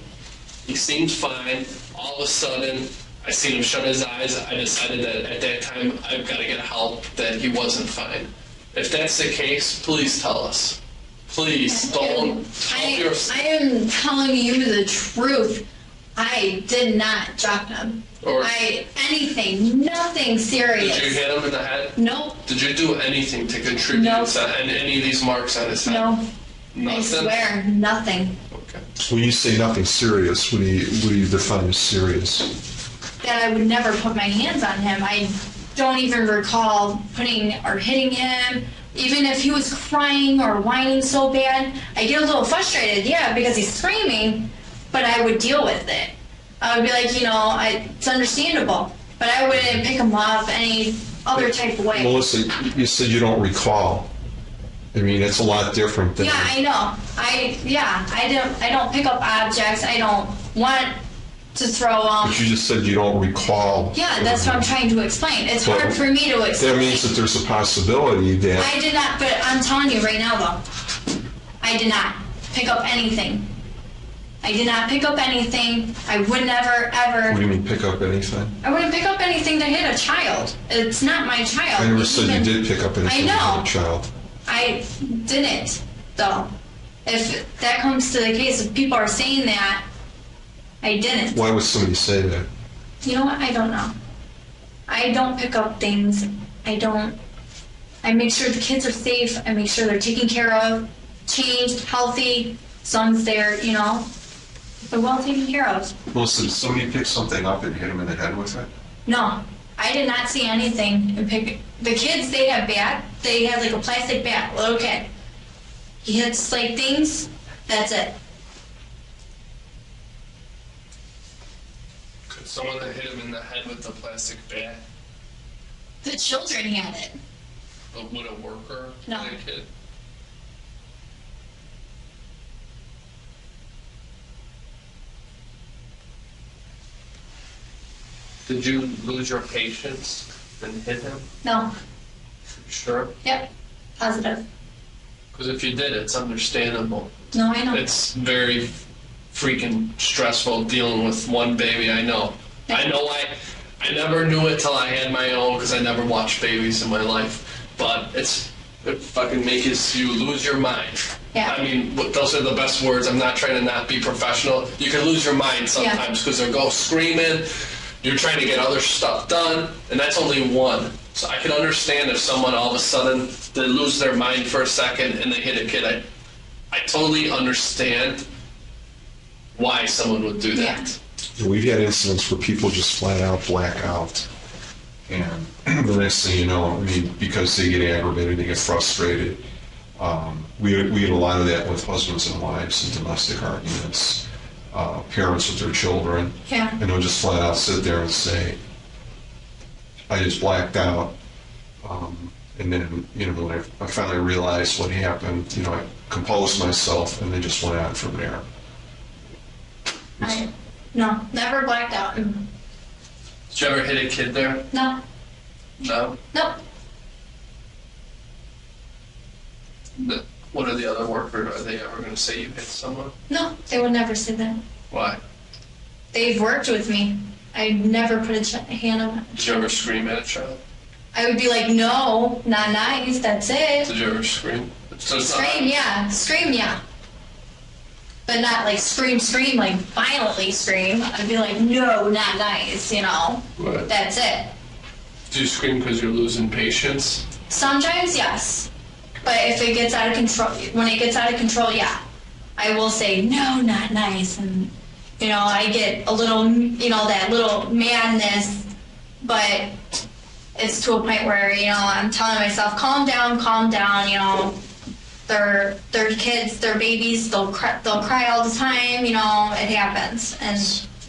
he seemed fine. All of a sudden, I seen him shut his eyes. I decided that at that time, I've got to get help, that he wasn't fine. If that's the case, please tell us. Please, don't help yourself. I am telling you the truth. I did not drop him. Anything, nothing serious. Did you hit him in the head? Nope. Did you do anything to contribute to any of these marks on his head? No. Nothing? I swear, nothing. Okay. When you say nothing serious, what do you define as serious? That I would never put my hands on him. I don't even recall putting or hitting him. Even if he was crying or whining so bad, I get a little frustrated, because he's screaming, but I would deal with it. I would be like, it's understandable, but I wouldn't pick him up any other type of way. Melissa, you said you don't recall. I mean, it's a lot different than... Yeah, I know. I don't pick up objects. I don't want to throw them. But you just said you don't recall. Yeah, that's what I'm trying to explain. It's hard for me to explain. That means that there's a possibility that... I did not, but I'm telling you right now, though, I did not pick up anything. I did not pick up anything. I would never, ever. What do you mean, pick up anything? I wouldn't pick up anything to hit a child. It's not my child. I never said you did pick up anything I know. as a child. I didn't, though. If that comes to the case, if people are saying that, I didn't. Why would somebody say that? You know what? I don't know. I don't pick up things. I make sure the kids are safe. I make sure they're taken care of, changed, healthy, as long as they're, they're well taken care of. Melissa, did somebody pick something up and hit him in the head with it? No, I did not see anything. The kids, they have bat. They have like a plastic bat, little kid. He hits like things, that's it. Could someone that hit him in the head with the plastic bat? The children had it. Would a worker No. hit a kid? Did you lose your patience and hit him? No. Sure. Yep. Positive. Because if you did, it's understandable. No, I know. It's very freaking stressful dealing with one baby. I know. I know. I never knew it till I had my own because I never watched babies in my life. But it fucking makes you lose your mind. Yeah. I mean, those are the best words. I'm not trying to not be professional. You can lose your mind sometimes because they'll go screaming. You're trying to get other stuff done, and that's only one. So I can understand if someone all of a sudden they lose their mind for a second and they hit a kid. I totally understand why someone would do that. Yeah. We've had incidents where people just flat out black out. And the next thing you know, I mean, because they get aggravated, they get frustrated. We had a lot of that with husbands and wives and domestic arguments, parents with their children. Yeah. And they'll just flat out sit there and say, I just blacked out. And then, when I finally realized what happened, I composed myself and they just went out from there. No, never blacked out. Did you ever hit a kid there? No. No? Nope. What are the other workers? Are they ever going to say you hit someone? No, they would never say that. Why? They've worked with me. I never put a hand on them. Did you ever scream at a child? I would be like, no, not nice, that's it. Did you ever scream? Scream, yeah. Scream, yeah. But not like scream, like violently scream. I'd be like, no, not nice, Right. That's it. Do you scream because you're losing patience? Sometimes, yes. But if it gets out of control, when it gets out of control, yeah. I will say, no, not nice. And, I get a little, that little madness. But it's to a point where, I'm telling myself, calm down, They're kids, they're babies, they'll cry all the time, it happens. And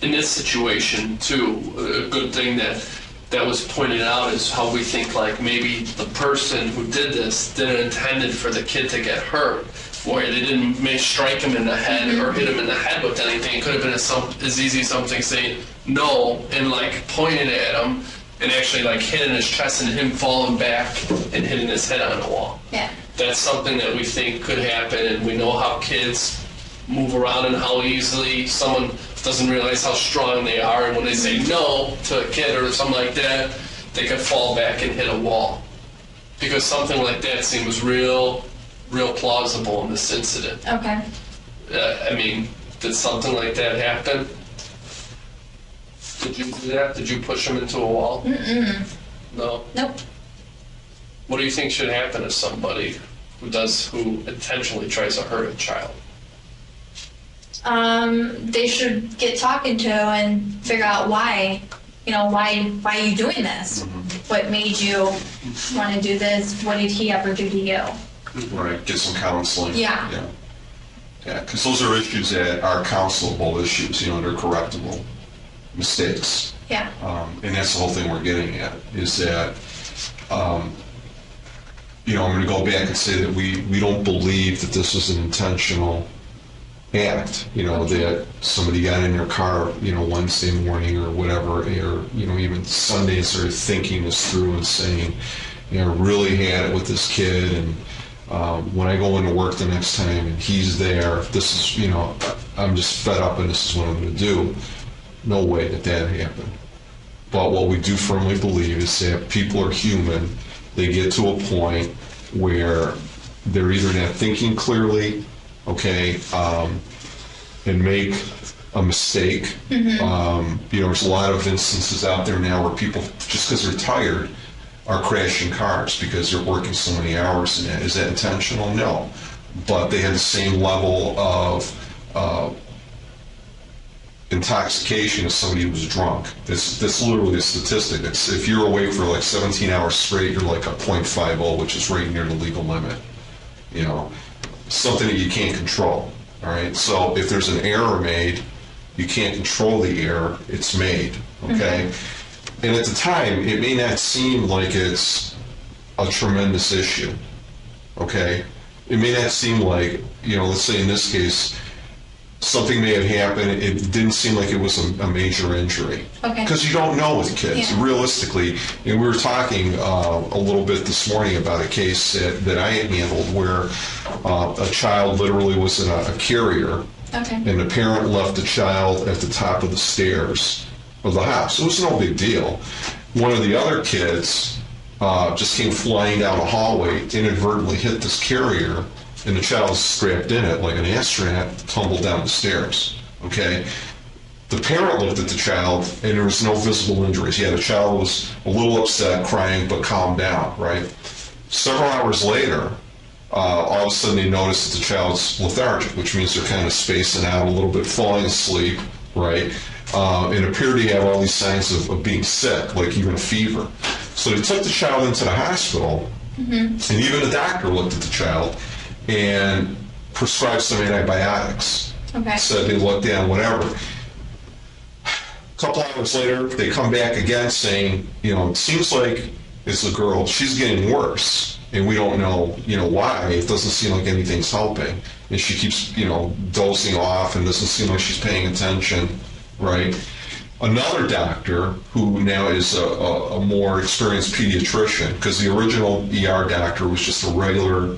in this situation, too, a good thing that was pointed out is how we think like maybe the person who did this didn't intend for the kid to get hurt, or they didn't strike him in the head or hit him in the head with anything. It could have been as easy as something saying no and like pointing at him and actually like hitting his chest and him falling back and hitting his head on the wall. yeah. That's something that we think could happen, and we know how kids move around and how easily someone doesn't realize how strong they are, and when they say no to a kid or something like that, they could fall back and hit a wall. Because something like that seems real plausible in this incident. Okay. Did something like that happen? Did you do that? Did you push him into a wall? Mm-mm. No? Nope. What do you think should happen to somebody who intentionally tries to hurt a child? They should get talking to and figure out why. Why are you doing this? Mm-hmm. What made you want to do this? What did he ever do to you? Right, get some counseling. Yeah. Yeah, because those are issues that are counselable issues, they're correctable mistakes. Yeah. And that's the whole thing we're getting at, is that, I'm going to go back and say that we don't believe that this is an intentional act, that somebody got in their car, Wednesday morning or whatever, or, even Sunday and started thinking this through and saying, I really had it with this kid, and When I go into work the next time and he's there, this is, I'm just fed up and this is what I'm going to do. No way that happened. But what we do firmly believe is that people are human. They get to a point where they're either not thinking clearly, okay, and make a mistake. There's a lot of instances out there now where people, just because they're tired, are crashing cars because they're working so many hours in it. Is that intentional? No. But they had the same level of intoxication as somebody who was drunk. That's literally a statistic. If you're awake for like 17 hours straight, you're like a .50, which is right near the legal limit. Something that you can't control. All right. So if there's an error made, you can't control the error. It's made. Okay. And at the time, it may not seem like it's a tremendous issue. Okay. It may not seem like, let's say in this case, something may have happened. It didn't seem like it was a major injury. Okay. Because you don't know with kids, realistically. And we were talking a little bit this morning about a case that I had handled where a child literally was in a carrier, and the parent left the child at the top of the stairs of the house. It was no big deal. One of the other kids just came flying down the hallway, inadvertently hit this carrier, and the child was strapped in it like an astronaut, tumbled down the stairs. Okay? The parent looked at the child, and there was no visible injuries. Yeah, the child was a little upset, crying, but calmed down, right? Several hours later, all of a sudden they noticed that the child's lethargic, which means they're kind of spacing out a little bit, falling asleep, right? And appeared to have all these signs of being sick, like even a fever. So they took the child into the hospital, and even the doctor looked at the child and prescribed some antibiotics. Okay. Said they looked down, whatever. A couple hours later, they come back again saying, it seems like it's the girl, she's getting worse, and we don't know, why. It doesn't seem like anything's helping. And she keeps, dozing off and doesn't seem like she's paying attention, right? Another doctor, who now is a more experienced pediatrician, because the original ER doctor was just a regular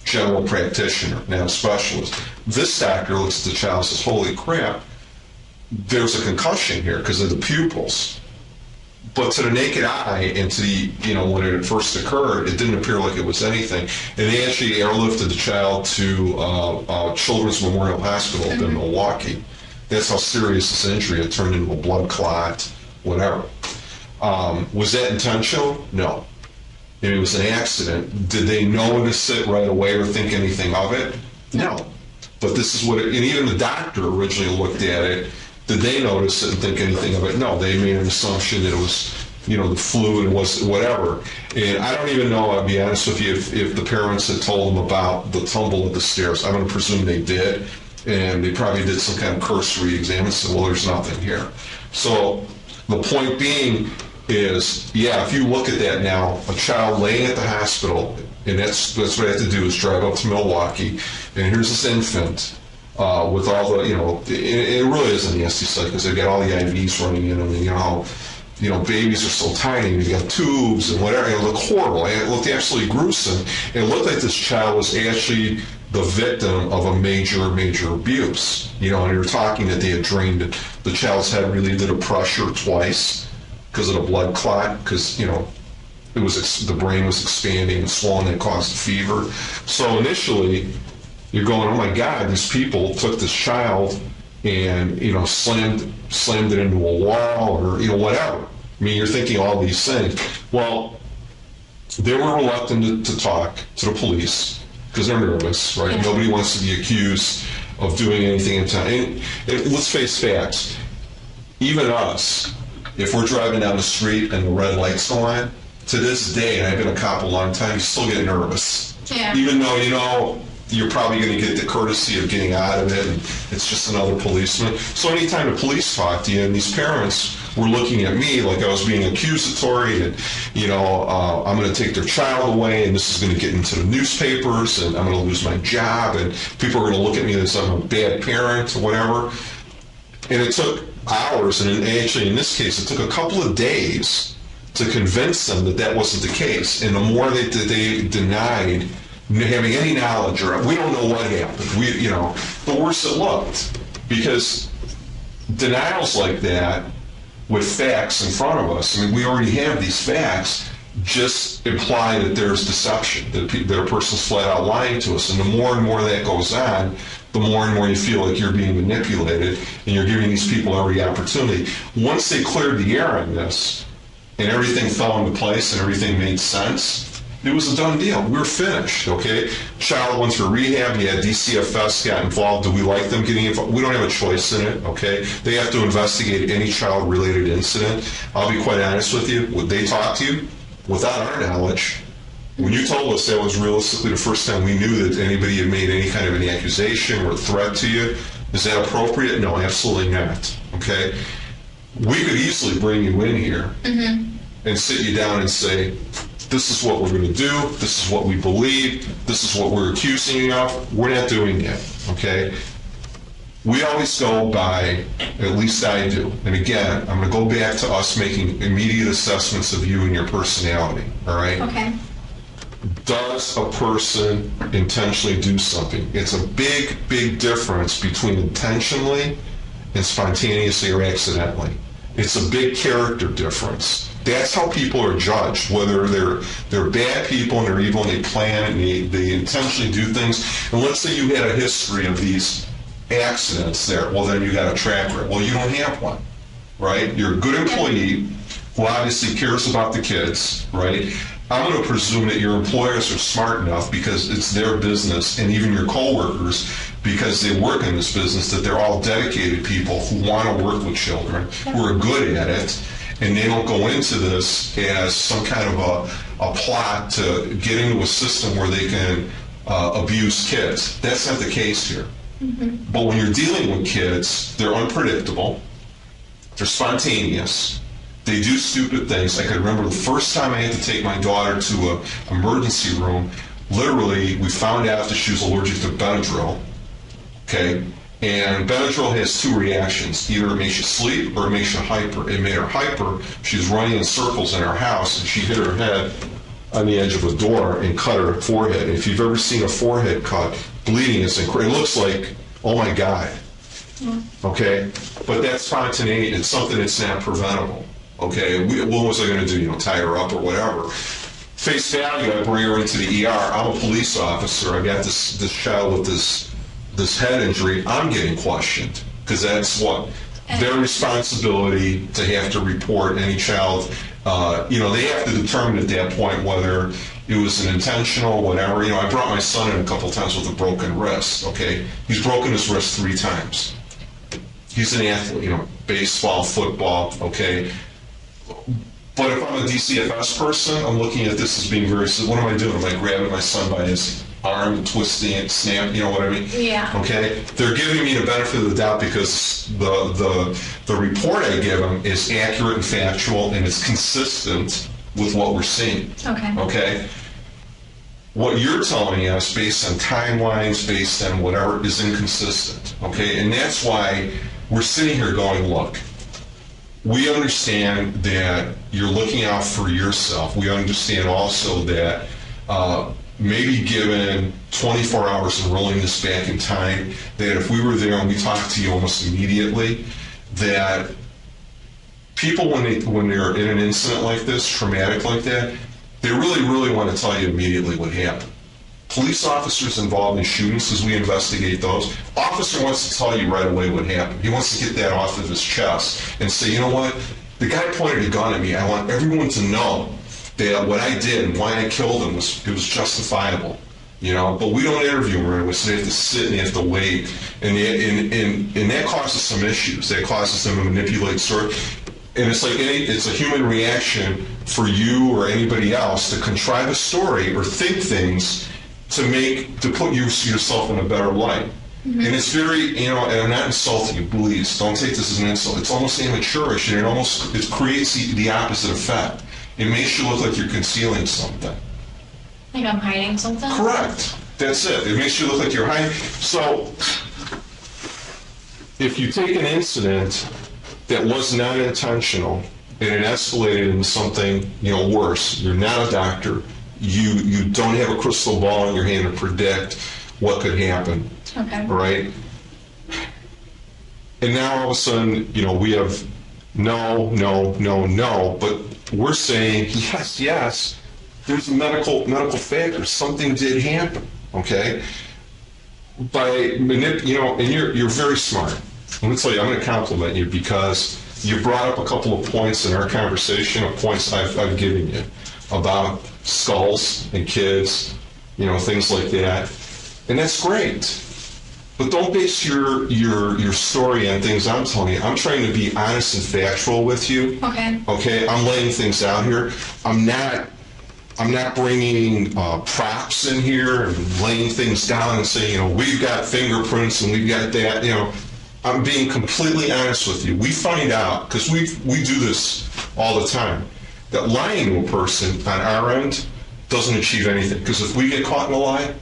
general practitioner, now a specialist. This doctor looks at the child and says, holy crap, there's a concussion here because of the pupils. But to the naked eye and to the, when it first occurred, it didn't appear like it was anything. And they actually airlifted the child to Children's Memorial Hospital in Milwaukee. That's how serious this injury had turned into a blood clot, whatever. Was that intentional? No. It was an accident. Did they notice it right away or think anything of it? No. But this is what and even the doctor originally looked at it. Did they notice it and think anything of it? No. They made an assumption that it was, the flu and it was whatever. And I don't even know, I'll be honest with you, if the parents had told them about the tumble of the stairs. I'm going to presume they did. And they probably did some kind of cursory exam and said, well, there's nothing here. So the point being is, if you look at that now, a child laying at the hospital, and that's what I have to do is drive up to Milwaukee, and here's this infant with all the, it really is a nasty sight because they've got all the IVs running in them, and babies are so tiny, and you've got tubes and whatever, it looked horrible, and it looked absolutely gruesome. It looked like this child was actually the victim of a major abuse, and you're talking that they had drained the child's head, really did a pressure twice because of the blood clot, because the brain was expanding and swollen and caused fever. So initially, you're going, oh my God, these people took this child and slammed it into a wall or whatever. I mean, you're thinking all these things. Well, they were reluctant to talk to the police because they're nervous, right? Yeah. Nobody wants to be accused of doing anything in town. And let's face facts. Even us, if we're driving down the street and the red lights go on, to this day, and I've been a cop a long time, you still get nervous. Yeah. Even though you're probably going to get the courtesy of getting out of it, and it's just another policeman. So anytime the police talk to you, and these parents were looking at me like I was being accusatory, and I'm going to take their child away, and this is going to get into the newspapers, and I'm going to lose my job, and people are going to look at me as I'm a bad parent or whatever. And it took hours, and actually in this case, it took a couple of days to convince them that wasn't the case. And the more that they denied having any knowledge, or we don't know what happened. The worse it looked, because denials like that with facts in front of us, I mean, we already have these facts, just imply that there's deception, that a person's flat out lying to us. And the more and more that goes on, the more and more you feel like you're being manipulated, and you're giving these people every opportunity. Once they cleared the air on this, and everything fell into place and everything made sense, it was a done deal. We were finished, okay? Child went through rehab, he had DCFS, got involved. Do we like them getting involved? We don't have a choice in it, okay? They have to investigate any child-related incident. I'll be quite honest with you. Would they talk to you? Without our knowledge, when you told us that was realistically the first time we knew that anybody had made any kind of an accusation or threat to you, is that appropriate? No, absolutely not, okay? We could easily bring you in here and sit you down and say, this is what we're going to do, this is what we believe, this is what we're accusing you of. We're not doing that, okay? We always go by, at least I do, and again, I'm going to go back to us making immediate assessments of you and your personality, all right? Okay. Does a person intentionally do something? It's a big, big difference between intentionally and spontaneously or accidentally. It's a big character difference. That's how people are judged, whether they're bad people and they're evil and they plan and they intentionally do things. And let's say you had a history of these accidents there. Well, then you got a track record. Well, you don't have one, right? You're a good employee who obviously cares about the kids, right? I'm going to presume that your employers are smart enough, because it's their business, and even your coworkers, because they work in this business, that they're all dedicated people who want to work with children, who are good at it, and they don't go into this as some kind of a plot to get into a system where they can abuse kids. That's not the case here. But when you're dealing with kids, they're unpredictable, they're spontaneous, they do stupid things. I can remember the first time I had to take my daughter to an emergency room. Literally, we found out that she was allergic to Benadryl. Okay, and Benadryl has two reactions: either it makes you sleep or it makes you hyper. It made her hyper. She was running in circles in our house, and she hit her head on the edge of a door and cut her forehead. And if you've ever seen a forehead cut, bleeding is incredible. It looks like, oh my God. Okay, but that's spontaneity. It's something that's not preventable. Okay, what was I going to do? Tie her up or whatever? Face value, I bring her into the ER. I'm a police officer. I got this child with this head injury. I'm getting questioned, because that's what their responsibility to have to report any child. They have to determine at that point whether it was an intentional, whatever. I brought my son in a couple times with a broken wrist. Okay, he's broken his wrist 3 times. He's an athlete. Baseball, football. Okay. But if I'm a DCFS person, I'm looking at this as being very, what am I doing? Am I grabbing my son by his arm, twisting it, snap, you know what I mean? Yeah. Okay? They're giving me the benefit of the doubt because the report I give them is accurate and factual, and it's consistent with what we're seeing. Okay. Okay? What you're telling us, based on timelines, based on whatever, is inconsistent. Okay? And that's why we're sitting here going, look, we understand that you're looking out for yourself. We understand also that maybe given 24 hours and rolling this back in time, that if we were there and we talked to you almost immediately, that people, when they're in an incident like this, traumatic like that, they really, really want to tell you immediately what happened. Police officers involved in shootings, as we investigate those, officer wants to tell you right away what happened. He wants to get that off of his chest and say, you know what, the guy pointed a gun at me. I want everyone to know that what I did and why I killed him was justifiable. But we don't interview them right away, so they have to sit and they have to wait. And that causes some issues. That causes them to manipulate story. And it's like it's a human reaction for you or anybody else to contrive a story or think things to put yourself in a better light. And it's very, and I'm not insulting you, please, don't take this as an insult. It's almost amateurish, and it creates the opposite effect. It makes you look like you're concealing something. Like I'm hiding something? Correct. That's it. It makes you look like you're hiding. So, if you take an incident that was not intentional and it escalated into something, worse, you're not a doctor, you don't have a crystal ball in your hand to predict what could happen. Okay. Right? And now all of a sudden, we have no, but we're saying yes, there's a medical factor. Something did happen, okay? And you're very smart. Let me tell you, I'm going to compliment you because you brought up a couple of points in our conversation, of points I've given you about skulls and kids, things like that. And that's great. But don't base your story on things I'm telling you. I'm trying to be honest and factual with you. Okay. Okay? I'm laying things out here. I'm not bringing props in here and laying things down and saying, we've got fingerprints and we've got that. I'm being completely honest with you. We find out, because we do this all the time, that lying to a person on our end doesn't achieve anything. Because if we get caught in a lie,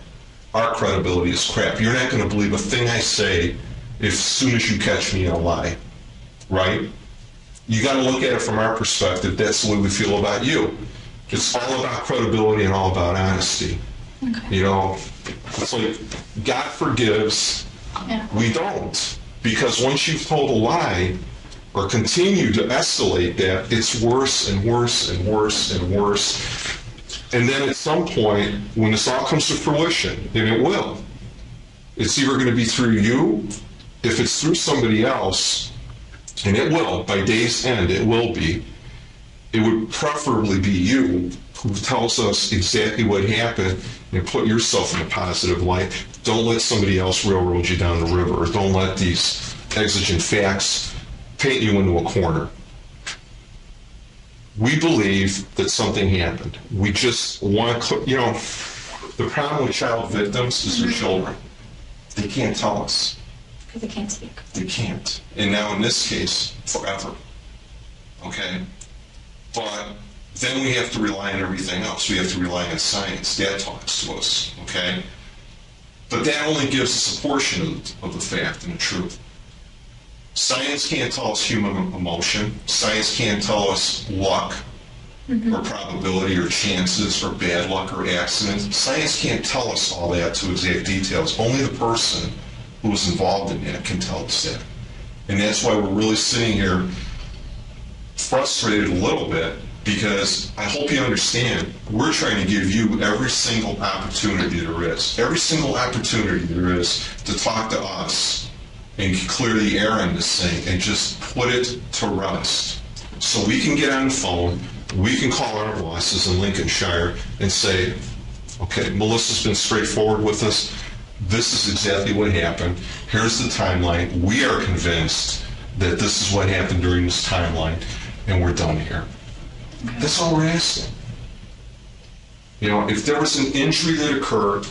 our credibility is crap. You're not going to believe a thing I say as soon as you catch me in a lie, right? You got to look at it from our perspective. That's the way we feel about you. It's all about credibility and all about honesty. Okay. It's like God forgives, Yeah. we don't. Because once you've told a lie or continue to escalate that, it's worse and worse and worse and worse. And then at some point, when this all comes to fruition, and it will, it's either going to be through you, if it's through somebody else, and it will, by day's end, it will be, it would preferably be you who tells us exactly what happened and put yourself in a positive light. Don't let somebody else railroad you down the river, or don't let these exigent facts paint you into a corner. We believe that something happened. We just want to, the problem with child victims is their children. They can't tell us. Because they can't speak. They can't. And now in this case, forever. Okay? But then we have to rely on everything else. We have to rely on science. That talks to us. Okay? But that only gives us a portion of the fact and the truth. Science can't tell us human emotion. Science can't tell us luck or probability or chances or bad luck or accidents. Science can't tell us all that to exact details. Only the person who is involved in that can tell us that. And that's why we're really sitting here frustrated a little bit, because I hope you understand, we're trying to give you every single opportunity there is. Every single opportunity there is to talk to us and clear the air on this thing and just put it to rest. So we can get on the phone, we can call our bosses in Lincolnshire and say, okay, Melissa's been straightforward with us. This is exactly what happened. Here's the timeline. We are convinced that this is what happened during this timeline, and we're done here. That's all we're asking. If there was an injury that occurred,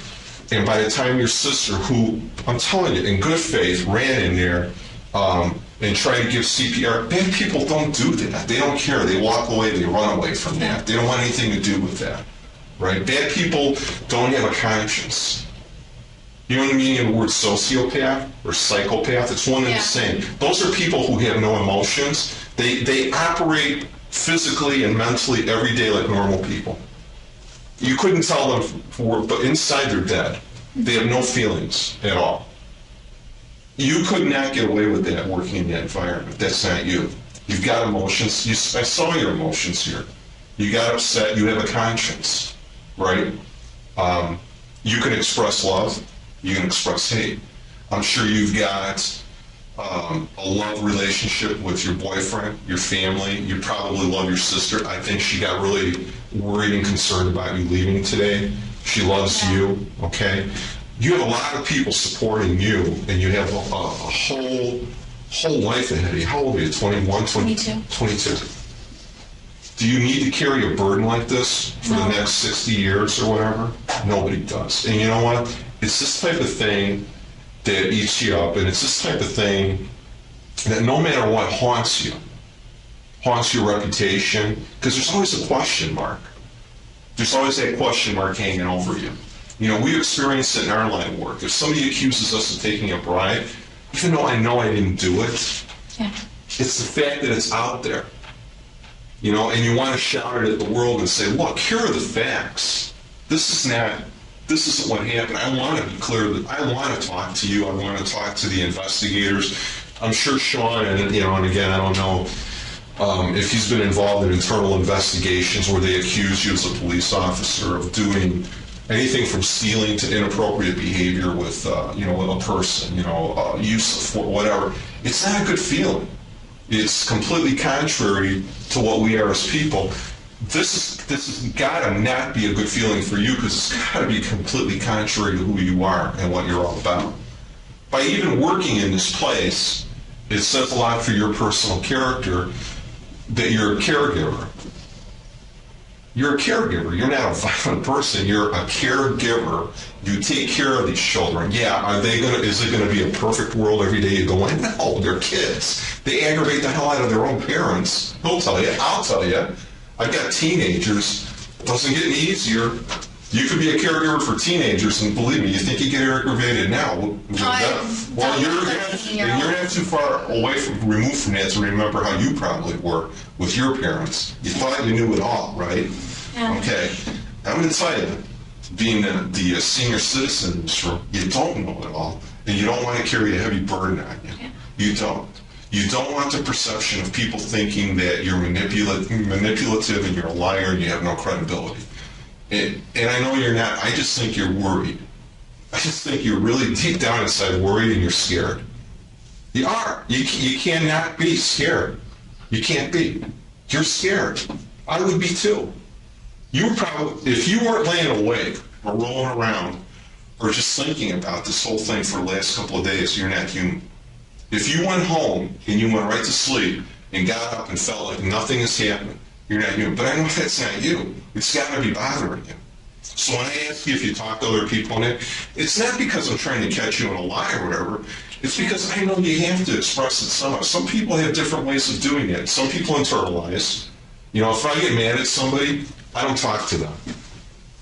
and by the time your sister, who, I'm telling you, in good faith, ran in there and tried to give CPR, bad people don't do that. They don't care. They walk away. They run away from that. They don't want anything to do with that, right? Bad people don't have a conscience. You know what I mean? The word sociopath or psychopath, it's one and the same. Those are people who have no emotions. They operate physically and mentally every day like normal people. You couldn't tell them, but inside they're dead. They have no feelings at all. You could not get away with that working in that environment. That's not you. You've got emotions. I saw your emotions here. You got upset. You have a conscience, right? You can express love. You can express hate. I'm sure you've got a love relationship with your boyfriend, your family. You probably love your sister. I think she got really worried and concerned about you leaving today. She loves you, okay? You have a lot of people supporting you, and you have a whole life ahead of you. How old are you, 21? 22. 22. Do you need to carry a burden like this for the next 60 years or whatever? Nobody does. And you know what? It's this type of thing that eats you up, and it's this type of thing that no matter what haunts your reputation, because there's always a question mark. There's always that question mark hanging over you. We experience it in our line of work. If somebody accuses us of taking a bribe, even though I know I didn't do it, it's the fact that it's out there. And you want to shout it at the world and say, look, here are the facts. this isn't what happened. I want to be clear that I want to talk to you. I want to talk to the investigators. I'm sure Sean, and again, I don't know if he's been involved in internal investigations where they accuse you as a police officer of doing anything from stealing to inappropriate behavior with, with a person, use of whatever. It's not a good feeling. It's completely contrary to what we are as people. This has got to not be a good feeling for you because it's got to be completely contrary to who you are and what you're all about. By even working in this place, it says a lot for your personal character that you're a caregiver. You're a caregiver. You're not a violent person. You're a caregiver. You take care of these children. Yeah, is it gonna be a perfect world every day you go in? No, they're kids. They aggravate the hell out of their own parents. He'll tell you, I'll tell you. I've got teenagers. It doesn't get any easier. You could be a caregiver for teenagers, and believe me, you think you get aggravated now. Well, you're not too far removed from that to remember how you probably were with your parents. You thought you knew it all, right? Yeah. Okay. I'm going to tell you, being the senior citizen in this room, you don't know it all, and you don't want to carry a heavy burden on you. Yeah. You don't. You don't want the perception of people thinking that you're manipulative and you're a liar and you have no credibility. And I know you're not. I just think you're worried. I just think you're really deep down inside worried and you're scared. You are. You cannot be scared. You can't be. You're scared. I would be too. You probably, if you weren't laying awake or rolling around or just thinking about this whole thing for the last couple of days, you're not human. If you went home and you went right to sleep and got up and felt like nothing is happening, you're not human. But I know that's not you. It's got to be bothering you. So when I ask you if you talk to other people in it, it's not because I'm trying to catch you in a lie or whatever. It's because I know you have to express it somehow. Some people have different ways of doing it. Some people internalize. If I get mad at somebody, I don't talk to them.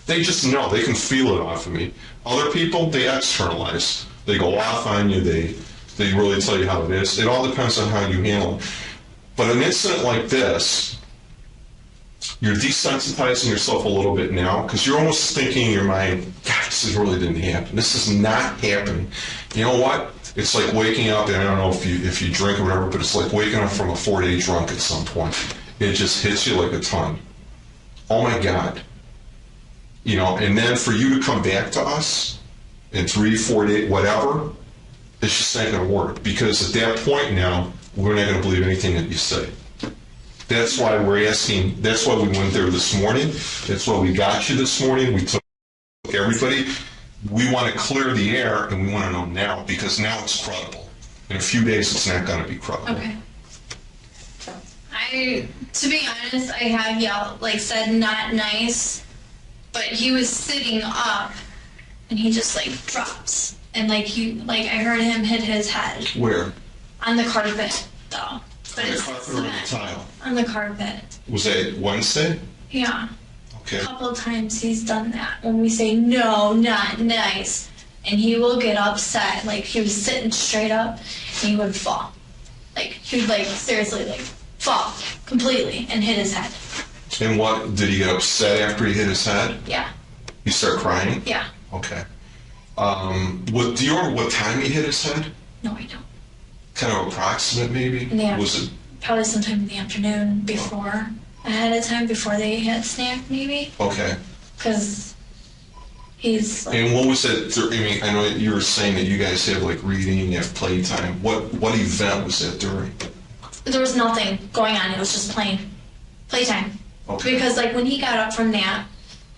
They just know. They can feel it off of me. Other people, they externalize. They go off on you. They really tell you how it is. It all depends on how you handle it. But an incident like this, you're desensitizing yourself a little bit now because you're almost thinking in your mind, God, this really didn't happen. This is not happening. You know what? It's like waking up, and I don't know if you drink or whatever, but it's like waking up from a 4-day drunk at some point. It just hits you like a ton. Oh my God. And then for you to come back to us in 3-4 days, whatever, it's just not going to work because at that point now, we're not going to believe anything that you say. That's why we're asking, that's why we went there this morning. That's why we got you this morning. We took everybody. We want to clear the air and we want to know now because now it's credible. In a few days, it's not going to be credible. Okay. To be honest, I have yelled, said not nice, but he was sitting up and he just drops. And I heard him hit his head. Where? On the carpet, though. But On the it's carpet or the tile? on the carpet. Was that Wednesday? Yeah. Okay. A couple of times he's done that when we say no, not nice, and he will get upset. He was sitting straight up and he would fall. He would seriously fall completely and hit his head. And what, did he get upset after he hit his head? Yeah. He started crying? Yeah. Okay. Do you remember what time he hit his head? No, I don't. Kind of approximate, maybe? Yeah. Was it? Probably sometime in the afternoon before, ahead of time before they had snack, maybe. Okay. Because he's And what was it? I know you were saying that you guys have reading, you have playtime. What event was that during? There was nothing going on. It was just playtime. Okay. Because when he got up from that,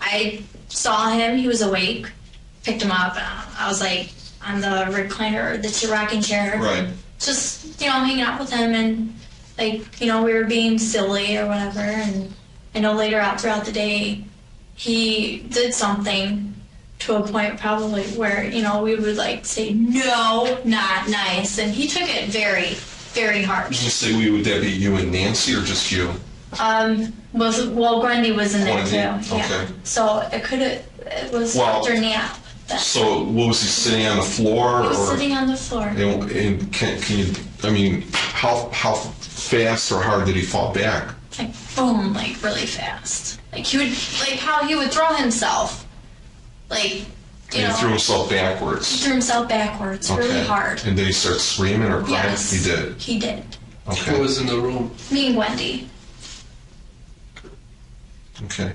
I saw him. He was awake. Picked him up. I was on the recliner, the rocking chair. Right. Just hanging out with him and we were being silly or whatever. And I know later out throughout the day, he did something to a point probably where we would say no, not nice, and he took it very, very hard. Did you say would that be you and Nancy or just you? Grundy was in there Grundy? too. Yeah. Okay. So it was after nap. So what was he sitting on the floor? He was sitting on the floor. And can you? How fast or hard did he fall back? Boom, really fast. He would how he would throw himself like, you And know, he threw himself backwards. threw himself backwards really hard. And then he started screaming or crying? Yes, He did. He did. Okay. Who was in the room? Me and Wendy. Okay.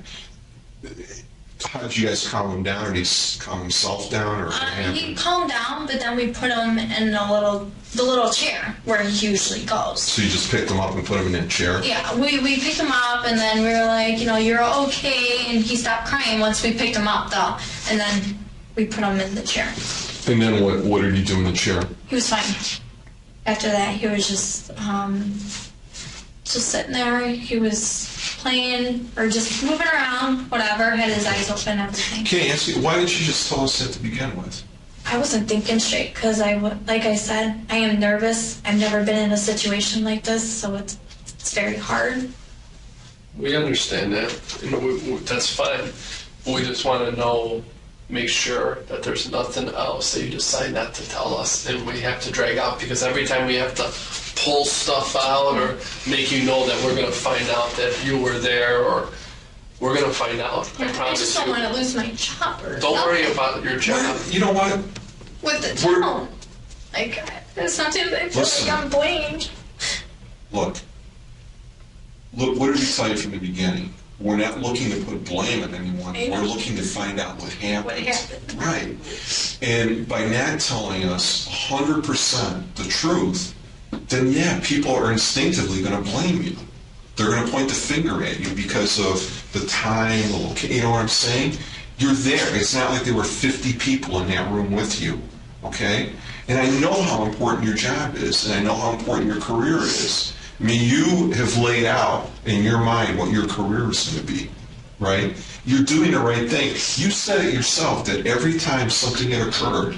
How did you guys calm him down? Did he calm himself down, or what happened? He calmed down, but then we put him in the little chair where he usually goes. So you just picked him up and put him in that chair? Yeah, we picked him up, and then we were like, you know, you're okay, and he stopped crying once we picked him up, though, and then we put him in the chair. And then what did you do in the chair? He was fine. After that, he was just sitting there. He was playing or just moving around, whatever, had his eyes open, everything. Can I ask you, why didn't you just tell us that to begin with? I wasn't thinking straight because like I said, I am nervous. I've never been in a situation like this, so it's very hard. We understand that, and that's fine. We just want to know, make sure that there's nothing else that you decide not to tell us, and we have to drag out, because every time we have to pull stuff out or make you know that we're going to find out that you were there, or we're going to find out. I I promise just don't you. want to lose my job. Don't worry about your job. You know what? With the We're- town. Like, it's not that I feel Listen. like I'm blamed. Look, what did we tell you from the beginning? We're not looking to put blame on anyone. I know. We're looking to find out what happened. What happened. Right. And by not telling us 100% the truth, then yeah, people are instinctively going to blame you. They're going to point the finger at you because of the time, the location. You know what I'm saying? You're there. It's not like there were 50 people in that room with you, okay? And I know how important your job is, and I know how important your career is. I mean, you have laid out in your mind what your career is going to be, right? You're doing the right thing. You said it yourself that every time something had occurred,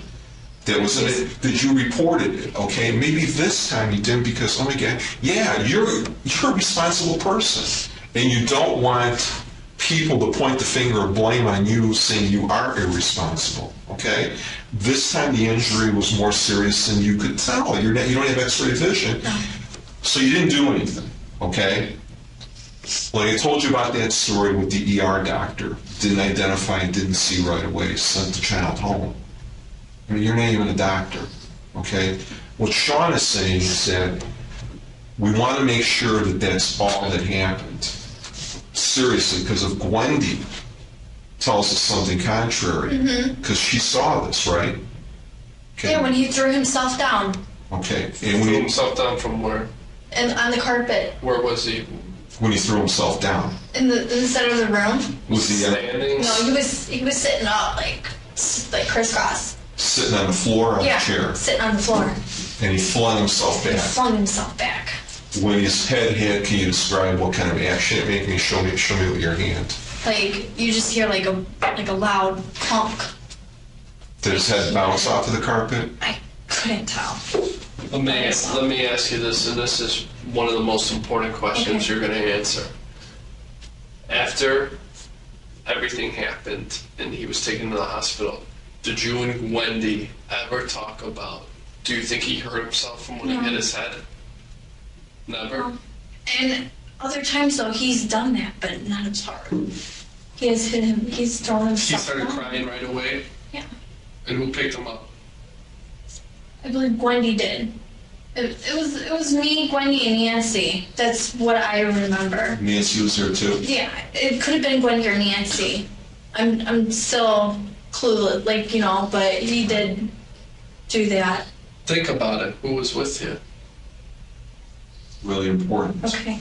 that was in it, that you reported it, okay? Maybe this time you didn't because, oh my God, yeah, you're a responsible person. And you don't want people to point the finger of blame on you saying you are irresponsible, okay? This time the injury was more serious than you could tell. You don't have x-ray vision. So you didn't do anything, okay? Like I told you about that story with the ER doctor. Didn't identify and didn't see right away, sent the child home. I mean, you're not even a doctor, okay? What Sean is saying is that we want to make sure that that's all that happened. Seriously, because if Gwendy tells us something contrary, because she saw this, right? Okay. Yeah, when he threw himself down Okay. And Threw himself down from where? and on the carpet Where was he? when he threw himself down, in the center of the room. was he Standing? No, he was sitting up like crisscross. sitting on the floor on Yeah, the chair, sitting on the floor. and he flung himself He back? flung himself back. When his head hit, can you describe what kind of action it made? Show me with your hand. Like you just hear like a loud clunk. Did his head bounce off of the carpet? I couldn't tell. Let me ask you this, and this is one of the most important questions Okay. you're going to answer. After everything happened and he was taken to the hospital, did you and Wendy ever talk about, do you think he hurt himself from when he No. hit his head? Never? And other times though, he's done that, but not as hard. He has hit him. He's thrown He himself. started down. crying right away? Yeah, And who picked him up? I believe Wendy did. It was me, Wendy, and Nancy. That's what I remember. Nancy was there too. Yeah, it could have been Wendy or Nancy. I'm still clueless, like but he did do that. Think about it. Who was with you? Really important. Okay.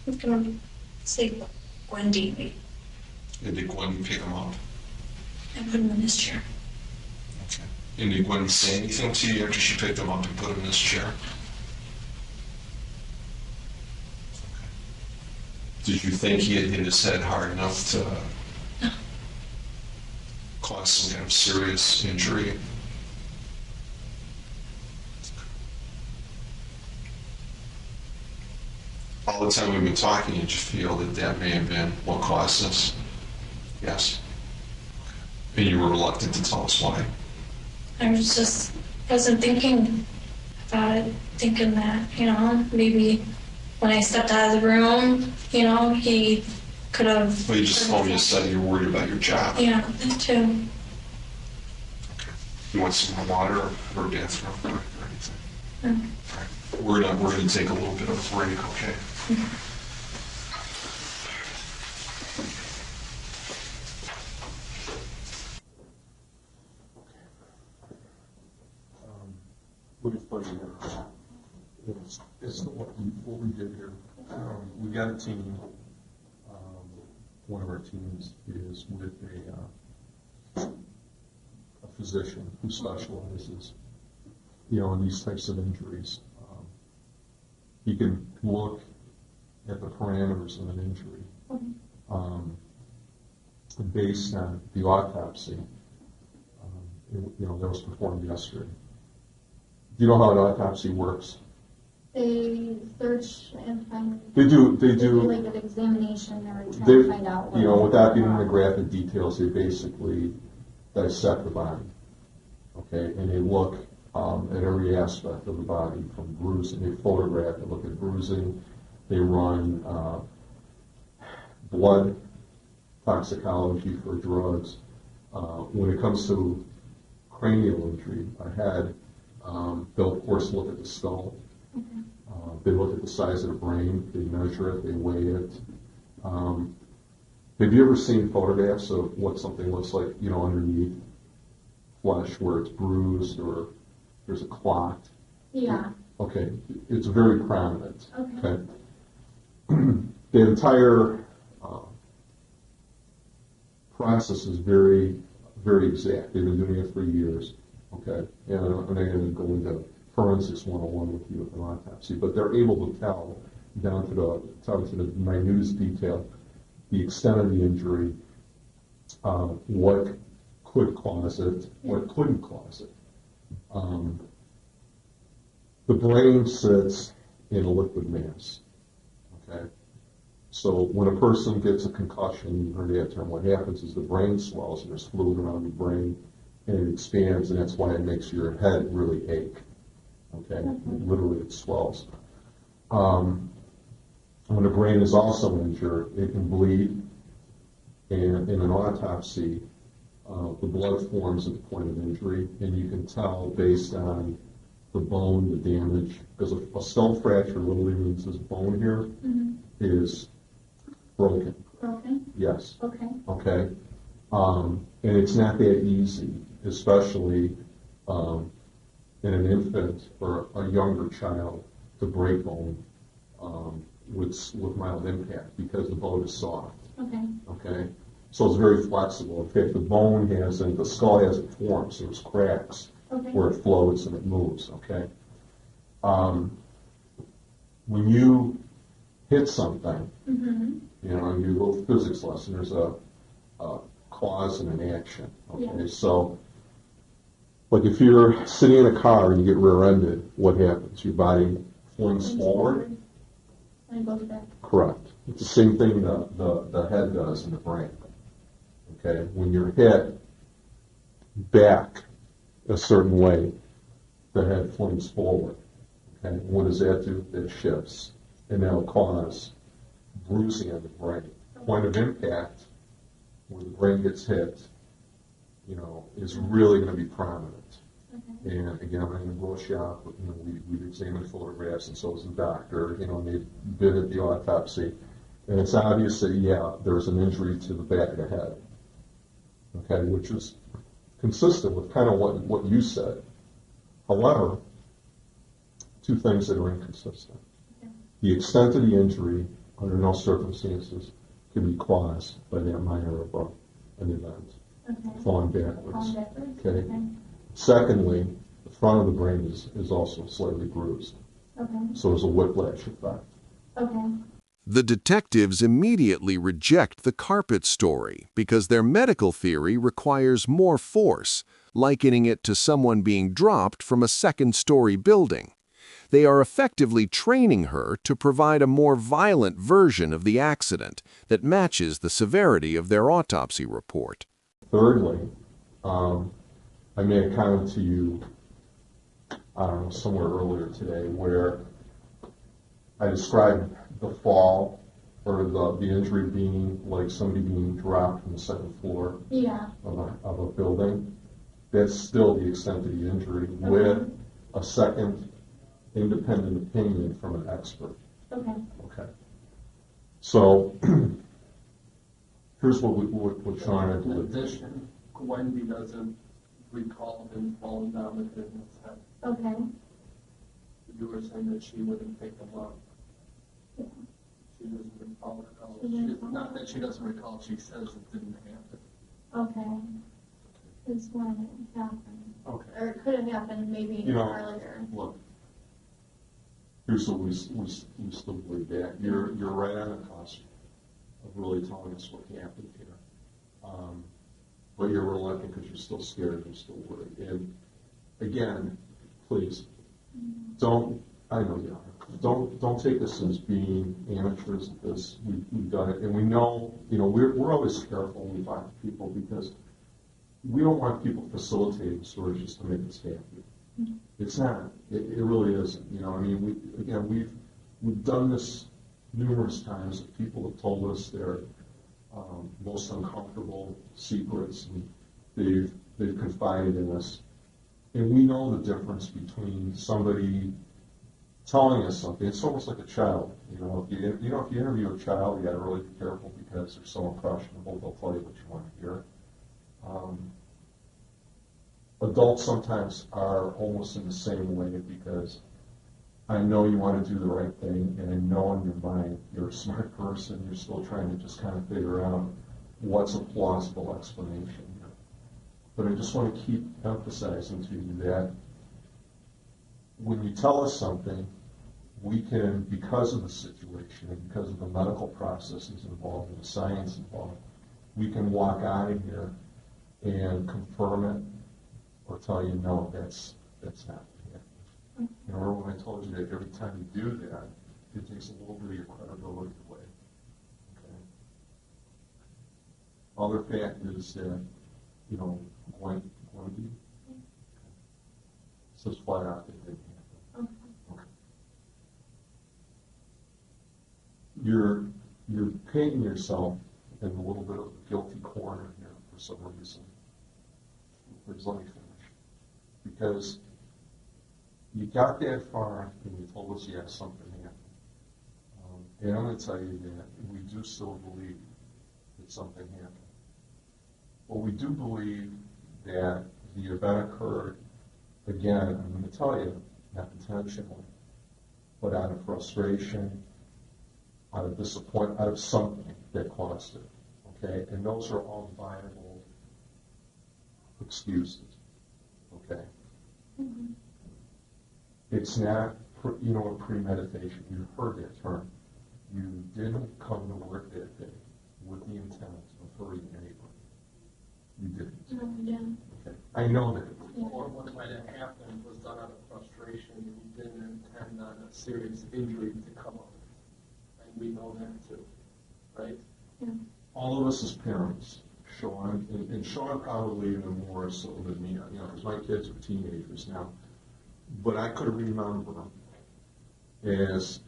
I'm gonna say Wendy And did Gwen pick him up? and put him in his chair. Okay. And did Gwen say anything to you after she picked him up and put him in his chair? Did you think he had hit his head hard enough to cause some kind of serious injury? All the time we've been talking, did you feel that that may have been what caused this? Yes. And you were reluctant to tell us why. I wasn't thinking about it, thinking that, maybe when I stepped out of the room, he could have. Well, you just told me you said you're worried about your job. Yeah, that too. You want some more water or dance real quick or anything? All right. We're gonna take a little bit of a break, okay? Let me tell you here. It's what we did here. We got a team. One of our teams is with a physician who specializes, in these types of injuries. He can look at the parameters of an injury, and based on the autopsy, that was performed yesterday. Do you know how an autopsy works? They search and find. They do like an examination or try to find out. Without getting into graphic details, they basically dissect the body, okay, and they look at every aspect of the body from bruising. They photograph, they look at bruising, they run blood toxicology for drugs. When it comes to cranial injury, a head, they'll of course look at the skull. They look at the size of the brain, they measure it, they weigh it. Have you ever seen photographs of what something looks like, underneath flesh where it's bruised or there's a clot? Yeah. Okay, it's very prominent. Okay. The entire process is very, very exact. They've been doing it for years. Okay, and I'm not going to go into forensics 101 with you with an autopsy, but they're able to tell down to the minutest detail the extent of the injury, what could cause it, what couldn't cause it. The brain sits in a liquid mass. Okay, so when a person gets a concussion, you heard that term. What happens is the brain swells and there's fluid around the brain, and it expands, and that's why it makes your head really ache. Okay, literally it swells. When the brain is also injured, it can bleed, and in an autopsy, the blood forms at the point of injury, and you can tell based on the bone, the damage, because a skull fracture literally means this bone here is broken. Broken? Yes. Okay. Okay. And it's not that easy, especially in an infant or a younger child, to break bone with mild impact because the bone is soft. Okay. Okay. So it's very flexible. In fact, the skull hasn't formed, so there's cracks where it floats and it moves. Okay. When you hit something, you go physics lesson. There's a cause and an action. Okay. Yeah. So, like if you're sitting in a car and you get rear-ended, what happens? Your body flings forward. And it goes back. Correct. It's the same thing the head does in the brain. Okay. When you're hit back a certain way, the head flings forward. Okay. And what does that do? It shifts, and that'll cause bruising of the brain. Point of impact, where the brain gets hit, is really going to be prominent. Okay. And again, I'm not going to blow a shot, but we've examined photographs, and so is the doctor. And they've been at the autopsy, and it's obvious that there's an injury to the back of the head. Okay, which is consistent with kind of what you said. However, two things that are inconsistent. Okay. The extent of the injury, under no circumstances, can be caused by that minor of an event. Okay. Falling backwards. Okay. Secondly, the front of the brain is also slightly bruised. Okay. So there's a whiplash effect. Okay. The detectives immediately reject the carpet story because their medical theory requires more force, likening it to someone being dropped from a second-story building. They are effectively training her to provide a more violent version of the accident that matches the severity of their autopsy report. Thirdly, I made a comment to you somewhere earlier today where I described the fall or the injury being like somebody being dropped from the second floor Yeah. of a building. That's still the extent of the injury with a second independent opinion from an expert. Okay. Okay. So here's what Sean had In to addition, Wendy doesn't recall him falling down and hitting his head. Okay. You were saying that she wouldn't pick him up. Yeah. She doesn't recall it at all. She doesn't recall? Not that she doesn't recall, she says it didn't happen. Okay. This when it happened. Okay. Or it could have happened maybe earlier. Look, here's what we still believe that. You're right on the cusp of really telling us what happened here. But you're reluctant because you're still scared, you're still worried. And again, please, don't take this as being amateurs at this. We've done it, and we know, we're always careful when we talk to people because we don't want people facilitating stories just to make us happy. It's not. It really isn't. We've done this numerous times. People have told us their most uncomfortable secrets, and they've confided in us, and we know the difference between somebody telling us something. It's almost like a child. If you interview a child, you got to really be careful because they're so impressionable. They'll tell you what you want to hear. Adults sometimes are almost in the same way because I know you want to do the right thing, and I know in your mind you're a smart person. You're still trying to just kind of figure out what's a plausible explanation here. But I just want to keep emphasizing to you that when you tell us something, we can, because of the situation and because of the medical processes involved and the science involved, we can walk out of here and confirm it or tell you, no, that's not happening. Remember when I told you that every time you do that, it takes a little bit of your credibility away. Okay? Other fact is that, Wendy says flat out that it didn't happen. Okay. You're painting yourself in a little bit of a guilty corner here for some reason. Please let me finish. Because you got that far and you told us, yes, something happened. And I'm going to tell you that we do still believe that something happened. But we do believe that the event occurred, again, I'm going to tell you, not intentionally, but out of frustration, out of disappointment, out of something that caused it. Okay? And those are all viable excuses. Okay? Mm-hmm. It's not, a premeditation. You've heard that term. You didn't come to work that day with the intent of hurting anybody. You didn't. No, we didn't. Okay. I know that. Or what might have happened was done out of frustration, and you didn't intend on a serious injury to come up. And we know that too, right? Yeah. All of us as parents, Sean, and Sean probably even more so than me, because my kids are teenagers now, but I could remember as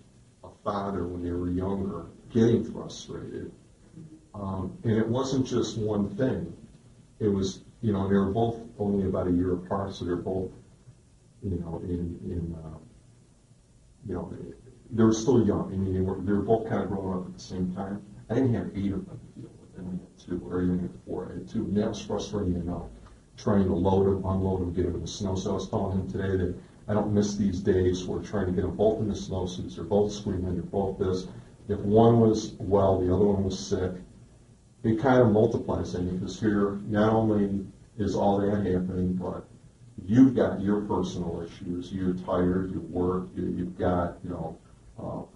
a father when they were younger getting frustrated, and it wasn't just one thing. It was, they were both only about a year apart, so they're both, they were still young. I mean, they were both kind of growing up at the same time. I didn't have 8 of them to deal with. I only had 2, or even 4. I had 2, and that was frustrating enough. Trying to load them, unload them, get them in the snow. So I was telling him today that I don't miss these days where trying to get them both in the snowsuits. They're both screaming. They're both this. If one was well, the other one was sick. It kind of multiplies things because here not only is all that happening, but you've got your personal issues. You're tired. You work. You've got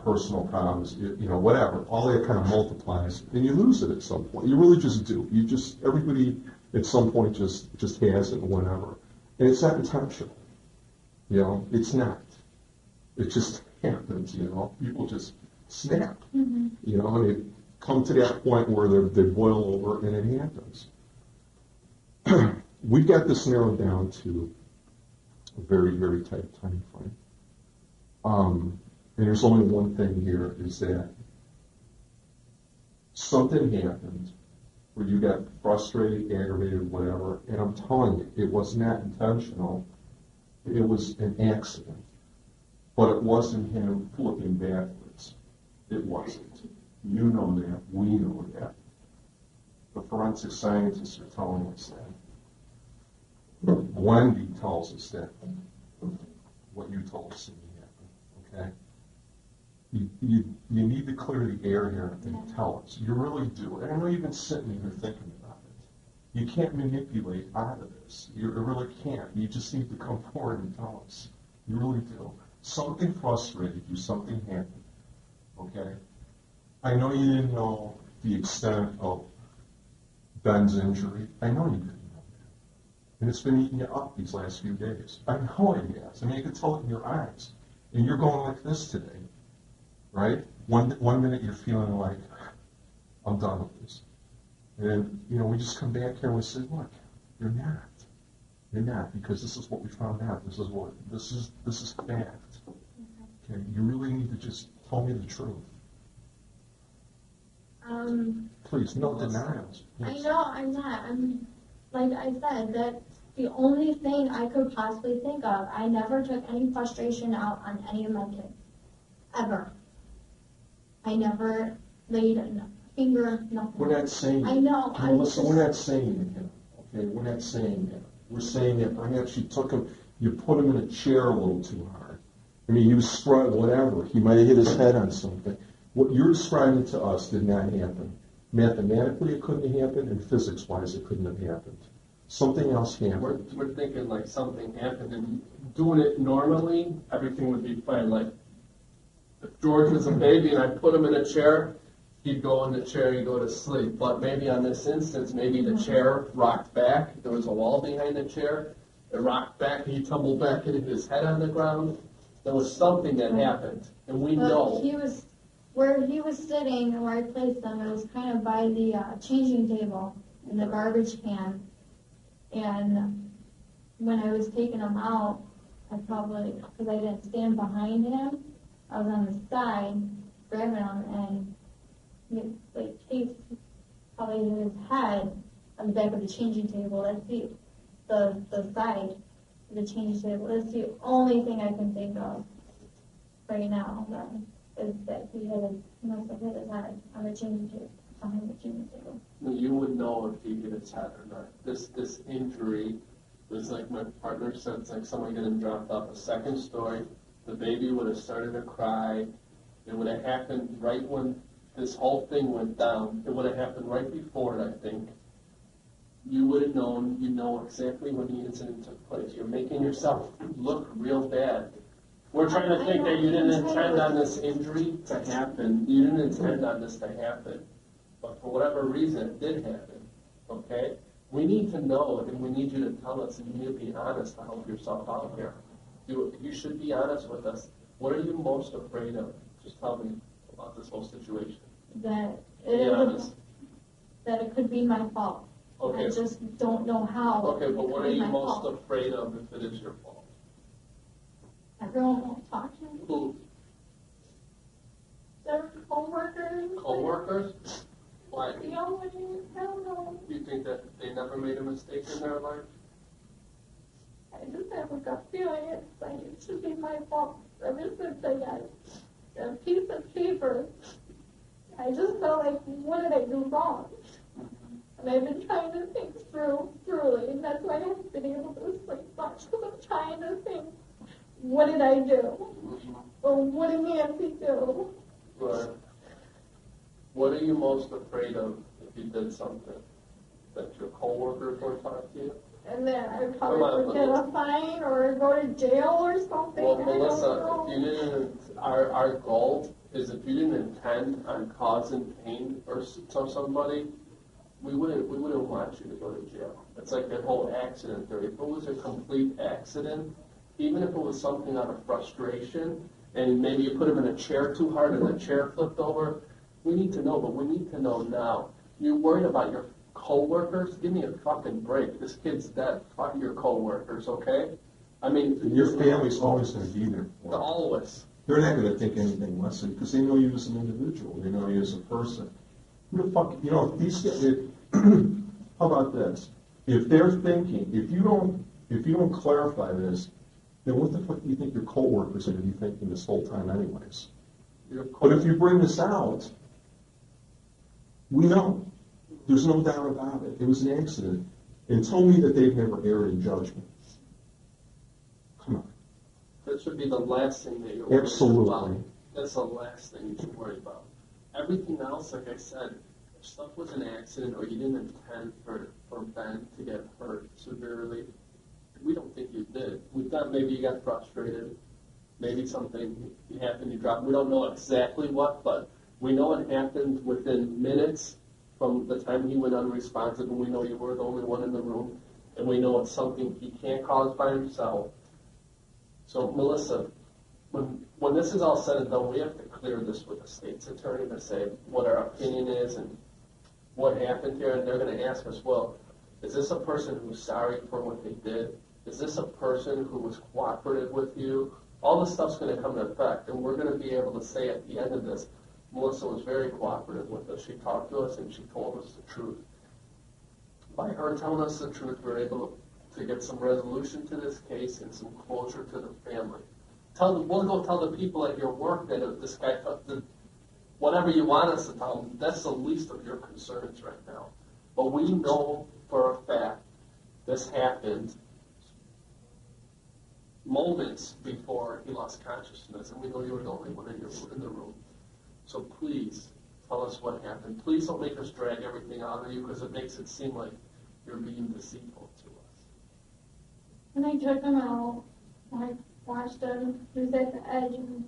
personal problems. Whatever. All that kind of multiplies, and you lose it at some point. You really just do. Everybody at some point just has it, whatever, and it's not intentional. It's not. It just happens. People just snap. Mm-hmm. And they come to that point where they boil over, and it happens. we've got this narrowed down to a very, very tight time frame. And there's only one thing here, is that something happened where you got frustrated, aggravated, whatever, and I'm telling you, it was not intentional. It was an accident. But it wasn't him flipping backwards. It wasn't. You know that. We know that. The forensic scientists are telling us that. Wendy tells us that. What you told us didn't happen. Okay? You need to clear the air here and tell us. You really do. And I know you've been sitting here thinking about it. You can't manipulate out of this. You really can't. You just need to come forward and tell us. You really do. Something frustrated you. Something happened. Okay? I know you didn't know the extent of Ben's injury. I know you didn't know that. And it's been eating you up these last few days. I know it has. I mean, you can tell it in your eyes. And you're going like this today. Right? One minute you're feeling like, I'm done with this. And, we just come back here and we say, look, you're not. You're not, because this is what we found out. This is fact. Okay? You really need to just tell me the truth. Please, no denials. I Please. know I'm not. Like I said, that's the only thing I could possibly think of. I never took any frustration out on any of my kids. Ever. I never laid a finger, nothing. We're not saying. I know. Melissa, we're not saying that. Okay, we're not saying that. We're saying that perhaps you put him in a chair a little too hard. I mean, he was spread, whatever. He might have hit his head on something. What you're describing to us did not happen. Mathematically, it couldn't have happened, and physics-wise, it couldn't have happened. Something else happened. We're thinking like something happened, and doing it normally, everything would be fine. Like, if George was a baby and I put him in a chair, he'd go in the chair, he'd go to sleep. But maybe on this instance, maybe the chair rocked back. There was a wall behind the chair. It rocked back, he tumbled back and hit his head on the ground. There was something that happened, and we know. Where he was sitting and where I placed him, it was kind of by the changing table in the garbage can. And when I was taking him out, I probably, because I didn't stand behind him, I was on the side grabbing him, and he taped probably his head on the back of the changing table. That's the side of the changing table. That's the only thing I can think of right now. Is that he must have hit his head on the changing table, behind the changing table. You would know if he hit his head or not. This injury was like my partner said, it's like someone getting dropped off a second story. The baby would have started to cry. It would have happened right when this whole thing went down. It would have happened right before it, I think. You would have known, you know exactly when the incident took place. You're making yourself look real bad. We're trying to think that you didn't intend on this injury to happen. You didn't intend on this to happen. But for whatever reason, it did happen. Okay? We need to know, and we need you to tell us, and you need to be honest to help yourself out here. You should be honest with us. What are you most afraid of? Just tell me about this whole situation. That honest. That it could be my fault. Okay. I just don't know how. Okay, but what are you most afraid of if it is your fault? Everyone won't talk to me. Who? Their co-workers. Co-workers? Why? I don't know. You think that they never made a mistake in their life? I just have a gut feeling it's like it should be my fault. Ever since I got a piece of paper, I just felt like, what did I do wrong? And I've been trying to think thoroughly, and that's why I haven't been able to sleep much, because I'm trying to think, what did I do? Or what did Nancy do? Right. What are you most afraid of if you did something? That your coworkers won't talk to you? And then I'd probably get a fine or go to jail or something. Well, Melissa, if you didn't, our goal is if you didn't intend on causing pain or to somebody, we wouldn't want you to go to jail. It's like that whole accident theory. If it was a complete accident, even if it was something out of frustration, and maybe you put him in a chair too hard and the chair flipped over, we need to know, but we need to know now. You're worried about your co-workers, give me a fucking break. This kid's dead. Fuck your co-workers, okay? I mean, And your family's always gonna be there for you. always. They're not gonna think anything less of you, because they know you as an individual, they know you as a person. Who the fuck, you know, if these guys, how about this? If they're thinking, if you don't clarify this, then what the fuck do you think your coworkers are gonna be thinking this whole time anyways? But if you bring this out, we know. There's no doubt about it. It was an accident. And tell me that they've never erred in judgment. Come on. That should be the last thing that you're worried Absolutely. about. That's the last thing you should worry about. Everything else, like I said, if stuff was an accident or you didn't intend for Ben to get hurt severely, we don't think you did. We thought maybe you got frustrated. Maybe something happened, you dropped. We don't know exactly what, but we know it happened within minutes from the time he went unresponsive, and we know you were the only one in the room, and we know it's something he can't cause by himself. So, Melissa, when this is all said and done, we have to clear this with the state's attorney to say what our opinion is and what happened here, and they're going to ask us, well, is this a person who's sorry for what they did? Is this a person who was cooperative with you? All this stuff's going to come into effect, and we're going to be able to say at the end of this, Melissa was very cooperative with us. She talked to us and she told us the truth. By her telling us the truth, we're able to get some resolution to this case and some closure to the family. We'll go tell the people at your work that if this guy, whatever you want us to tell them, that's the least of your concerns right now. But we know for a fact this happened moments before he lost consciousness, and we know you were the only one in the room. So please tell us what happened. Please don't make us drag everything out of you, because it makes it seem like you're being deceitful to us. When I took him out, I watched him. He was at the edge, and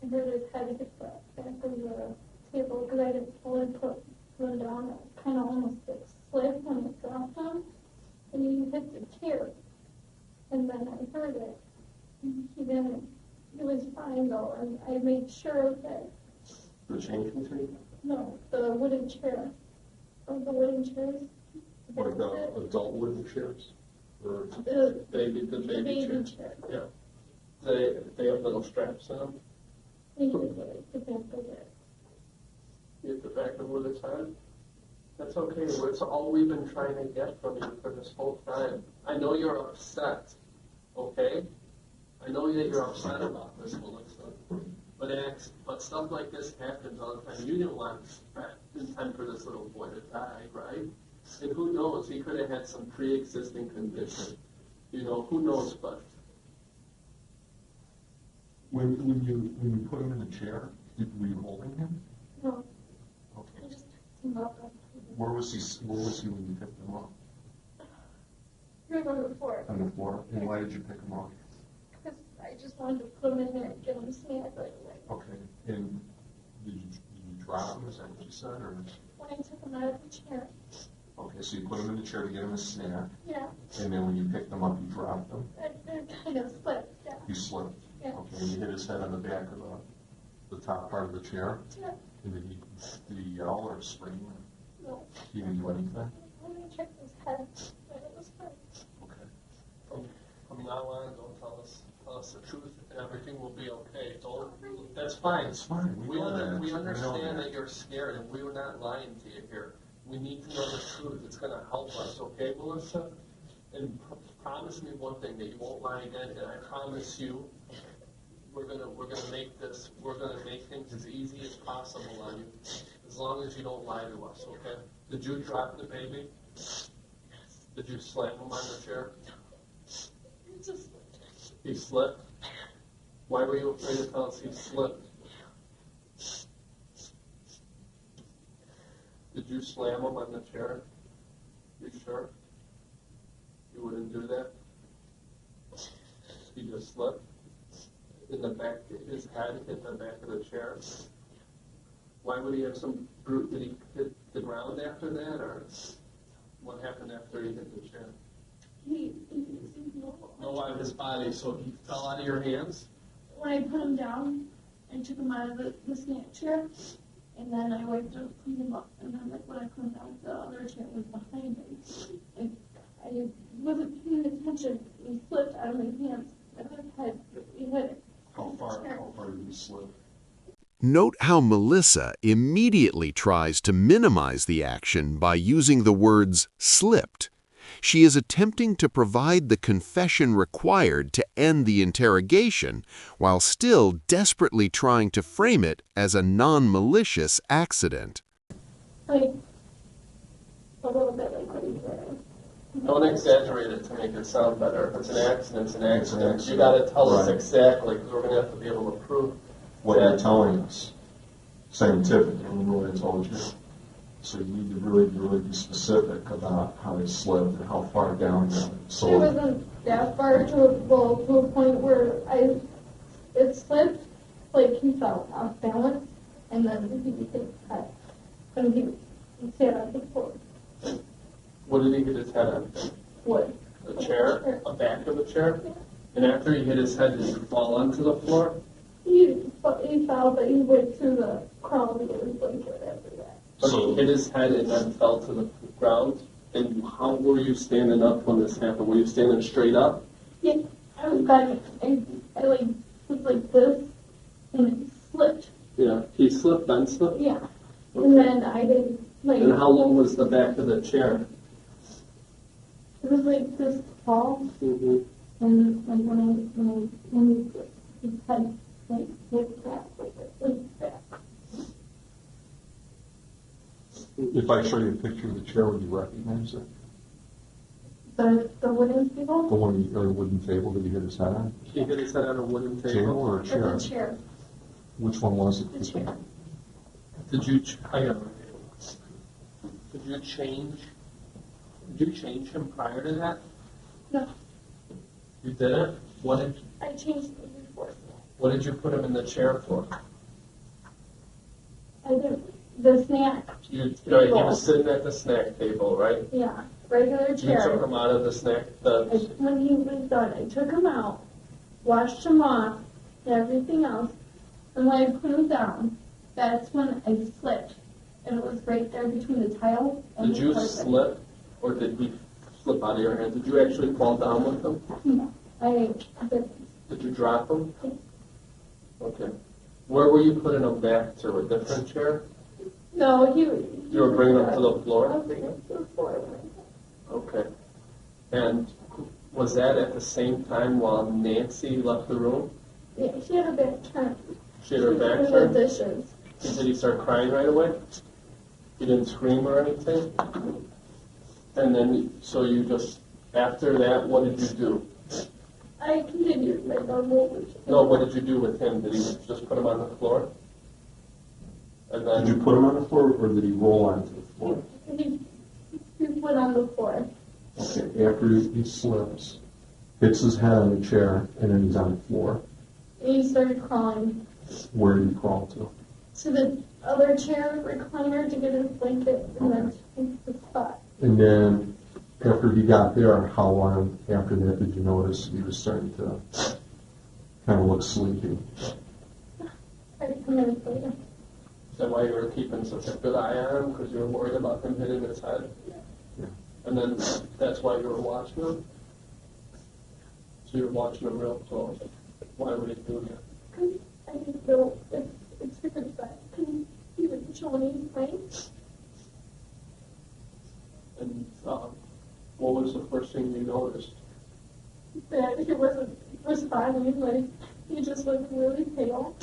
I heard his head hit the back of the table because I didn't fully put him down. It kind of almost slipped when I dropped him, and he hit the chair. And then I heard it. He didn't. He was fine though, and I made sure that. The changing tree? No, the wooden chair. Or the wooden chairs. Like the adult wooden chairs? Or The baby baby chair. chair. Yeah. They have little straps in them. He was like the back of it. You hit the back of where it's head. That's okay. It's all we've been trying to get from you for this whole time. I know you're upset, okay? I know that you're upset about this, Melissa. But stuff like this happens all the time. You didn't want in time for this little boy to die, right? And who knows? He could have had some pre-existing condition. You know, who knows? But when you put him in the chair, were you holding him? No, Okay. I just picked him up. Where was he when you picked him up? He was on the floor. On the floor? And why did you pick him up? Because I just wanted to put him in there and get him a snack right away. Okay. And did you drop him? Is that what you said? Or? When I took him out of the chair. Okay, so you put him in the chair to get him a snack. Yeah. And then when you picked him up, you dropped him. It kind of slipped. Yeah. He slipped. Yeah. Okay, and you hit his head on the back of the top part of the chair. Yeah. And did he yell or scream? No. He didn't do anything? When I checked his head, but it was fine. Okay. from now on, don't tell us the truth, and everything will be okay. That's fine. It's fine. We know understand that you're scared, and we were not lying to you here. We need to know the truth. It's going to help us, okay, Melissa? And promise me one thing, that you won't lie again, and I promise you, we're gonna make things as easy as possible on you, as long as you don't lie to us, okay? Did you drop the baby? Did you slam him on the chair? He slipped. Why were you afraid to tell us he slipped? Did you slam him on the chair? You sure? You wouldn't do that? He just slipped? In the back, his head hit the back of the chair? Why would he have some brute? Did he hit the ground after that, or what happened after he hit the chair? He No, out of his body, so he fell out of your hands? when I put him down, I took him out of the snack chair, and then I went to clean him up, and then like when I cleaned out, the other chair was behind him. And I wasn't paying attention. He slipped out of my hands, and he hit it. How far did you slip? Note how Melissa immediately tries to minimize the action by using the words slipped. She is attempting to provide the confession required to end the interrogation while still desperately trying to frame it as a non-malicious accident. Like, a little bit like what he said. Don't exaggerate it to make it sound better. If it's an accident, it's an accident. You gotta tell us Right. exactly, because we're gonna have to be able to prove. What you're telling us, scientific, and what I told you. So you need to really be specific about how it slipped and how far down. It So wasn't that far to a point where it slipped, like he fell off balance, and then he hit cut. And he sat on the floor. What did he hit his head on? Wood. A chair? A back of a chair? And after he hit his head, did he fall onto the floor? He fell, but he went through the crown of his blanket after that. So he hit his head and then fell to the ground? And how were you standing up when this happened? Were you standing straight up? Yeah, I was back, and I like was like this, and it slipped. Yeah. He slipped, Ben slipped? Yeah. And then I did like And how low was the back of the chair? it was like this tall, Mm-hmm. and like when his head like hit back like back. if I show you a picture of the chair, would you recognize it? The wooden The table. one, or wooden table that he hit his head on? He hit his head on a wooden Table table? or a Or chair? the chair. Which one was it? The chair. Did you, hang on. Did you change him prior to that? No, You didn't? I changed it before. What did you put him in the chair for? I did the snack. He was sitting at the snack table, right? Yeah, regular You chair. took him out of the snack, When he was done, I took him out, washed him off, and everything else. And when I put him down, that's when I slipped. And it was right there between the tile and did the you carpet. slip, or did he slip out of your hand? Did you actually fall down with him? No, I did. Did you drop him? Okay. Where were you putting him back to? A different chair? No, You were bringing him to the I floor? was bringing him to the floor. Okay. And was that at the same time while Nancy left the room? Yeah, she had a back turn. She had her back She was turned? doing the dishes. Did he start crying right away? He didn't scream or anything? And then, so you just, after that, what did you do? I continued my normal routine. No, what did you do with him? Did he just put him on the floor? And Did you then, put him on the floor, or did he roll onto the floor? He went on the floor. Okay, after he slips, hits his head on the chair, and then he's on the floor. And he started crawling Where did he crawl to? to the other chair recliner to get his blanket and then to the spot. And then, after he got there, how long after that did you notice he was starting to kind of look sleepy? 30 minutes later. is that why you were keeping such a good eye on him? Because you were worried about him hitting his head? Yeah. And then that's why you were watching him? So you were watching him real close. Why would he do that? Because I didn't know if it's because that he was showing his face. And what was the first thing you noticed? That he wasn't responding, like he just looked really pale.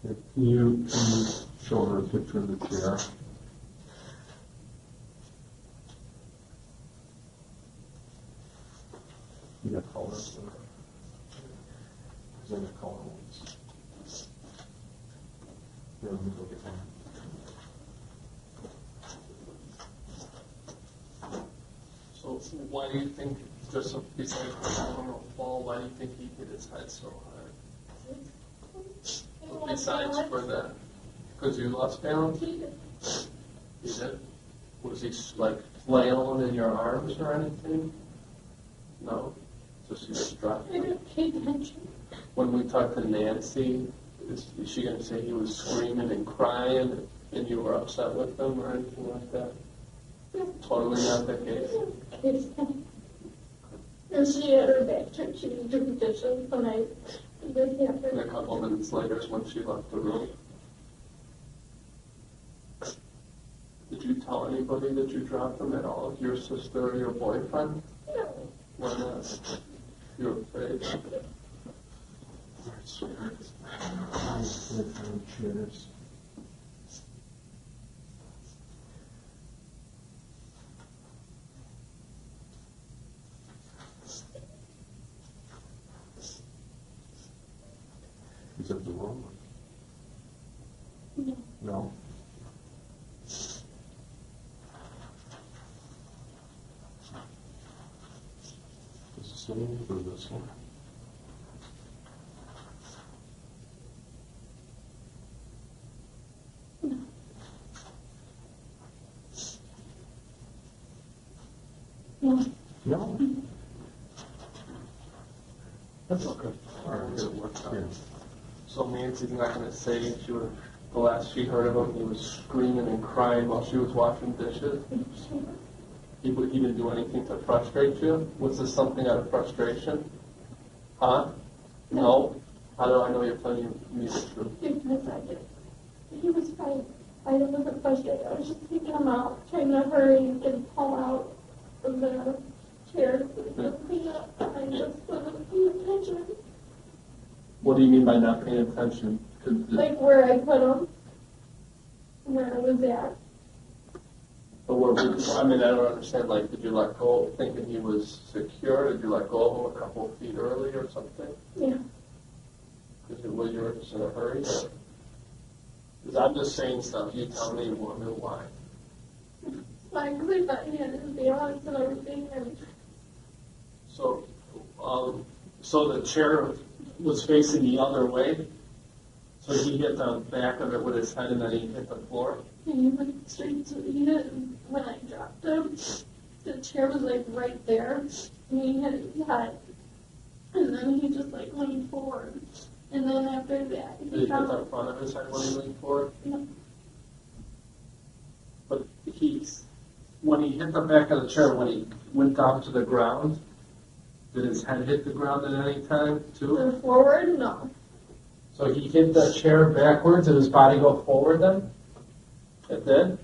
Can you show her a picture of the chair? You got colors? Is there any color ones? Here, let me look at one. So why do you think, just besides the normal fall, why do you think he hit his head so hard? Besides for that, because you lost balance? He did. You did? Was he like flailing in your arms or anything? No? So she just dropped I him. didn't pay attention. When we talked to Nancy, is she going to say he was screaming and crying and you were upset with him or anything like that? Totally not the case. And she had her back turned, she was doing dishes when this And happened. a couple minutes later is when she left the room. Did you tell anybody that you dropped him at all? Your sister or your boyfriend? No. Why not? You're afraid. Cheers. Is that the wrong one? No. No. Is this the one or this one? No. No. That's okay. All right, it worked out. So Nancy's not going to say the last she heard of him, he was screaming and crying while she was washing dishes. He didn't do anything to frustrate you? Was this something out of frustration? Huh? No? How do I know you're telling me the truth? Because I did. He was fine. I wasn't frustrated. I was just taking him out, trying to hurry and get him all out of the chair so he could clean up. I just wasn't paying attention. What do you mean by not paying attention? 'Cause Like where I put him, where I was at. I mean, I don't understand. Like, did you let go thinking he was secure? Did you let go of him a couple of feet early or something? Yeah. Because you were just in a hurry? Because I'm just saying stuff. You tell me why. Like, because I thought he had his balance and everything. And So, so the chair was facing the other way? So he hit the back of it with his head and then he hit the floor? he went straight to the head. And when I dropped him, the chair was like right there. And he hit his head. And then he just like leaned forward. And then after that, Did he he hit found the front of his head when he leaned forward? No. But when he hit the back of the chair, when he went down to the ground, did his head hit the ground at any time too? the forward. No. So he hit the chair backwards and his body go forward then? It did?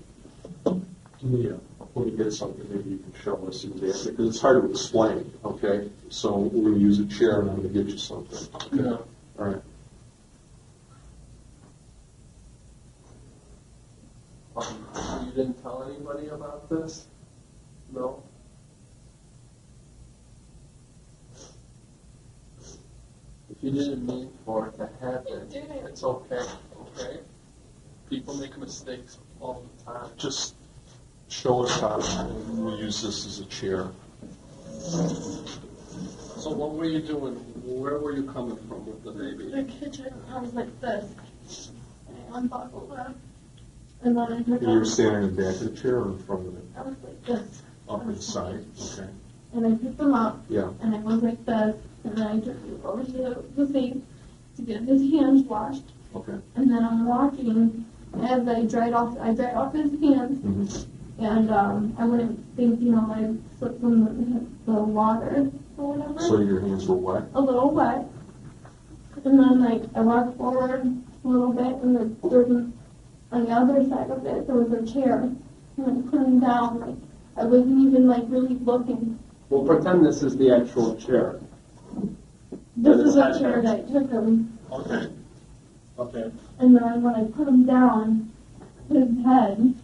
Yeah, when you get something, maybe you can show us exactly, because it's hard to explain, okay? So we're going to use a chair and I'm going to get you something. Okay? Yeah. All right. You didn't tell anybody about this? No? If you didn't mean for it to happen, You didn't. it's okay, okay? People make mistakes all the time. Just show us how, and we'll use this as a chair. So what were you doing? Where were you coming from with the The baby? kitchen, I was like this. And I unbuckled it. And then I took And you were him. standing in the back of the chair or in front of it? I was like this. Up inside, okay? And I picked him up. Yeah. And I was like this. And then I took him over to the sink to get his hands washed. Okay. And then I'm walking as I dried off his hands. Mm-hmm. And I wouldn't think, I slipped from the water or whatever. So your hands were wet? A little wet. And then, I walked forward a little bit, and there was, on the other side of it, there was a chair. And I put him down, I wasn't even, really looking. Well, pretend this is the actual chair. This But is it's a chair that I took him. Okay. Okay. And then when I put him down, his head,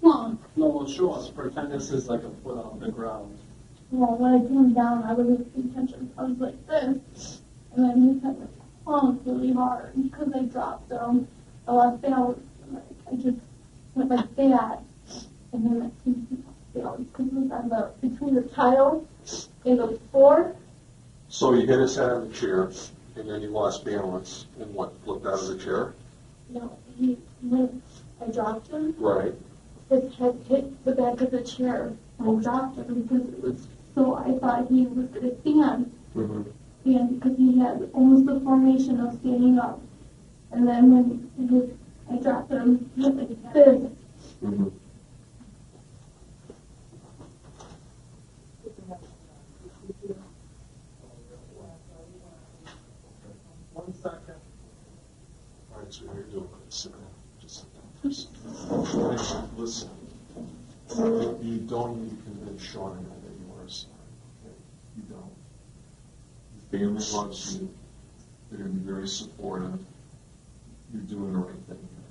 plunk. No, well, show us. Pretend this is like a foot off the ground. Well, when I put him down, I wasn't paying attention. I was like this. And then his head plunked really hard because I dropped him. I lost balance. And I just went like that. And then I lost balance because it was on between the tile and the floor. So you hit his head on the chair, and then you lost balance, and what, flipped out of the chair? No, I dropped him. Right. His head hit the back of the chair. I dropped him because it was so I thought he was going to stand. Mm-hmm. And because he had almost the formation of standing up. And then when I dropped him, he went like this. Mm-hmm. One second. All right, so you're doing it. Sit down. Just sit down. Listen, you don't need to convince Sean and I that you are sorry. Okay? You don't. Your family loves you. They're going to be very supportive. You're doing the right thing here.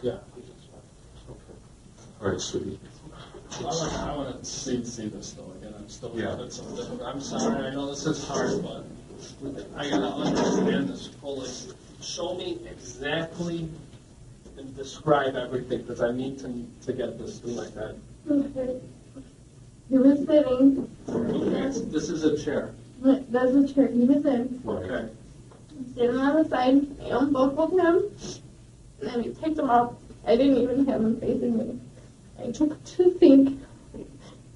Yeah. All right, sweetie. I want to see this though again. I'm still Yeah. looking at some different. I'm sorry. I know this is hard, but I gotta understand this fully. Show me exactly and describe everything because I need to get this through my head. Okay. He was sitting. Okay. This is a chair. That's a chair he was in. Okay. Sitting on the side. I unbuckled him. And then he picked him up. I didn't even have him facing me. I took him to the sink,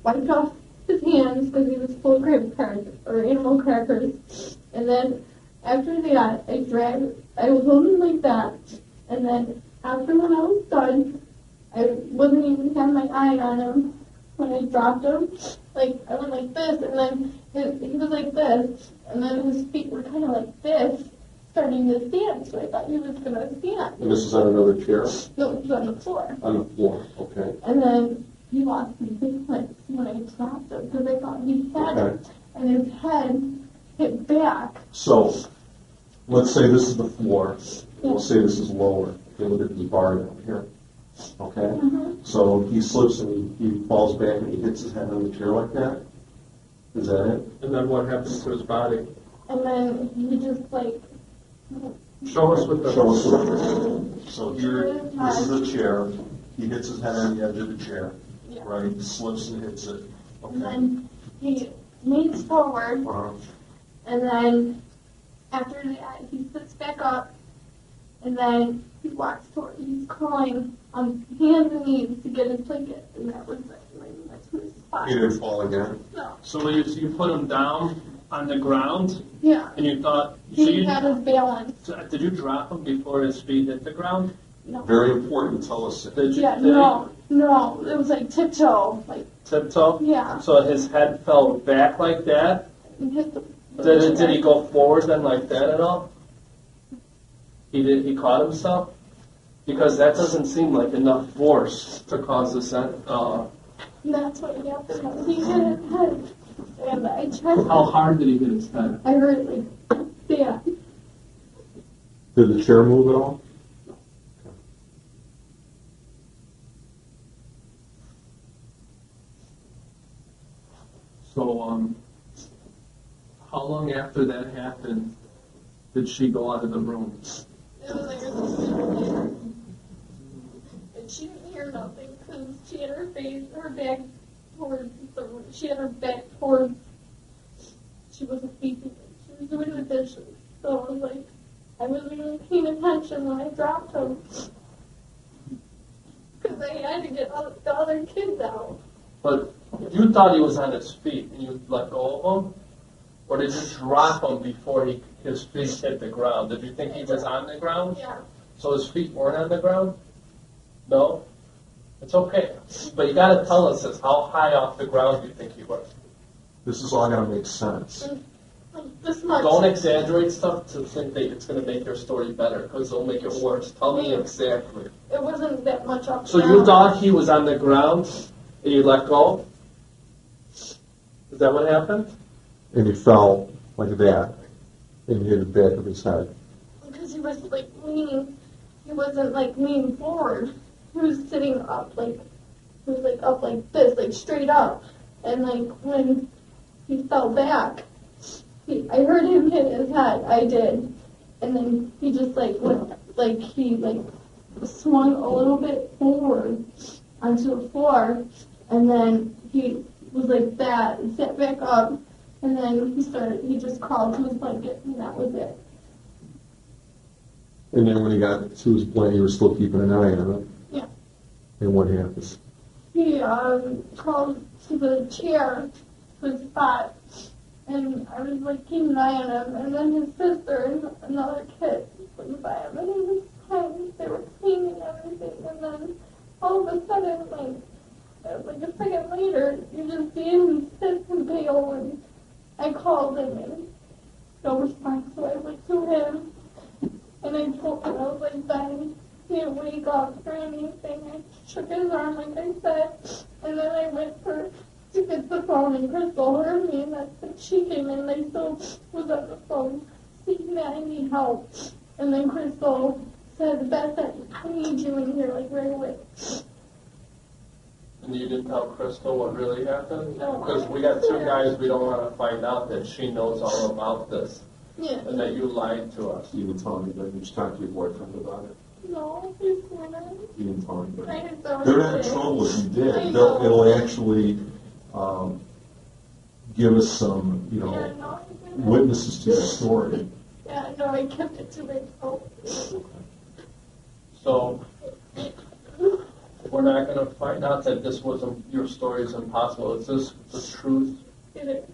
wiped off his hands because he was full of crab crackers or animal crackers. And then after that, I was holding him like that. And then after when I was done, I wasn't even having my eye on him. When I dropped him, like I went like this, and then he was like this, and then his feet were kind of like this, starting to stand. So I thought he was gonna stand. And this is on another chair? No, it was on the floor. On the floor, okay. And then he lost his balance when I dropped him because I thought he had Okay. it, and his head hit back. So, let's say this is the floor. We'll say this is lower. Okay, look at this bar down here. Okay? Mhm. So he slips and he falls back and he hits his head on the chair like that? Is that it? And then what happens to his body? And then he just like, Show us what the. Show us what. So here, this is a chair. He hits his head on the edge of the chair. yeah. Right? He slips and hits it. And Okay? then he leans forward, Uh-huh. and then after that he sits back up, and then he walks toward. He's crawling on hands and knees to get his blanket, and that was it. Like, that's his spot. He didn't fall again? No. So you put him down on the ground, Yeah. and you thought. So He you, had his balance. did you drop him before his feet hit the ground? No. Very important. Tell us it. Did you? Yeah. did he No. It was like tiptoe. Like, Tiptoe. yeah. So his head fell back like that. And hit the. Did he go forward then like that at all? He caught himself? Because that doesn't seem like enough force to cause this. That's what happened. He hit his head, and I tried. How hard did he hit his head? I heard it like, yeah. Did the chair move at all? So, how long after that happened did she go out of the room? It was like a later. And she didn't hear nothing because she had her back towards she had her back towards, she wasn't facing it. She was doing the dishes. So I was like, I wasn't even paying attention when I dropped him. Because I had to get the other kids out. But you thought he was on his feet and you let go of him? Or did you drop him before his feet hit the ground? Did you think he was on the ground? Yeah. So his feet weren't on the ground? No? It's okay. But you gotta tell us this. How high off the ground do you think he was? This is all going to make sense. This much. Don't exaggerate stuff to think that it's gonna make your story better, because it'll make it worse. Tell me exactly. It wasn't that much up. So you thought he was on the ground and you let go? Is that what happened? And he fell like that and hit the back of his head. Because he was like leaning, he wasn't like leaning forward. He was sitting up, like, he was like up like this, like straight up. And like when he fell back, I heard him hit his head, I did. And then he just like went, like he like swung a little bit forward onto the floor. And then he was like that and sat back up. And then he just crawled to his blanket, and that was it. And then when he got to his blanket, you were still keeping an eye on it? Yeah. And what happened? He crawled to the chair, to his spot, and I was like keeping an eye on him, and then his sister and another kid went by him, and he was crying. They were cleaning everything, and then all of a sudden, like a second later, you just see him stiff and pale, and I called him, and no response, so I went to him, and I told him, I was like, Ben, he didn't wake up or anything. I shook his arm, like I said, and then I went to get the phone, and Crystal heard me, and that's when she came in, and I still was on the phone, saying that I need help, and then Crystal said, Beth, I need you in here, like, right away. And you didn't tell Crystal what really happened? No. Because we got two guys, we don't want to find out that she knows all about this, Yeah. and that you lied to us. You didn't tell anybody, you just talked to your boyfriend about it? No, he's not. You didn't tell I anybody? didn't tell They're not in anybody. trouble if you did. I know. It'll actually give us some, Yeah, no, I didn't. witnesses to your story. Yeah, no, I kept it to myself. So, we're not going to find out that this wasn't, your story is impossible. Is this the truth? It is.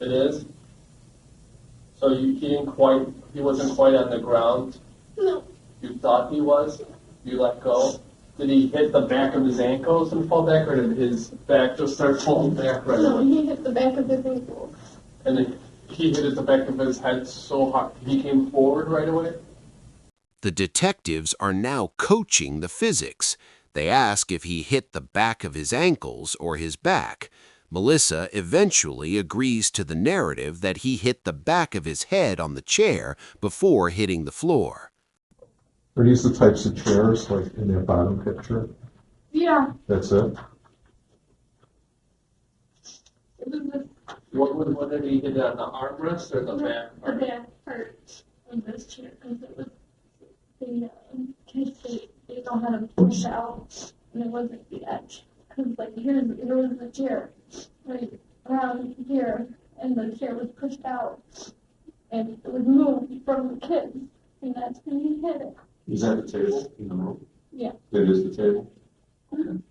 It is? So he wasn't quite on the ground? No, You thought he was? You let go? Did he hit the back of his ankles and fall back, or did his back just start falling back right no, away? he hit the back of his ankle. And then he hit at the back of his head so hard, he came forward right away? The detectives are now coaching the physics. They ask if he hit the back of his ankles or his back. Melissa eventually agrees to the narrative that he hit the back of his head on the chair before hitting the floor. Are these the types of chairs, like in that bottom picture? Yeah, That's it? it was the What did he hit on the armrest or the back the part? back part of this chair, because it was the kids, they know how to push out, and it wasn't the edge. Because, like, here was the chair, right around here, and the chair was pushed out, and it was moved from the kids, and that's when he hit it. Is that the table in the room? Yeah. That is the table? Mhm.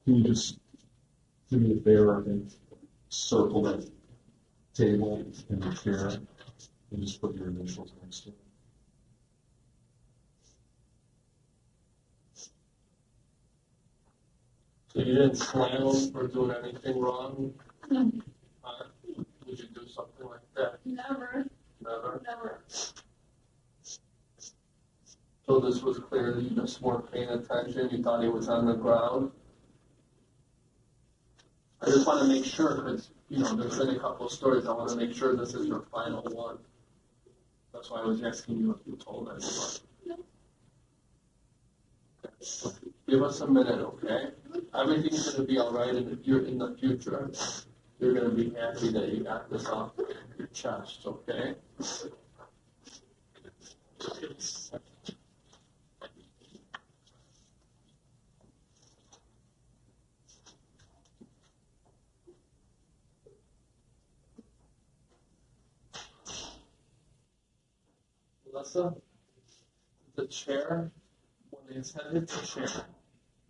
Can you just do me a favor and circle that table and the chair and just put your initials next to it? So you didn't slam him for doing anything wrong? No, Would you do something like that? never, Never? never. So this was clear that you just weren't paying attention, you thought he was on the ground? I just want to make sure, because, there's been a couple of stories, I want to make sure this is your final one. That's why I was asking you if you told anyone. Okay. Give us a minute, okay? Everything's going to be all right, and if you're in the future, you're going to be happy that you got this off your chest, okay? Melissa, the chair, when his head hit the chair,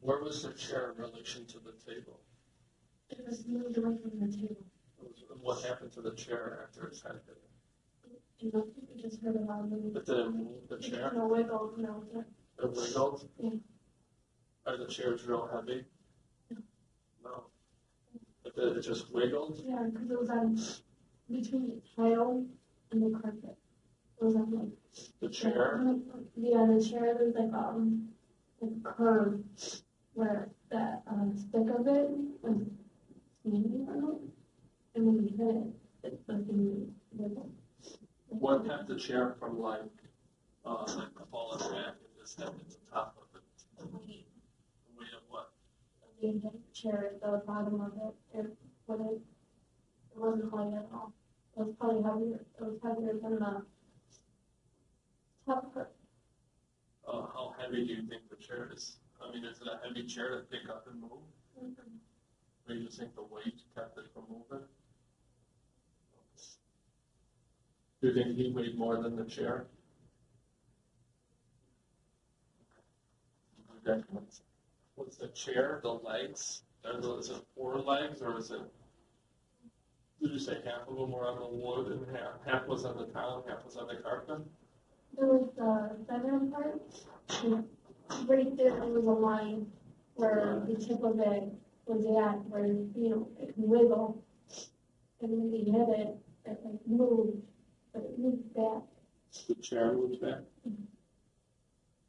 where was the chair in relation to the table? It was moved away from the table. What happened to the chair after his head hit it? You know, you just heard a loud move. It didn't move the chair? No wiggle, no. It wiggled? Yeah. Are the chairs real heavy? No. No. It just wiggled? Yeah, because it was on between the tile and the carpet. It was on like The chair? Yeah, the chair. There's like a curve where that stick of it was leaning on it, and when you hit it, it was being wiggled. What kept the chair from like falling back and just hitting the top of it? The weight of what? The entire chair, the bottom of it wasn't light at all. It was probably heavier. It was heavier than the top part. How heavy do you think the chair is? I mean, is it a heavy chair to pick up and move? Or you just think the weight kept it from moving? Do you think he weighed more than the chair? Okay. Was the chair, the legs, is it 4 legs, or is it, did you say half of them were on the wood and half was on the tile, half was on the carpet? There was the feather part, and right there was a line where the tip of it was at, where, it can wiggle. And when you hit it, it like moved, but it moved back. The chair moved back?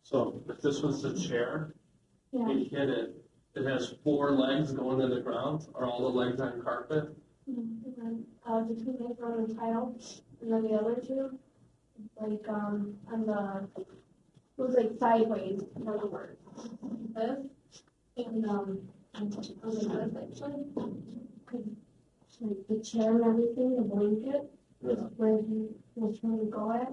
So if this was the chair, Yeah, he hit it, it has 4 legs going to the ground, are all the legs on carpet? and then, the two legs were on the tile, and then the other two, like, on the, it was like sideways, in other words. This, and, on the other section, 'cause, like, the chair and everything, the blanket, Yeah. where he was trying to go at.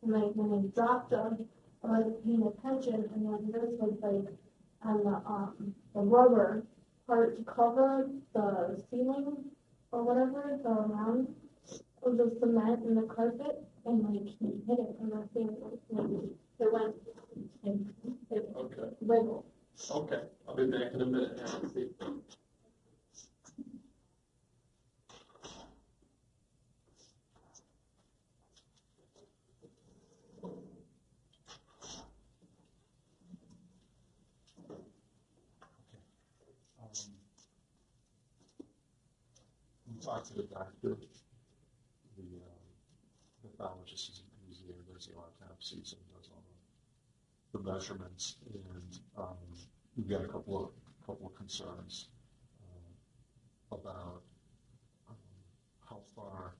And like when I dropped them, I wasn't paying attention, and then this was like on the rubber part to cover the ceiling or whatever, the round of the cement and the carpet, and like he hit it, and that thing like it went and it Okay, wiggled. okay, I'll be back in a minute, have a seat. We talked to the doctor, the pathologist is there, does the autopsies and does all the measurements, and we've got a couple of concerns about how far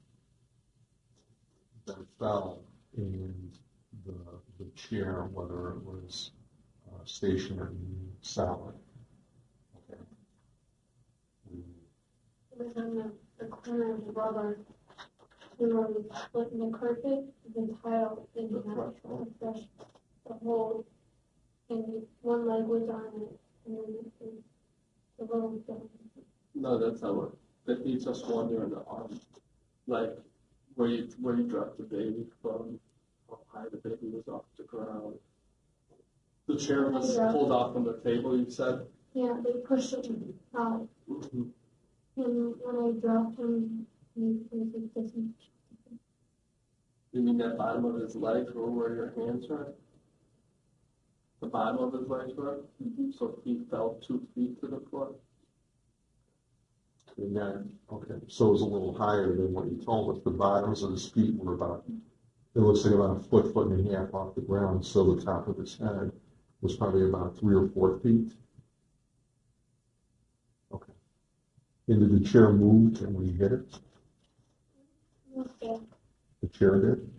that fell in the chair, whether it was stationary, solid. Okay. It was on the corner of the rubber. We were splitting the carpet, the tile, and the hole, and one leg was on it, and then the little thing. No, that's not what, that leaves us wondering, like, where you dropped the baby from, how high the baby was off the ground. The chair was pulled off from the table, you said? Yeah, they pushed it out, Mhm. and when I dropped him, he was like this much. You mean that bottom of his legs were where your hands were? The bottom of his legs were? So he fell 2 feet to the floor? And then, okay, so it was a little higher than what you told us. The bottoms of his feet were about, it looks like about a foot and a half off the ground. So the top of his head was probably about 3 or 4 feet. Okay. And did the chair move when you hit it? Yeah. The chair did?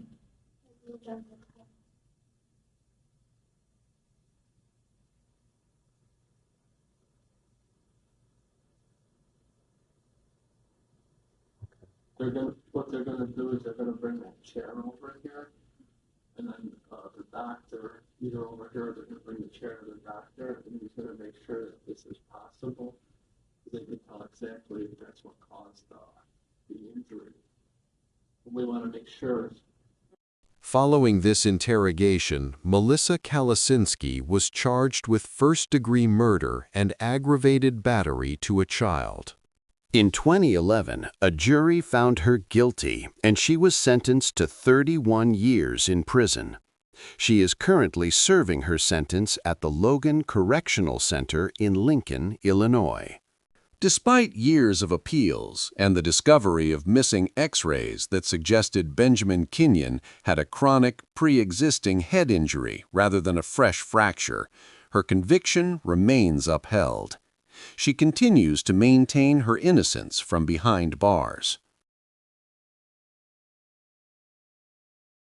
What they're gonna do is they're gonna bring that chair over here, and then, the doctor, either over here, they're gonna bring the chair to the doctor, and he's gonna make sure that this is possible. They can tell exactly if that's what caused, the injury. We wanna make sure. Following this interrogation, Melissa Calusinski was charged with first-degree murder and aggravated battery to a child. In 2011, a jury found her guilty, and she was sentenced to 31 years in prison. She is currently serving her sentence at the Logan Correctional Center in Lincoln, Illinois. Despite years of appeals and the discovery of missing X-rays that suggested Benjamin Kenyon had a chronic, pre-existing head injury rather than a fresh fracture, her conviction remains upheld. She continues to maintain her innocence from behind bars.